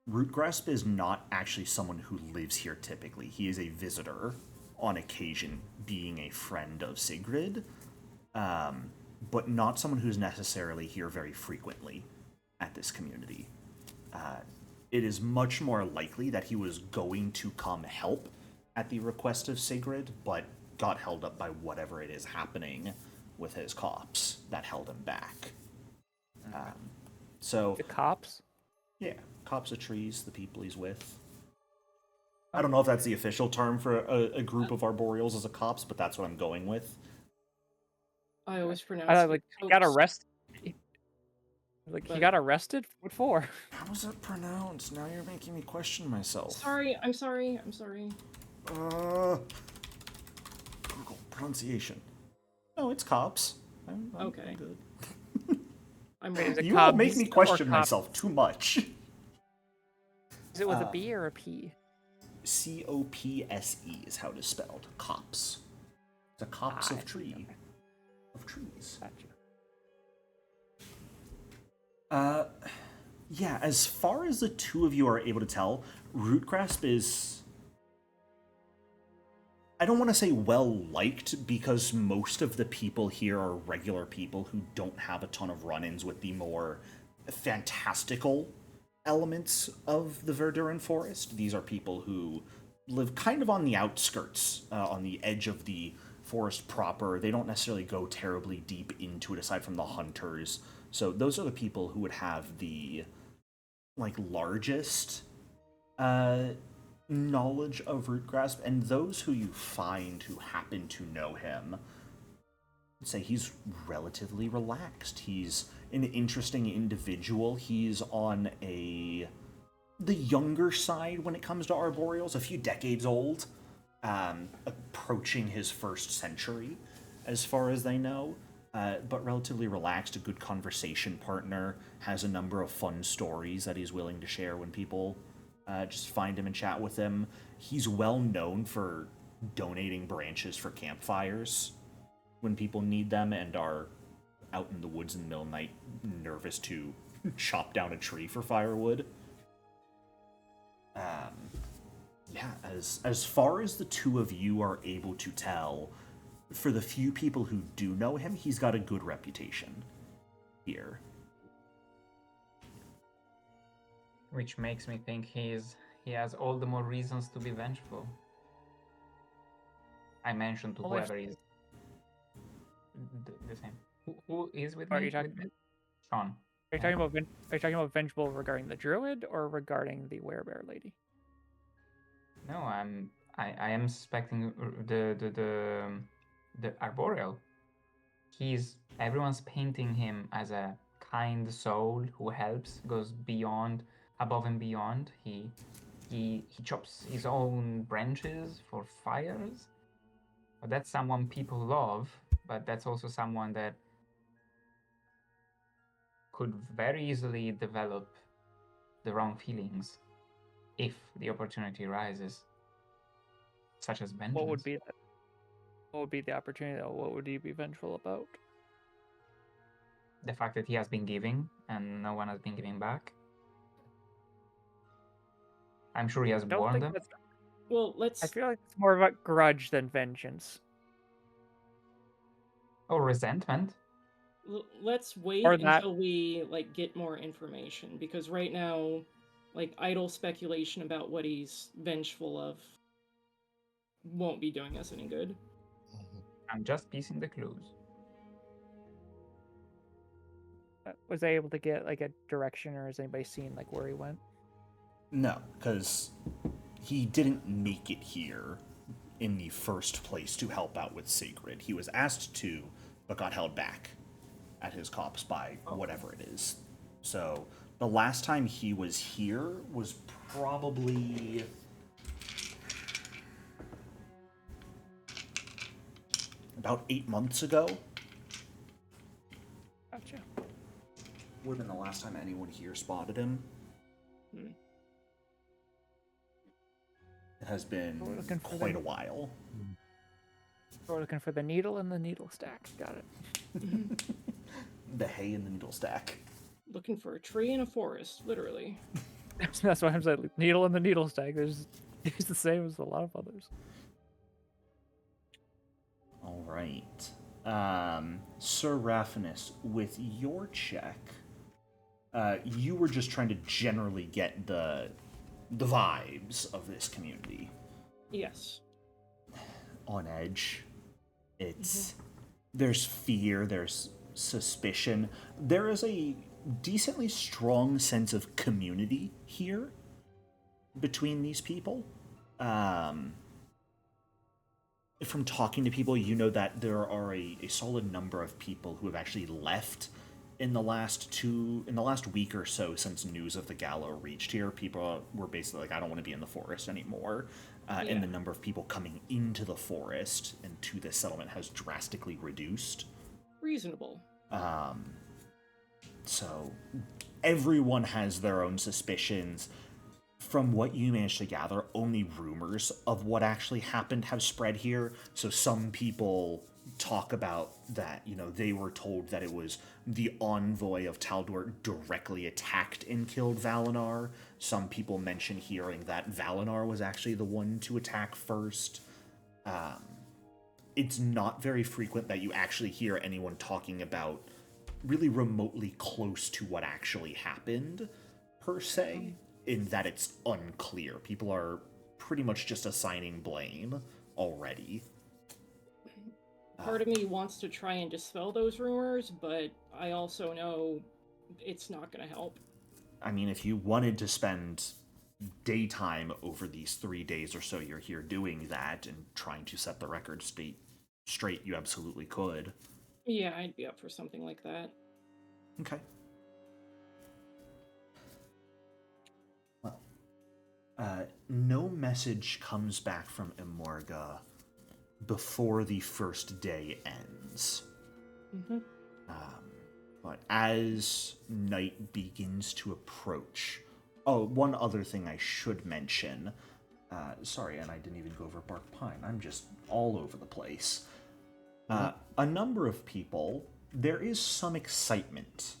Rootgrasp is not actually someone who lives here typically. He is a visitor on occasion, being a friend of Sigrid, but not someone who's necessarily here very frequently at this community. It is much more likely that he was going to come help at the request of Sigrid, but got held up by whatever it is happening with his copse that held him back. So The cops? yeah, copse of trees, the people he's with. I don't know if that's the official term for a group of arboreals as a copse, but that's what I'm going with. I always pronounce I it thought, like, he got copse, arrested. Like, he but- got arrested? What for? How is it pronounced? Now you're making me question myself. Sorry, I'm sorry. Google pronunciation. No, it's copse. I'm Okay. good. I'm Wait, is wrong. it You all copse make me or question copse? myself too much. Is it with a B or a P? COPSE is how it is spelled. Copse. It's a copse I of see, tree. okay. Of trees. Gotcha. Yeah, as far as the two of you are able to tell, Rootgrasp is... I don't want to say well-liked, because most of the people here are regular people who don't have a ton of run-ins with the more fantastical elements of the Verduran Forest. These are people who live kind of on the outskirts, on the edge of the forest proper. They don't necessarily go terribly deep into it, aside from the hunters. So those are the people who would have the largest knowledge of Rootgrasp, and those who you find who happen to know him say he's relatively relaxed. He's an interesting individual. He's on the younger side when it comes to arboreals, a few decades old, approaching his first century, as far as they know. But relatively relaxed, a good conversation partner, has a number of fun stories that he's willing to share when people just find him and chat with him. He's well known for donating branches for campfires when people need them and are out in the woods in the middle of the night, nervous to chop down a tree for firewood. Yeah, as far as the two of you are able to tell, for the few people who do know him, he's got a good reputation here. Which makes me think he has all the more reasons to be vengeful. I mentioned to Well, if- whoever is the same. Who is with Are me? you talking- With me? Sean. Are you talking about vengeful regarding the druid or regarding the werebear lady? No, I am suspecting the arboreal. Everyone's painting him as a kind soul who helps, goes beyond, above and beyond. He chops his own branches for fires. But that's someone people love, but that's also someone that could very easily develop the wrong feelings if the opportunity arises, such as vengeance. What would be the opportunity though? What would you be vengeful about? the fact that he has been giving and no one has been giving back? I'm sure he has I don't warned think them. that's. Well, I let's. feel like it's more about grudge than vengeance. Or resentment. Let's wait Or that. until we like get more information, because right now, like idle speculation about what he's vengeful of won't be doing us any good. I'm just piecing the clues. Was I able to get like a direction, or has anybody seen like where he went? No, because he didn't make it here in the first place to help out with Sacred. He was asked to, but got held back at his copse by whatever it is. So the last time he was here was probably about 8 months ago. Gotcha. Would have been the last time anyone here spotted him. It has been We're looking for quite a them. while. We're looking for the needle and the needle stack. Got it. The hay and the needle stack. Looking for a tree in a forest, literally. That's why I'm saying like, needle and the needle stack. It's the same as a lot of others. All right. Sir Raffinus, with your check, you were just trying to generally get the vibes of this community. Yes. On edge. It's there's fear, there's suspicion. There is a decently strong sense of community here between these people. From talking to people, you know that there are a solid number of people who have actually left in the last week or so since news of the gala reached here. People were basically like, I don't want to be in the forest anymore. And the number of people coming into the forest and to this settlement has drastically reduced. Reasonable. So everyone has their own suspicions. From what you managed to gather, only rumors of what actually happened have spread here. So some people talk about that, they were told that it was the envoy of Tal'Dor directly attacked and killed Valinar. Some people mention hearing that Valinar was actually the one to attack first. It's not very frequent that you actually hear anyone talking about really remotely close to what actually happened, per se, in that it's unclear. People are pretty much just assigning blame already. Part of me wants to try and dispel those rumors, but I also know it's not going to help. I mean, if you wanted to spend daytime over these 3 days or so you're here doing that and trying to set the record straight, you absolutely could. Yeah, I'd be up for something like that. Okay. Well, no message comes back from Emorga before the first day ends. But as night begins to approach... Oh, one other thing I should mention. Sorry, and I didn't even go over Bark Pine. I'm just all over the place. A number of people... There is some excitement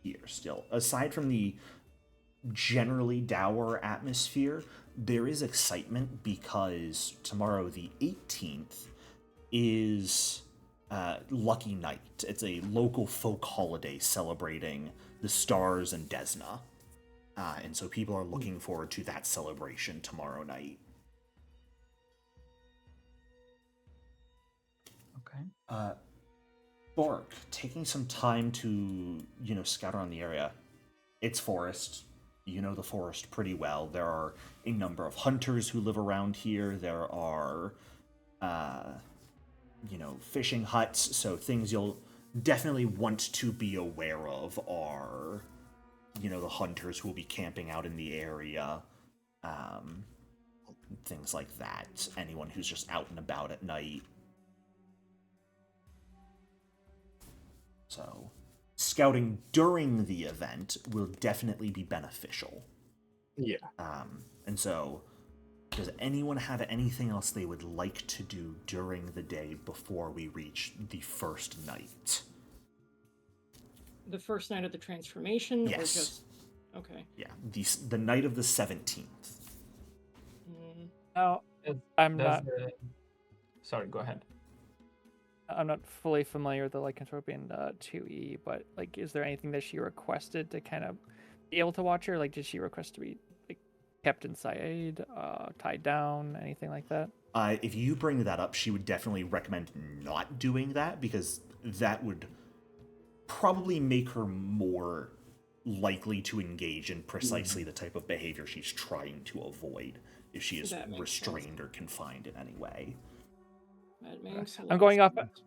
here still. Aside from the generally dour atmosphere, there is excitement because tomorrow, the 18th, is Lucky Night. It's a local folk holiday celebrating the stars and Desna. And so people are looking forward to that celebration tomorrow night. Okay. Bork, taking some time to, scout around the area. It's forest. You know the forest pretty well. There are a number of hunters who live around here. There are, fishing huts. So things you'll definitely want to be aware of are, the hunters who will be camping out in the area. Things like that. Anyone who's just out and about at night. So, scouting during the event will definitely be beneficial. Yeah. And so, does anyone have anything else they would like to do during the day before we reach the first night? the first night of the transformation, or Yes. just okay? Yeah, the night of the 17th. Mm, Now, Does- I'm does, not. Sorry, go ahead. I'm not fully familiar with the lycanthropian 2E, but like, is there anything that she requested to kind of be able to watch her? Like, did she request to be like kept inside, tied down, anything like that? If you bring that up, she would definitely recommend not doing that because that would probably make her more likely to engage in precisely the type of behavior she's trying to avoid if she is That makes restrained or confined in any way. that makes a I'm lot going of off. sense.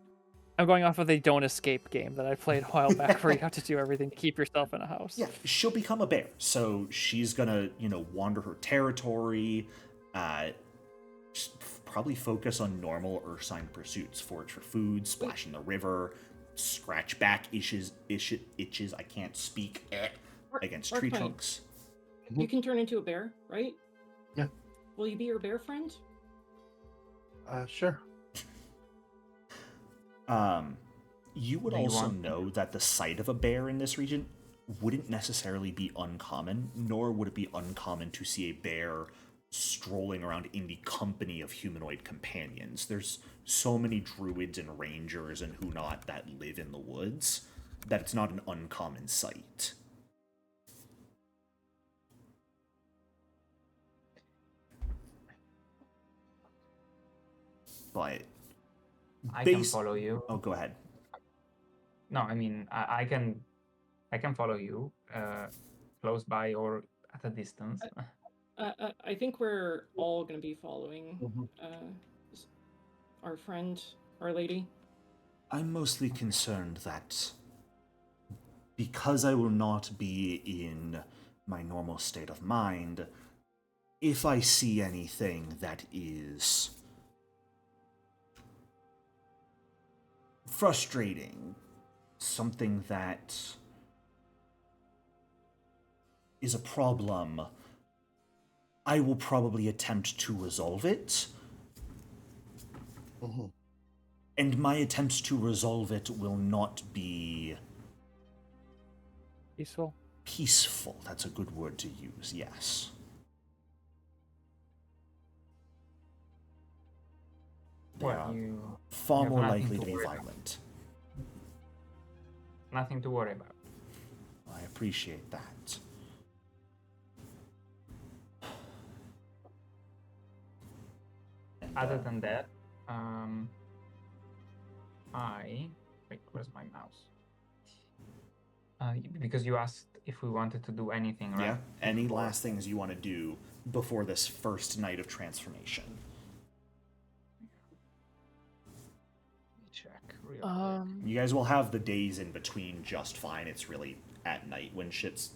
I'm going off of the Don't Escape game that I played a while back, where you have to do everything to keep yourself in a house. Yeah, she'll become a bear. So she's gonna, wander her territory, probably focus on normal Ursine pursuits, forage for food, splash in the river, scratch back itches, I can't speak, against tree Arcane, trunks. you can turn into a bear, right? Yeah. Will you be your bear friend? Sure. You would Do you also want- know that the sight of a bear in this region wouldn't necessarily be uncommon, nor would it be uncommon to see a bear strolling around in the company of humanoid companions. There's so many druids and rangers and who not that live in the woods that it's not an uncommon sight. But I can Base- follow you. oh, go ahead. No, I mean I can follow you close by or at a distance. I think we're all going to be following Mhm. our friend, Our Lady. I'm mostly concerned that because I will not be in my normal state of mind, if I see anything that is frustrating, something that is a problem, I will probably attempt to resolve it. Mhm. And my attempts to resolve it will not be Peaceful. peaceful. That's a good word to use, yes. They Well, are you far have more nothing likely to to be worry about. violent. nothing to worry about. I appreciate that. And, Other than that, wait, where's my mouse? Because you asked if we wanted to do anything, right? yeah, any Before. last things you want to do before this first night of transformation? Let me check real quick. You guys will have the days in between just fine. It's really at night when shit's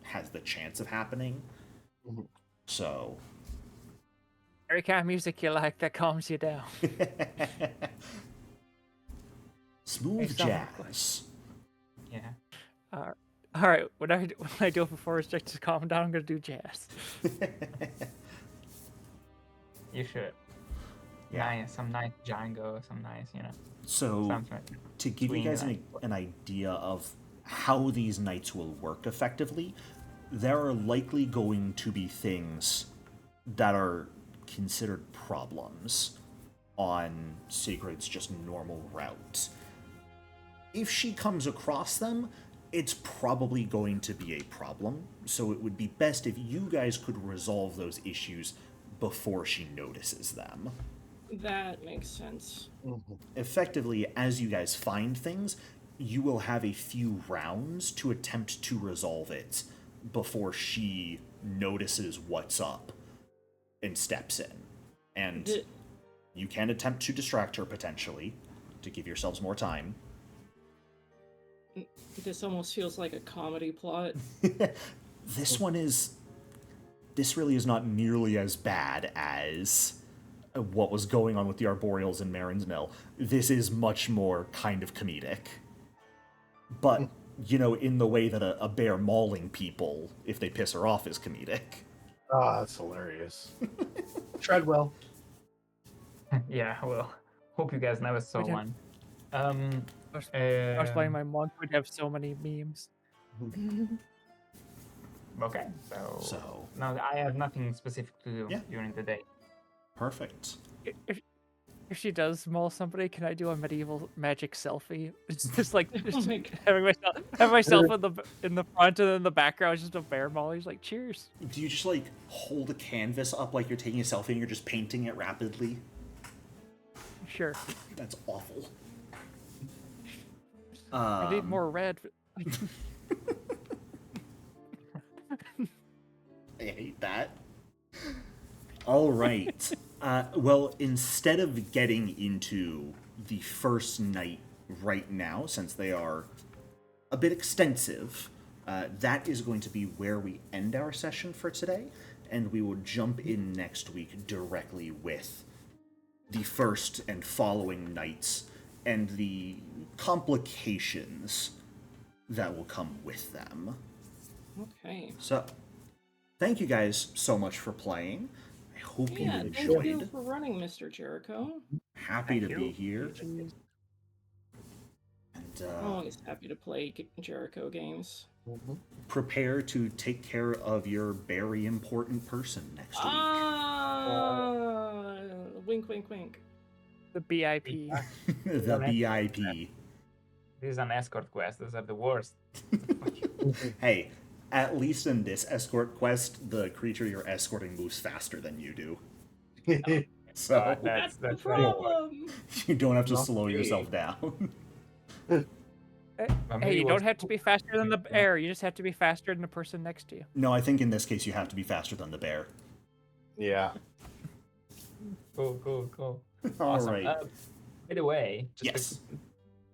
has the chance of happening. Mhm. So Very kind of music you like that calms you down. smooth Exactly. jazz. Yeah. All right. What I do before is just to calm down, I'm gonna do jazz. You should. Yeah. Nice, some nice Django, some nice, So something. to give you Swing guys night. an idea of how these nights will work effectively, there are likely going to be things that are considered problems on Sigrid's just normal route. If she comes across them, it's probably going to be a problem, so it would be best if you guys could resolve those issues before she notices them. That makes sense. Mhm. Effectively, as you guys find things, you will have a few rounds to attempt to resolve it before she notices what's up and steps in. And D- you can attempt to distract her potentially to give yourselves more time. This almost feels like a comedy plot. This really is not nearly as bad as what was going on with the Arboreals in Marin's Mill. This is much more kind of comedic. But, in the way that a bear mauling people, if they piss her off, is comedic. Ah, that's hilarious. Treadwell. Yeah, well, hope you guys never saw We didn't- one. I was playing my monk, would have so many memes. Okay, So, no, I have nothing specific to do Yeah. during the day. perfect. If she does maul somebody, can I do a medieval magic selfie? It's just like Oh my God. having myself in the front, and then in the background is just a bear maul. He's like, cheers. Do you just like hold a canvas up like you're taking a selfie and you're just painting it rapidly? Sure. That's awful. I need more red. I hate that. All right. Well, instead of getting into the first night right now, since they are a bit extensive, that is going to be where we end our session for today, and we will jump in next week directly with the first and following nights and the complications that will come with them. Okay. So, thank you guys so much for playing. I hope you Yeah, thank enjoyed. you for running, Mr. Jericho. Happy Thank to be you. here. And Always happy to play Jericho games. prepare to take care of your very important person next week. Ah, wink, wink, wink. The BIP. The BIP. This is an escort quest. Those are the worst. Hey, at least in this escort quest, the creature you're escorting moves faster than you do. So That's the right. problem. you don't have to Not slow me. yourself down. But Hey, maybe you we'll- don't have to be faster than the bear. You just have to be faster than the person next to you. No, I think in this case you have to be faster than the bear. Yeah. Cool. All Awesome. right. By the way, just Yes.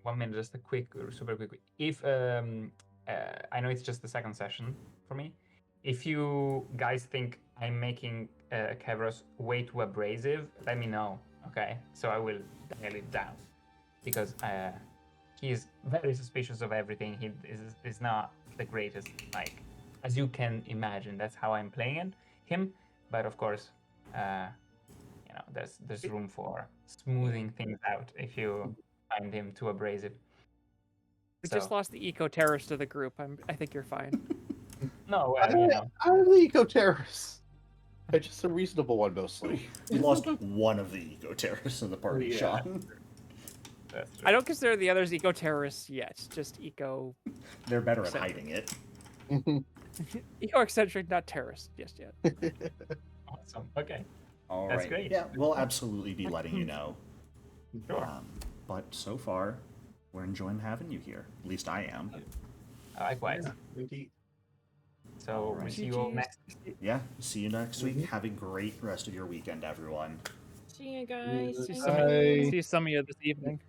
1 minute, just a quick, super quick. If I know it's just the second session for me. If you guys think I'm making Kevros way too abrasive, let me know. Okay, so I will dial it down because he's very suspicious of everything. He is not the greatest, like as you can imagine. That's how I'm playing him. But of course, you know, there's room for smoothing things out if you find him too abrasive. We just lost the eco-terrorist to the group. I think you're fine. No, well, you know. I'm the eco-terrorist. I'm just a reasonable one, mostly. You lost one of the eco-terrorists in the party, Yeah. Sean. That's true. I don't consider the others eco-terrorists yet. Just eco They're better at Except- hiding it. eco-eccentric, not terrorist just yet. Awesome. Okay. All That's right. great. Yeah, we'll absolutely be letting you know. Sure. But so far, we're enjoying having you here. At least I am. Likewise. Indeed. So we'll Alright. see you all next. Yeah, see you next week. Have a great rest of your weekend, everyone. See you guys. See Thanks some, Bye. see some of you this evening.